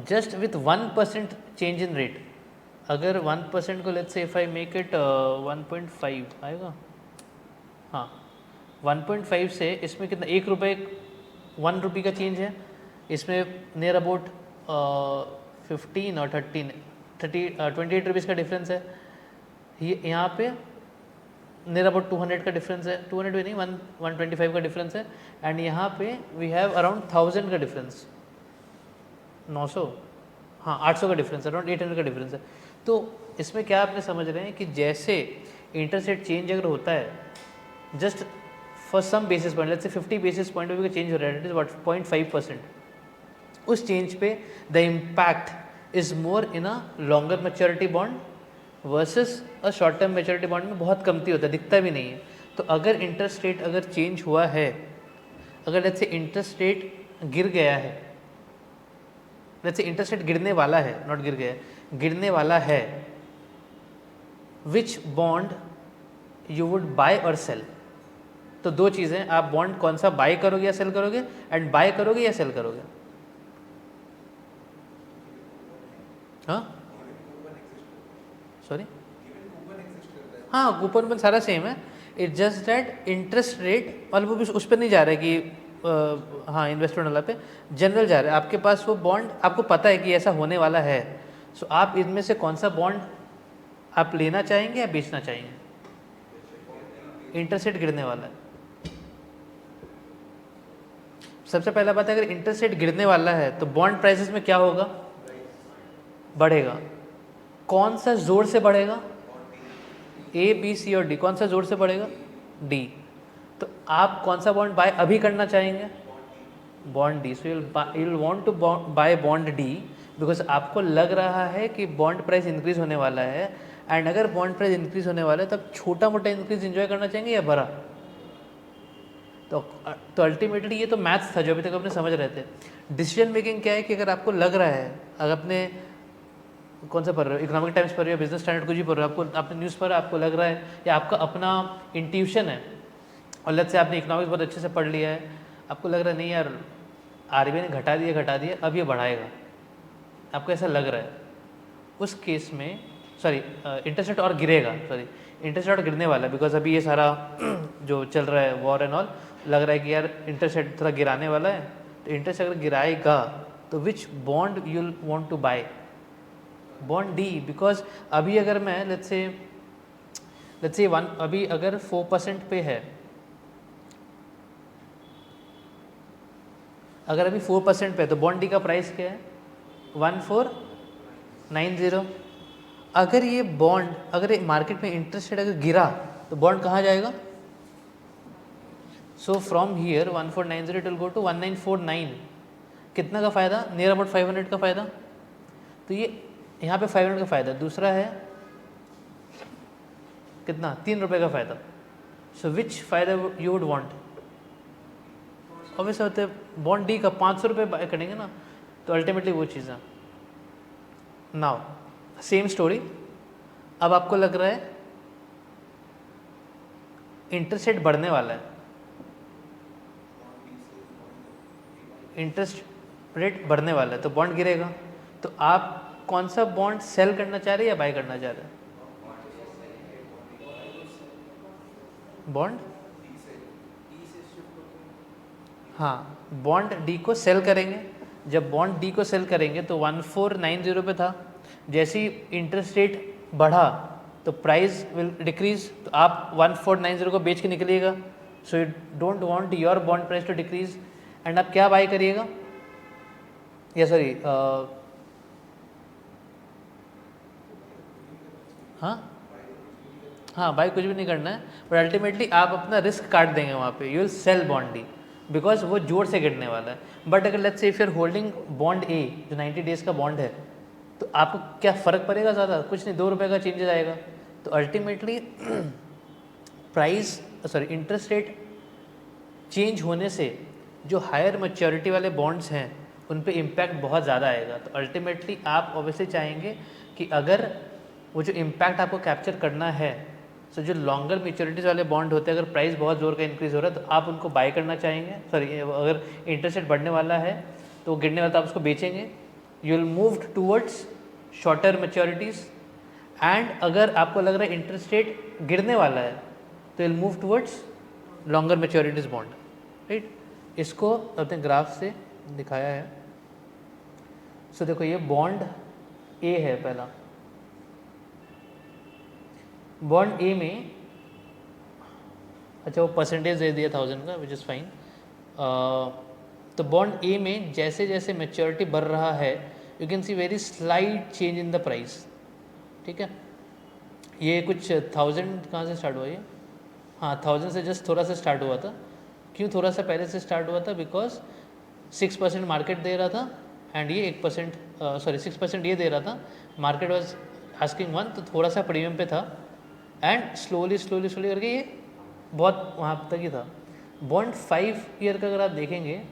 just with 1% change in rate, अगर 1% को let's say if I make it 1.5 आएगा, हाँ 1.5 से इसमें कितना, ₹1 का चेंज है, इसमें नियर अबाउट 15 और 28 रुपीज़ का डिफरेंस है। ये यहाँ पे नियर अबाउट 200 का डिफरेंस है, 200 भी नहीं, 125 का डिफरेंस है। एंड यहाँ पे वी हैव अराउंड 1000 का डिफरेंस, 900, हाँ 800 का डिफरेंस है, अराउंड 800 का डिफरेंस है। तो इसमें क्या आपने समझ रहे हैं कि जैसे इंटरेस्ट रेट चेंज अगर होता है just for some basis point, let's say 50 basis point भी चेंज हो रहा है, इट इज व्हाट 0.5%, उस चेंज पे the impact is more in a longer maturity bond versus a short term maturity bond में बहुत कमती होता है, दिखता भी नहीं है। तो अगर इंटरेस्ट रेट अगर चेंज हुआ है, अगर लेट्स से इंटरेस्ट रेट गिर गया है, लेट्स से इंटरेस्ट रेट गिरने वाला है, नॉट गिर गया है, गिरने वाला है, विच बॉन्ड यू वुड बाय और सेल? तो दो चीज़ें, आप बॉन्ड कौन सा बाय करोगे या सेल करोगे, एंड बाय करोगे या सेल करोगे? हाँ सॉरी, हाँ कूपन पर सारा सेम है, it just that interest rate और वो भी उस पर नहीं जा रहा है कि हाँ इन्वेस्टमेंट वाला पे, जनरल जा रहा है। आपके पास वो बॉन्ड, आपको पता है कि ऐसा होने वाला है, सो आप इनमें से कौन सा बॉन्ड आप लेना चाहेंगे या बेचना चाहेंगे? इंटरेस्ट रेट गिरने वाला है, सबसे पहला बात है, अगर इंटरेस्ट रेट गिरने वाला है तो बॉन्ड प्राइसेस में क्या होगा? बढ़ेगा। कौन सा जोर से बढ़ेगा? ए बी सी और डी, कौन सा जोर से बढ़ेगा? डी। तो आप कौन सा बॉन्ड बाय अभी करना चाहेंगे? Bond D. So you'll want to bye bond D because आपको लग रहा है कि बॉन्ड प्राइस इंक्रीज होने वाला है. एंड अगर बॉन्ड प्राइस इंक्रीज होने वाला है तब छोटा मोटा इंक्रीज इंजॉय करना चाहेंगे या बड़ा? तो अल्टीमेटली ये तो मैथ्स था जो अभी तक अपने समझ रहे थे. डिसीजन मेकिंग क्या है कि अगर आपको लग रहा है, अगर अपने कौन सा पढ़ रहे हो, इकोनॉमिक टाइम्स पढ़ रहे हो, बिजनेस स्टैंडर्ड कुछ भी पढ़ रहे हो, आपको आपने न्यूज़ पढ़ा, आपको लग रहा है या आपका अपना इंट्यूशन है, और लेट्स से आपने इकोनॉमिक्स बहुत अच्छे से पढ़ लिया है, आपको लग रहा है नहीं यार आरबीआई ने घटा दिया अब ये बढ़ाएगा, आपको ऐसा लग रहा है, उस केस में इंटरेस्ट रेट और गिरेगा, इंटरेस्ट रेट गिरने वाला है बिकॉज अभी ये सारा जो चल रहा है वॉर एंड ऑल, लग रहा है कि यार इंटरेस्ट रेट थोड़ा गिराने वाला है. तो इंटरेस्ट अगर गिराएगा तो which bond you'll want to buy? Bond D. Because अभी अगर मैं लेट्स से अभी अगर 4% पे है, अगर अभी 4% पे है तो बॉन्ड डी का प्राइस क्या है? 1490. अगर ये बॉन्ड, अगर ये मार्केट में इंटरेस्ट रेट अगर गिरा तो बॉन्ड कहाँ जाएगा? So from here 1490 it will go to 1949. कितना का फ़ायदा? नियर अबाउट 500 का फ़ायदा. तो ये यहाँ पे 500 का फ़ायदा, दूसरा है कितना? 3 रुपये का फ़ायदा. सो विच फ़ायदा यू वुड वांट? ऑब्वियस होते बॉन्ड डी का 500 रुपये बाय करेंगे ना, तो अल्टीमेटली वो चीज़ है. नाउ सेम स्टोरी, अब आपको लग रहा है इंटरेस्ट रेट बढ़ने वाला है, इंटरेस्ट रेट बढ़ने वाला है तो बॉन्ड गिरेगा. तो आप कौन सा बॉन्ड सेल करना चाह रहे हैं या बाय करना चाह रहे हैं? बॉन्ड, हाँ, बॉन्ड डी को सेल करेंगे. जब बॉन्ड डी को सेल करेंगे तो 1490 पे था, जैसे ही इंटरेस्ट रेट बढ़ा तो प्राइस विल डिक्रीज, तो आप 1490 को बेच के निकलिएगा. So you don't want your bond price to decrease, and आप क्या बाय करिएगा? या हाँ, बाय कुछ भी नहीं करना है, बट अल्टीमेटली आप अपना रिस्क काट देंगे वहाँ पे. You will sell bond D because वो जोर से गिरने वाला है. बट अगर let's say if you are holding bond A जो 90 डेज का बॉन्ड है, तो आपको क्या फ़र्क पड़ेगा? ज़्यादा कुछ नहीं, 2 रुपये का चेंजेस आएगा. तो अल्टीमेटली इंटरेस्ट रेट चेंज होने से जो हायर मैच्योरिटी वाले बॉन्ड्स हैं उन पे इम्पैक्ट बहुत ज़्यादा आएगा. तो अल्टीमेटली आप ऑब्वियसली चाहेंगे कि अगर वो जो इम्पैक्ट आपको कैप्चर करना है, सो जो लॉन्गर मैच्योरिटीज़ वाले बॉन्ड होते हैं, अगर प्राइस बहुत ज़ोर का इंक्रीज़ हो रहा है तो आप उनको बाय करना चाहेंगे. अगर इंटरेस्ट रेट बढ़ने वाला है तो गिरने वाला तो आप उसको बेचेंगे. You will move towards shorter maturities. And अगर आपको लग रहा है इंटरेस्ट रेट गिरने वाला है तो will move towards longer maturities bond. Right, इसको अपने ग्राफ से दिखाया है. सो देखो ये बॉन्ड ए है पहला. बॉन्ड ए में अच्छा वो परसेंटेज दे दिया 1000 का, विच इज़ फाइन. तो बॉन्ड ए में जैसे जैसे मैच्योरिटी बढ़ रहा है you can C very slide change in the price. ठीक है, ये कुछ 1000 कहाँ से स्टार्ट हुआ ये? हाँ, 1000 से जस्ट थोड़ा सा स्टार्ट हुआ था. क्यों थोड़ा सा पहले से स्टार्ट हुआ था? बिकॉज 6% मार्केट दे रहा था एंड ये 6% ये दे रहा था. मार्केट वॉज आस्किंग 1, तो थोड़ा सा प्रीमियम पे था एंड स्लोली करके ये बहुत वहाँ तक ही था. बॉन्ड 5 ईयर का अगर आप देखेंगे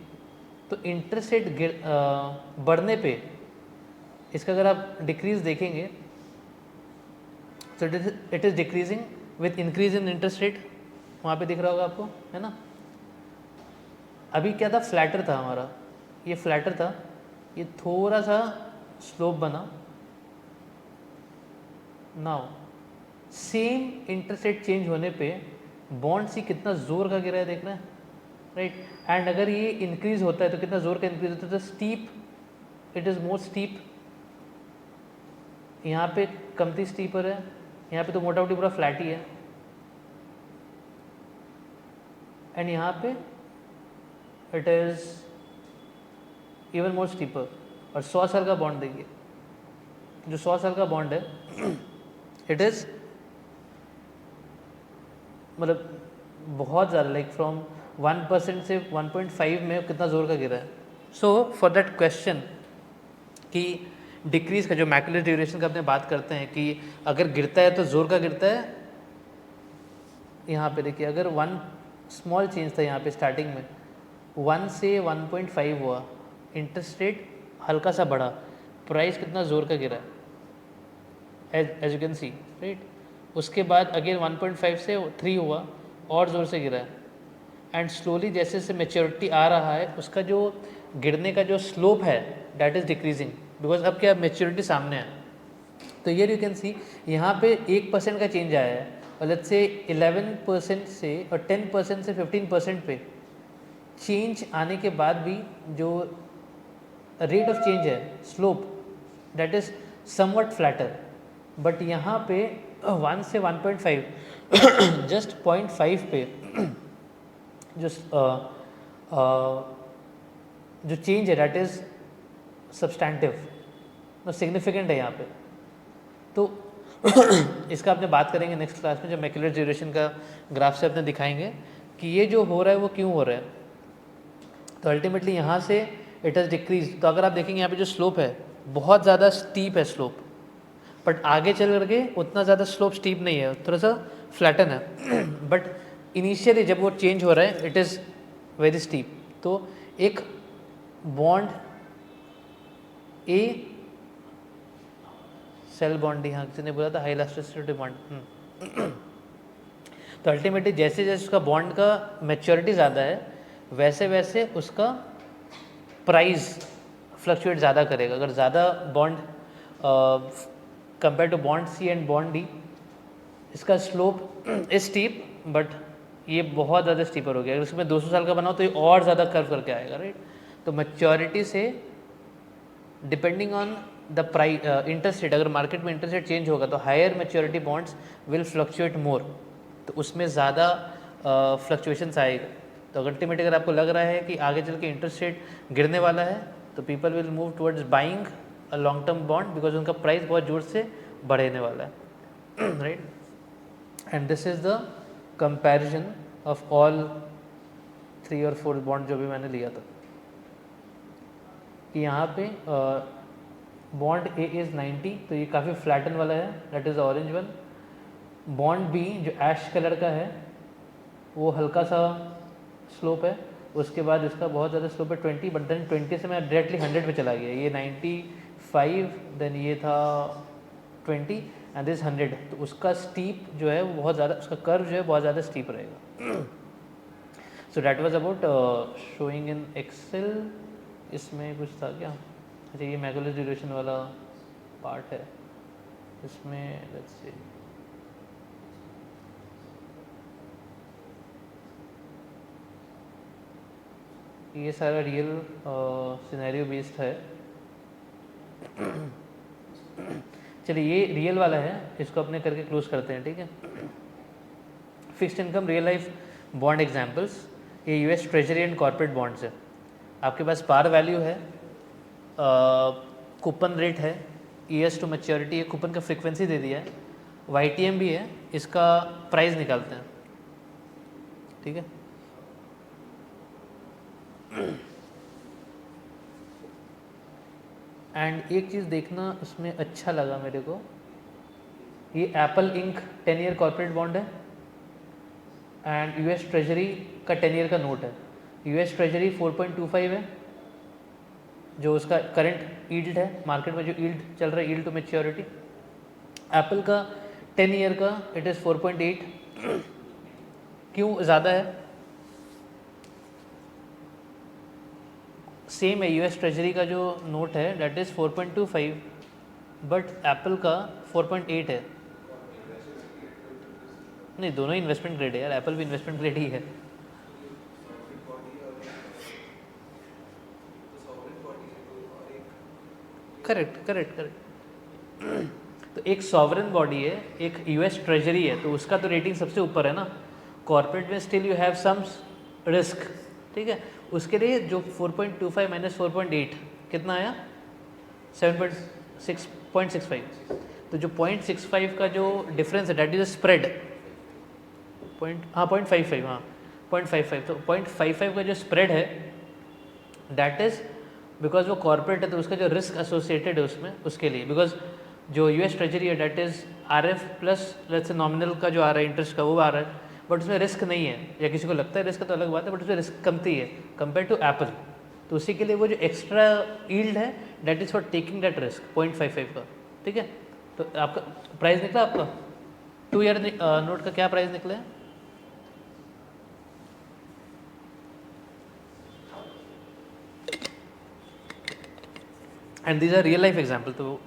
तो इंटरेस्ट रेट बढ़ने पे इसका अगर आप डिक्रीज देखेंगे तो it is decreasing with increase in interest rate. वहाँ पे दिख रहा होगा आपको, है ना. अभी क्या था? फ्लैटर था हमारा, ये फ्लैटर था, ये थोड़ा सा स्लोप बना. Now same interest rate change होने पे बॉन्ड सी कितना ज़ोर का गिरा है, देख रहे हैं, राइट. एंड अगर ये इंक्रीज होता है तो कितना ज़ोर का इंक्रीज होता है? तो steep, it is more steep. यहाँ पे कमती स्टीपर है, यहाँ पे तो मोटा मोटी पूरा फ्लैट ही है. एंड यहाँ पे it is even more steeper. और 100 साल का बॉन्ड देखिए, जो 100 साल का बॉन्ड है इट इज़ मतलब बहुत ज़्यादा, लाइक फ्रॉम 1% से 1.5 में कितना ज़ोर का गिरा है. सो फॉर दैट क्वेश्चन कि डिक्रीज़ का जो मैकुलर ड्यूरेशन का अपने बात करते हैं कि अगर गिरता है तो ज़ोर का गिरता है. यहाँ पे देखिए, अगर वन स्मॉल चेंज था यहाँ पे स्टार्टिंग में, 1 से 1.5 हुआ, इंटरेस्ट रेट हल्का सा बढ़ा, प्राइस कितना ज़ोर का गिरा है, as you can see right. उसके बाद अगेन 1.5 से 3 हुआ, और ज़ोर से गिरा है. एंड स्लोली जैसे जैसे मेच्योरिटी आ रहा है, उसका जो गिरने का जो स्लोप है दैट इज़ डिक्रीजिंग, बिकॉज अब क्या मेच्योरिटी सामने है. तो ये यू कैन सी यहाँ पे 1% का चेंज आया है, और लेट्स से 11% से और 10% से 15% पे चेंज आने के बाद भी जो रेट ऑफ चेंज है, slope, that is somewhat flatter. But यहाँ पे 1 से 1.5 जस्ट 0.5 पे जो जो चेंज है दैट इज़ सब्सटैंटिव, सिग्निफिकेंट है यहाँ पे. तो इसका अपने बात करेंगे नेक्स्ट क्लास में, जब मैकुलर ड्यूरेशन का ग्राफ से अपने दिखाएंगे कि ये जो हो रहा है वो क्यों हो रहा है. तो अल्टीमेटली यहाँ से इट हैज़ डिक्रीज. तो अगर आप देखेंगे यहाँ पे जो स्लोप है बहुत ज़्यादा स्टीप है स्लोप, बट आगे चल करके उतना ज़्यादा स्लोप स्टीप नहीं है, थोड़ा सा फ्लैटन है. बट इनिशियली जब वो चेंज हो रहा है इट इज़ वेरी स्टीप. तो एक बॉन्ड ए सेल बॉन्ड, यहाँ किसी ने बोला था हाई इलास्टिसिटी बॉन्ड. तो अल्टीमेटली जैसे जैसे उसका बॉन्ड का मैच्योरिटी ज़्यादा है वैसे वैसे उसका प्राइस फ्लक्चुएट ज़्यादा करेगा. अगर ज़्यादा bond compare to bond C and bond D, इसका स्लोप इज स्टीप, बट ये बहुत ज़्यादा स्टीपर हो गया. अगर इसमें 200 साल का बनाओ तो ये और ज़्यादा कर्व करके आएगा, राइट. तो मैच्योरिटी से depending on the price interest rate, अगर मार्केट में इंटरेस्ट रेट चेंज होगा तो higher maturity bonds will fluctuate more, तो उसमें ज़्यादा फ्लक्चुएशंस आएगा. तो अल्टीमेटली अगर आपको लग रहा है कि आगे चल के इंटरेस्ट रेट गिरने वाला है तो people will move towards buying a long term bond, because उनका प्राइस बहुत जोर से बढ़ने वाला है, right. And this is the comparison of all 3 और 4 बॉन्ड जो भी मैंने लिया था. कि यहाँ पे बॉन्ड ए इज़ 90, तो ये काफ़ी फ्लैटन वाला है, that is the orange one. Bond B जो ऐश कलर का है वो हल्का सा स्लोप है, उसके बाद इसका बहुत ज़्यादा स्लोप है 20, बट देन 20 से मैं डायरेक्टली 100 पे चला गया. ये 95, देन ये था 20 एंड दिस 100. तो उसका स्टीप जो है वो बहुत ज़्यादा, उसका कर्व जो है बहुत ज़्यादा स्टीप रहेगा. So that was about showing in Excel. इसमें कुछ था क्या? अच्छा, ये मैकुलर ड्यूरेशन वाला पार्ट है. इसमें लेट्स सी, ये सारा रियल सिनेरियो बेस्ड है. चलिए ये रियल वाला है, इसको अपने करके क्लोज करते हैं, ठीक है. Fixed income real life bond examples, ये US treasury and corporate bonds है. आपके पास पार वैल्यू है, कूपन रेट है, ईयर्स टू मैच्योरिटी है, कूपन का फ्रीक्वेंसी दे दिया है, वाईटीएम भी है, इसका प्राइस निकालते हैं, ठीक है. एंड एक चीज़ देखना इसमें अच्छा लगा मेरे को, ये Apple ink 10 year corporate bond है एंड यूएस ट्रेजरी का 10 ईयर का नोट है. यूएस ट्रेजरी 4.25 है जो उसका करंट यील्ड है, मार्केट में जो यील्ड चल रहा है, यील्ड टू मैच्योरिटी. एप्पल का 10 ईयर का इट इज़ 4.8. क्यों ज़्यादा है? सेम है, यूएस ट्रेजरी का जो नोट है दैट इज़ 4.25, बट एप्पल का 4.8 है. नहीं, दोनों ही इन्वेस्टमेंट ग्रेड है यार, एप्पल भी इन्वेस्टमेंट ग्रेड ही है. करेक्ट. तो एक सॉवरेन बॉडी है, एक यूएस ट्रेजरी है, तो उसका तो रेटिंग सबसे ऊपर है ना. कॉर्पोरेट में still you have some risk, ठीक है. उसके लिए जो 4.25 माइनस 4.8 कितना आया? 7.65. तो जो 0.65 का जो डिफरेंस है दैट इज स्प्रेड. 0.55, हाँ 0.55, तो 0.55 का जो स्प्रेड है दैट इज़ बिकॉज वो कॉर्पोरेट है तो उसका जो रिस्क एसोसिएटेड है उसमें, उसके लिए, बिकॉज जो यूएस ट्रेजरी है that is RF plus let's say nominal का जो आ रहा है इंटरेस्ट का वो आ रहा है, बट उसमें रिस्क नहीं है, या किसी को लगता है रिस्क तो अलग बात है, बट उसमें रिस्क कमती है कंपेयर टू एप्पल। तो उसी के लिए वो जो एक्स्ट्रा यील्ड है that is for taking that risk 0.55 का, ठीक है। तो आपका प्राइस निकला, आपका 2 ईयर नोट का क्या प्राइस निकला है? And these are real life example. तो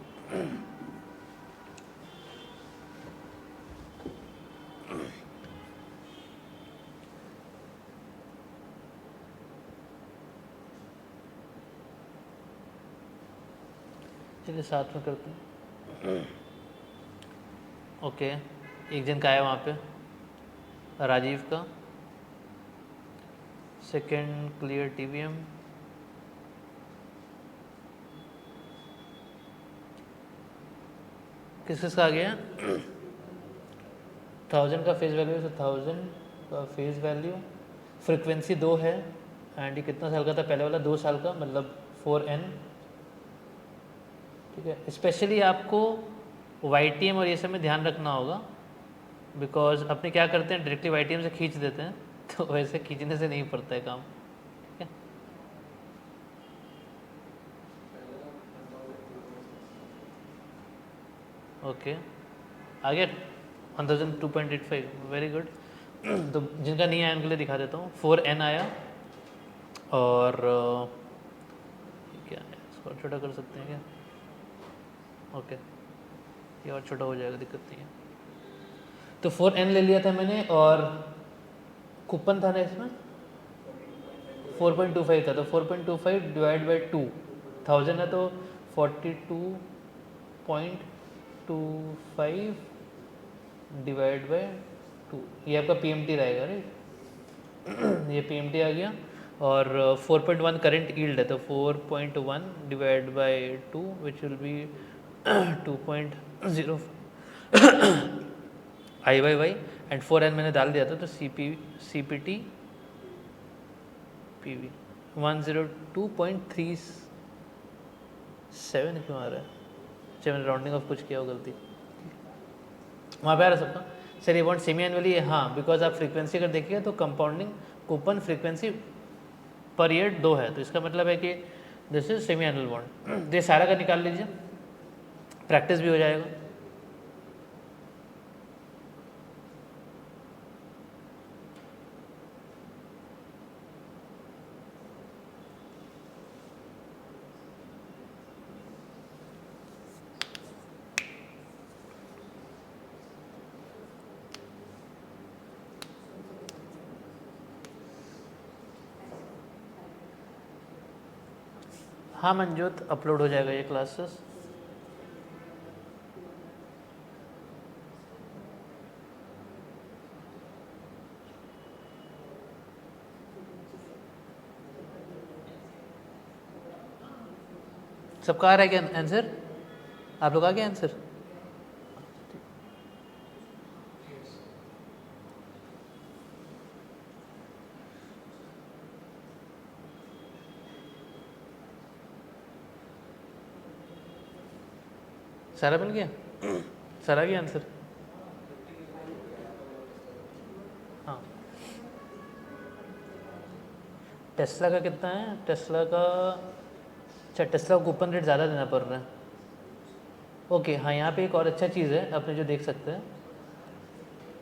चलिए साथ में करते हैं। ओके, एक जन का आया वहाँ पे, राजीव का, सेकेंड क्लियर टीवीएम, किस किस का आ गया? 1000 का फेस वैल्यू है, 1000 का फेस वैल्यू, फ्रिक्वेंसी 2 है, एंड ये कितना साल का था पहले वाला? 2 साल का, मतलब 4N, ठीक है। स्पेशली आपको YTM और ये सब में ध्यान रखना होगा, बिकॉज अपने क्या करते हैं डायरेक्टली YTM से खींच देते हैं, तो वैसे खींचने से नहीं पड़ता है काम, ठीक है। ओके, आ गया 1002.85, वेरी गुड। तो जिनका नहीं आया उनके लिए दिखा देता हूँ। 4N आया, और क्या है, इसको और छोटा कर सकते हैं क्या? ओके, ये और छोटा हो जाएगा, दिक्कत नहीं है। तो 4N ले लिया था मैंने, और कूपन था ना इसमें 4.25 था, तो 4.25 डिवाइड बाई 2, 1000 है तो 42.25 डिवाइड बाई 2, ये आपका PMT रहेगा, राइट। ये PMT आ गया, और 4.1 करंट यील्ड है, तो 4.1 divide by 2 which will be 2.0 IYY, and 4N मैंने डाल दिया था, तो CPT PV 102.37 क्यों आ रहा है? अच्छा, मैंने राउंडिंग ऑफ कुछ किया हो गलती, वहाँ पे आ रहा सबका। सर ये बॉन्ड सेमी एनुअली है, हाँ, बिकॉज आप फ्रीक्वेंसी अगर देखिए तो compounding coupon frequency per year 2 है, तो इसका मतलब है कि this is semi annual bond. ये सारा का निकाल लीजिए, प्रैक्टिस भी हो जाएगा। हाँ मंजूत, अपलोड हो जाएगा ये क्लासेस। सबका आ रहा है क्या आंसर? आप लोग आ गया आंसर? सारा मिल गया? सारा गया आंसर? हाँ, टेस्ला का कितना है? टेस्ला का, अच्छा टेस्ला को कूपन रेट ज़्यादा देना पड़ रहा है। ओके, हाँ यहाँ पे एक और अच्छा चीज़ है, अपने जो देख सकते हैं,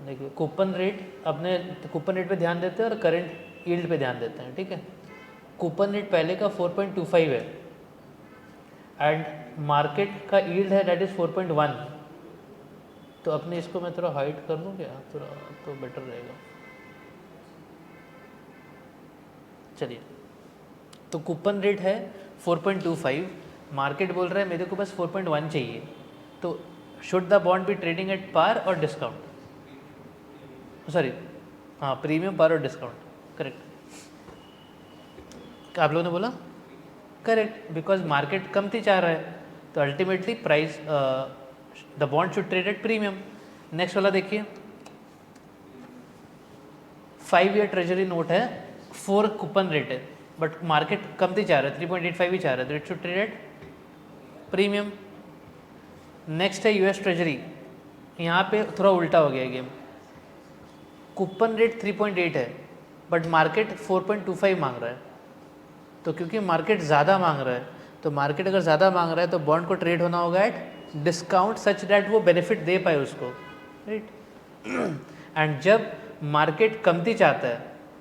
देखिए कूपन रेट, अपने कूपन रेट पे ध्यान देते हैं और करंट यील्ड पे ध्यान देते हैं, ठीक है। कूपन रेट पहले का 4.25 है, एंड मार्केट का यील्ड है दैट इज़ 4.1। तो अपने इसको मैं थोड़ा हाइड कर दूँ क्या, थोड़ा तो बेटर रहेगा। चलिए, तो कूपन रेट है 4.25, मार्केट बोल रहा है मेरे को बस 4.1 चाहिए, तो should the bond be trading at par और डिस्काउंट? सॉरी, हाँ प्रीमियम, पार और डिस्काउंट, करेक्ट। आप लोगों ने बोला करेक्ट, बिकॉज मार्केट कमती चाह रहा है, तो ultimately price the bond should trade at premium. Next वाला देखिए, 5 ईयर ट्रेजरी नोट है, 4 कूपन रेट है, बट मार्केट कम ही चाह रहा है, 3.85 ही चाह रहा है, तो it should trade at premium. Next है यूएस ट्रेजरी, यहाँ पे थोड़ा उल्टा हो गया गेम, कूपन रेट 3.8 है बट मार्केट 4.25 मांग रहा है। तो क्योंकि मार्केट ज़्यादा मांग रहा है, तो मार्केट अगर ज़्यादा मांग रहा है तो बॉन्ड को ट्रेड होना होगा एट डिस्काउंट सच दैट वो बेनिफिट दे पाए उसको, राइट। एंड जब मार्केट कमती चाहता है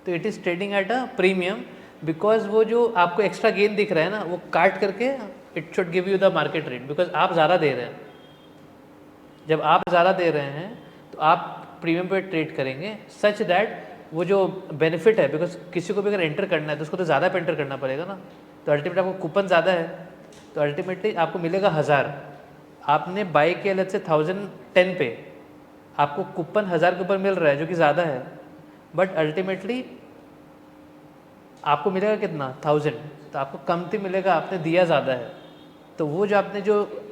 तो it is trading at a premium, because वो जो आपको एक्स्ट्रा गेन दिख रहा है ना, वो काट करके it should give you the market rate, because आप ज़्यादा दे रहे हैं। जब आप ज़्यादा दे रहे हैं तो आप प्रीमियम पे ट्रेड करेंगे सच दैट वो जो बेनिफिट है, बिकॉज किसी को भी अगर एंटर करना है तो उसको तो ज़्यादा पे एंटर करना पड़ेगा ना, तो अल्टीमेटली आपको कूपन ज़्यादा है तो अल्टीमेटली आपको मिलेगा 1000, आपने बाई किया लेट्स से 1010 पे, आपको कूपन 1000 के ऊपर मिल रहा है जो कि ज़्यादा है, बट अल्टीमेटली आपको मिलेगा कितना 1000, तो आपको कमती मिलेगा, आपने दिया ज़्यादा है। तो वो जो आपने जो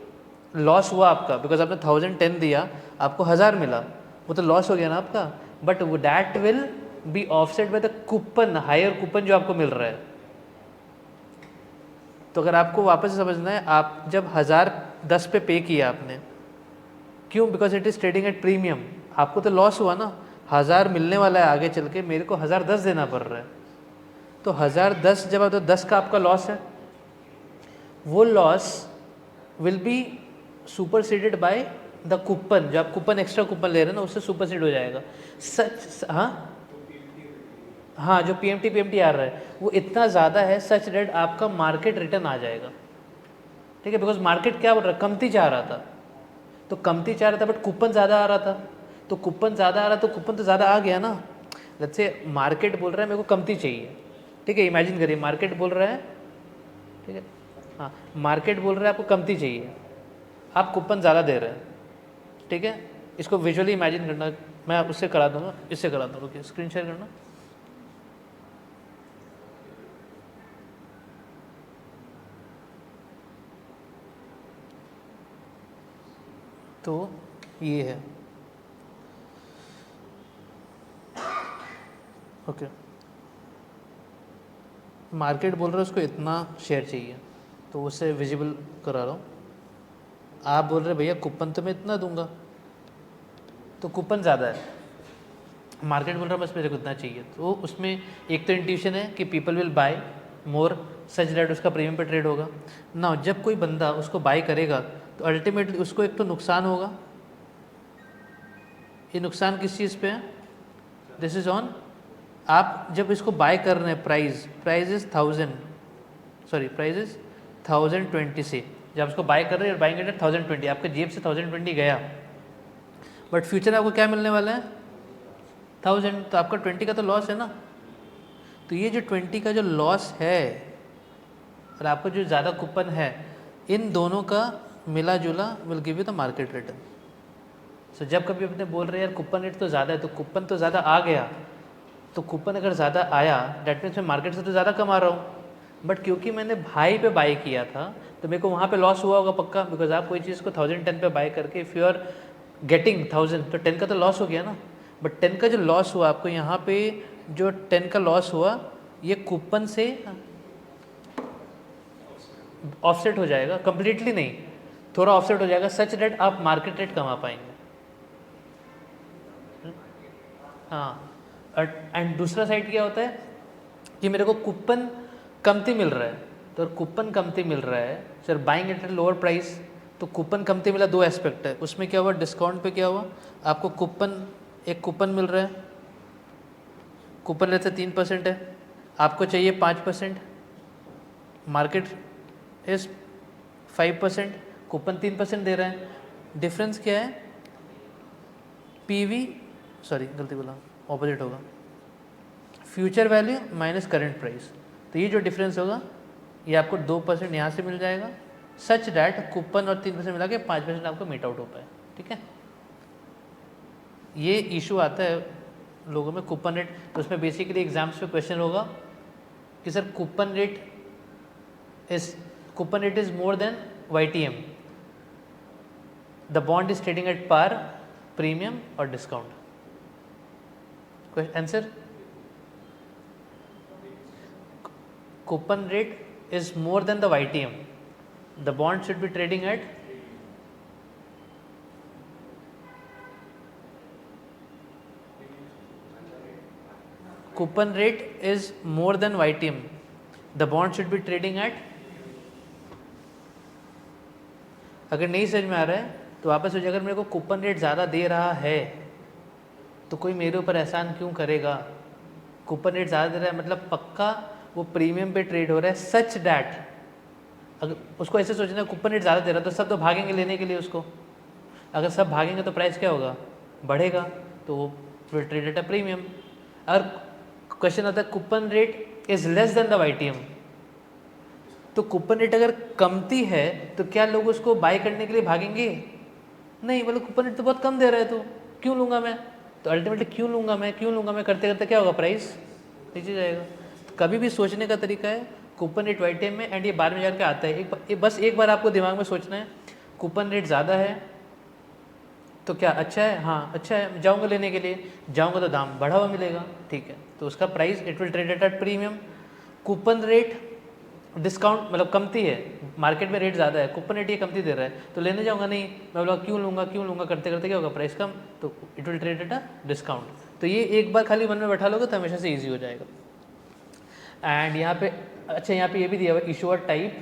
लॉस हुआ आपका, बिकॉज आपने 1010 दिया आपको 1000 मिला, वो तो लॉस हो गया ना आपका, बट वो that will be offset by the coupon, higher coupon जो आपको मिल रहा है। तो अगर आपको वापस से समझना है, आप जब 1010 पे किया आपने, क्यों? Because it is trading at premium, आपको तो लॉस हुआ ना, 1000 मिलने वाला है आगे चल के, मेरे को 1010 देना पड़ रहा है, तो 1010 जब आप तो 10 का आपका लॉस है, वो loss will be superseded bye the coupon, जो आप कूपन एक्स्ट्रा कूपन ले रहे हैं ना उससे सुपरसीड हो जाएगा सच। हाँ जो पीएमटी आ रहा है वो इतना ज़्यादा है सच डेट आपका मार्केट रिटर्न आ जाएगा, ठीक है। बिकॉज मार्केट क्या बोल रहा है, कमती चाह रहा था, तो कमती चाह रहा था बट कूपन ज़्यादा आ रहा था, तो कूपन ज़्यादा आ रहा तो कूपन तो ज़्यादा आ गया ना। लेट्स से मार्केट बोल रहा है मेरे को कमती चाहिए, ठीक है, इमेजिन करिए मार्केट बोल रहा है, ठीक है, हाँ मार्केट बोल रहा है आपको कमती चाहिए, आप कूपन ज़्यादा दे रहे हैं, ठीक है। इसको विजुअली इमेजिन करना, मैं उससे करा दूंगा, इससे करा दूँगा, ओके स्क्रीन शेयर करना। तो ये है, ओके मार्केट बोल रहा है उसको इतना शेयर चाहिए, तो उससे विजिबल करा रहा हूँ। आप बोल रहे भैया कूपन तो मैं इतना दूंगा, तो कूपन ज़्यादा है, मार्केट बोल रहा है बस मेरे को इतना चाहिए, तो उसमें एक तो इंट्यूशन है कि people will buy more such that उसका प्रीमियम पे ट्रेड होगा ना। जब कोई बंदा उसको बाय करेगा तो अल्टीमेटली उसको एक तो नुकसान होगा, ये नुकसान किस चीज़ पे है, दिस इज़ ऑन, आप जब इसको बाय कर रहे हैं प्राइस इज़ 1020 से, जब उसको बाय कर रहे हैं बाइंग एट 1020, आपके जेब से 1020 गया, बट फ्यूचर में आपको क्या मिलने वाला है 1000, तो आपका 20 का तो लॉस है ना। तो ये जो 20 का जो लॉस है और आपका जो ज़्यादा कूपन है, इन दोनों का मिला जुला will give you the market return. So जब कभी अपने बोल रहे हैं यार कूपन रेट तो ज़्यादा है, तो कूपन तो ज़्यादा आ गया, तो कूपन अगर ज़्यादा आया डैट मीन्स मैं मार्केट से तो ज़्यादा कमा रहा हूँ, बट क्योंकि मैंने भाई पे बाई किया था तो मेरे को वहाँ पे लॉस हुआ होगा पक्का, बिकॉज आप कोई चीज़ को 1010 पे बाई करके इफ़ यू आर गेटिंग 1000 तो 10 का तो लॉस हो गया ना। बट 10 का जो लॉस हुआ आपको यहाँ पे, जो 10 का लॉस हुआ ये कूपन से ऑफसेट हो जाएगा, कंप्लीटली नहीं, थोड़ा ऑफसेट हो जाएगा सच डेट आप मार्केट रेट कमा पाएंगे। हाँ, एंड दूसरा साइड क्या होता है कि मेरे को कूपन कमती मिल रहा है, तो कूपन कमती मिल रहा है sir buying at lower price, तो कूपन कमती मिला, दो एस्पेक्ट है उसमें, क्या हुआ डिस्काउंट पे क्या हुआ, आपको कूपन एक कूपन मिल रहा है, कूपन लेते 3% है, आपको चाहिए 5%, मार्केट इज 5%, कूपन 3% दे रहा है, डिफरेंस क्या है पीवी, सॉरी गलती बोला, ऑपोजिट होगा, future value minus current price, तो ये जो डिफरेंस होगा ये आपको 2% यहाँ से मिल जाएगा सच डैट कूपन और 3% मिला के 5% आपको मीट आउट हो पाए, ठीक है। ये इशू आता है लोगों में कूपन रेट, तो उसमें बेसिकली एग्जाम्स में क्वेश्चन होगा कि sir coupon rate is more than YTM, the bond is trading at par, premium और discount, answer coupon rate is more than the YTM, the bond should be trading at coupon rate is more than YTM, the bond should be trading at. अगर नहीं समझ में आ रहा है तो वापस सोचिए, अगर मेरे को कूपन रेट ज़्यादा दे रहा है तो कोई मेरे ऊपर एहसान क्यों करेगा? कूपन रेट ज़्यादा दे रहा है मतलब पक्का वो प्रीमियम पे ट्रेड हो रहा है, सच डैट अगर उसको ऐसे सोचना कूपन रेट ज़्यादा दे रहा है तो सब तो भागेंगे लेने के लिए उसको, अगर सब भागेंगे तो प्राइस क्या होगा? बढ़ेगा, तो वो will trade at a premium. अगर क्वेश्चन आता है coupon rate is less than the YTM, तो कूपन रेट अगर कमती है तो क्या लोग उसको बाय करने के लिए भागेंगे? नहीं, बोले कूपन रेट तो बहुत कम दे रहा है, तो क्यों लूँगा मैं? तो अल्टीमेटली क्यों लूँगा मैं करते करते क्या होगा? प्राइस नीचे जाएगा। तो कभी भी सोचने का तरीका है कूपन रेट YTM में, एंड ये बाद में जाकर आता है। बस एक बार आपको दिमाग में सोचना है कूपन रेट ज़्यादा है तो क्या अच्छा है? हाँ अच्छा है, जाऊँगा लेने के लिए, जाऊँगा तो दाम बढ़ा हुआ मिलेगा, ठीक है, तो उसका price it will trade at premium. Coupon rate discount मतलब कमती है, मार्केट में रेट ज़्यादा है, कूपन रेट ये कमती दे रहा है तो लेने जाऊँगा नहीं, मैं बोला क्यों लूँगा करते करते क्या होगा? प्राइस कम, तो it will trade at a discount. तो ये एक बार खाली मन में बैठा लोगे तो हमेशा से ईजी हो जाएगा। एंड यहाँ पे अच्छा, यहाँ पे ये भी दिया हुआ इशूअर टाइप,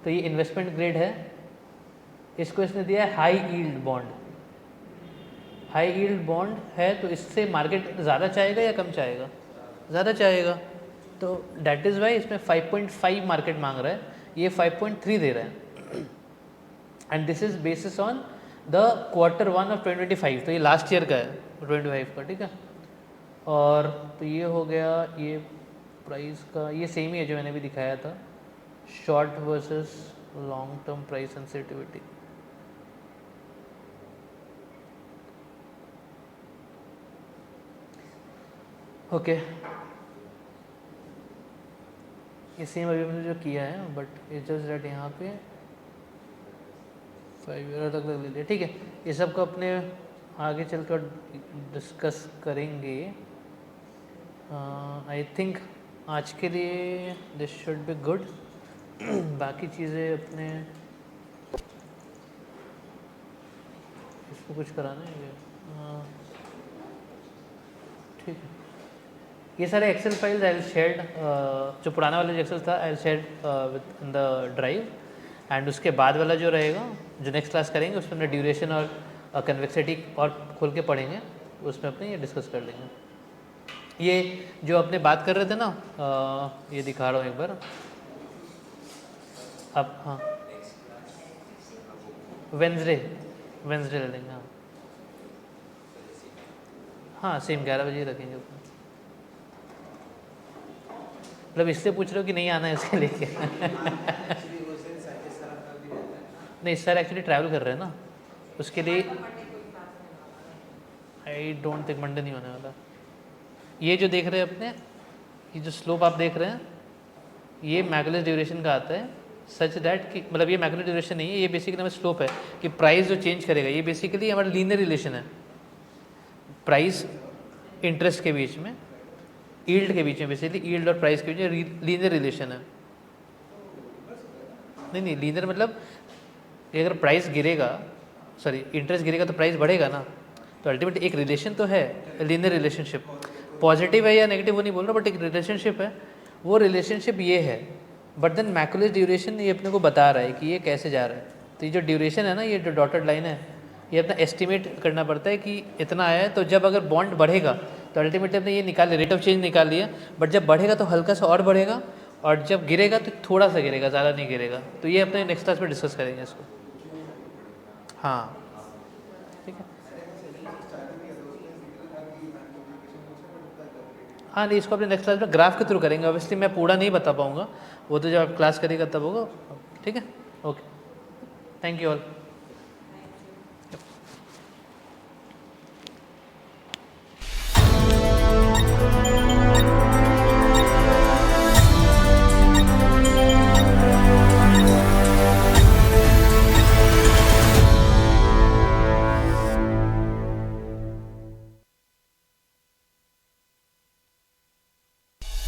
तो ये इन्वेस्टमेंट ग्रेड है, इसको इसने दिया है high yield bond. High yield bond है तो इससे मार्केट ज़्यादा चाहेगा या कम चाहेगा? ज़्यादा चाहेगा, तो डैट इज़ वाई इसमें 5.5 मार्केट मांग रहा है, ये 5.3 दे रहा है। And this is basis on the Q1 of 2025, तो ये लास्ट ईयर का है 25 का, ठीक है। और तो ये हो गया ये प्राइस का, ये सेम ही है जो मैंने भी दिखाया था, short versus long term price sensitivity. Okay, ये सेम अभी मैंने जो किया है, बट इट्स जस्ट दैट यहाँ पे 5 ईयर तक ले लिया, ठीक है। ये सब को अपने आगे चलकर डिस्कस करेंगे। आई थिंक आज के लिए दिस शुड बी गुड। बाकी चीज़ें अपने इसको कुछ कराना है क्या? ठीक है, ये सारे एक्सेल फाइल्स आई शेयर्ड, जो पुराना वाला जो एक्सेल था I shared with in the drive, and उसके बाद वाला जो रहेगा जो नेक्स्ट क्लास करेंगे उसमें अपने ड्यूरेशन और कन्वेक्सिटी और खोल के पढ़ेंगे, उसमें अपने ये डिस्कस कर लेंगे। ये जो अपने बात कर रहे थे ना, ये दिखा रहा हूँ एक बार अब। हाँ, वेंसडे ले लेंगे। हाँ हाँ, सेम 11 बजे रखेंगे अपने। मतलब इसलिए पूछ रहे हो कि नहीं आना है इसके लिए? नहीं, सर एक्चुअली ट्रैवल कर रहे हैं ना, उसके लिए आई डोंट थिंक मंडे नहीं होने वाला। ये जो देख रहे हैं अपने, ये जो स्लोप आप देख रहे हैं, ये मैकुलस ड्यूरेशन का आता है, सच दैट कि मतलब ये मैकुलस ड्यूरेशन नहीं है, ये बेसिकली हमारा स्लोप है कि प्राइस जो चेंज करेगा, ये बेसिकली हमारा लीनियर रिलेशन है प्राइस इंटरेस्ट के बीच में, यील्ड के बीच में, बेसिकली यील्ड और प्राइस के बीच में लीनियर रिलेशन है। नहीं, लीनियर मतलब अगर प्राइस गिरेगा, सॉरी इंटरेस्ट गिरेगा तो प्राइस बढ़ेगा ना, तो अल्टीमेटली एक रिलेशन तो है, लीनियर रिलेशनशिप। पॉजिटिव है या नेगेटिव वो नहीं बोल रहा, बट एक रिलेशनशिप है, वो रिलेशनशिप ये है। बट देन मैकुलस ड्यूरेशन ये अपने को बता रहा है कि ये कैसे जा रहा है। तो ये जो ड्यूरेशन है ना, ये जो डॉटेड लाइन है, ये अपना एस्टिमेट करना पड़ता है कि इतना आया है, तो जब अगर बॉन्ड बढ़ेगा तो अल्टीमेटली अपने ये निकाल लिया, रेट ऑफ चेंज निकाल लिया, बट जब बढ़ेगा तो हल्का सा और बढ़ेगा, और जब गिरेगा तो थोड़ा सा गिरेगा, ज़्यादा नहीं गिरेगा। तो ये अपने नेक्स्ट क्लास में डिस्कस करेंगे इसको। हाँ ठीक है, हाँ नहीं, इसको अपने नेक्स्ट क्लास में ग्राफ के थ्रू करेंगे। ऑब्वियसली मैं पूरा नहीं बता पाऊँगा, वो तो जब आप क्लास करेगा तब होगा, ठीक है। Okay, thank you all.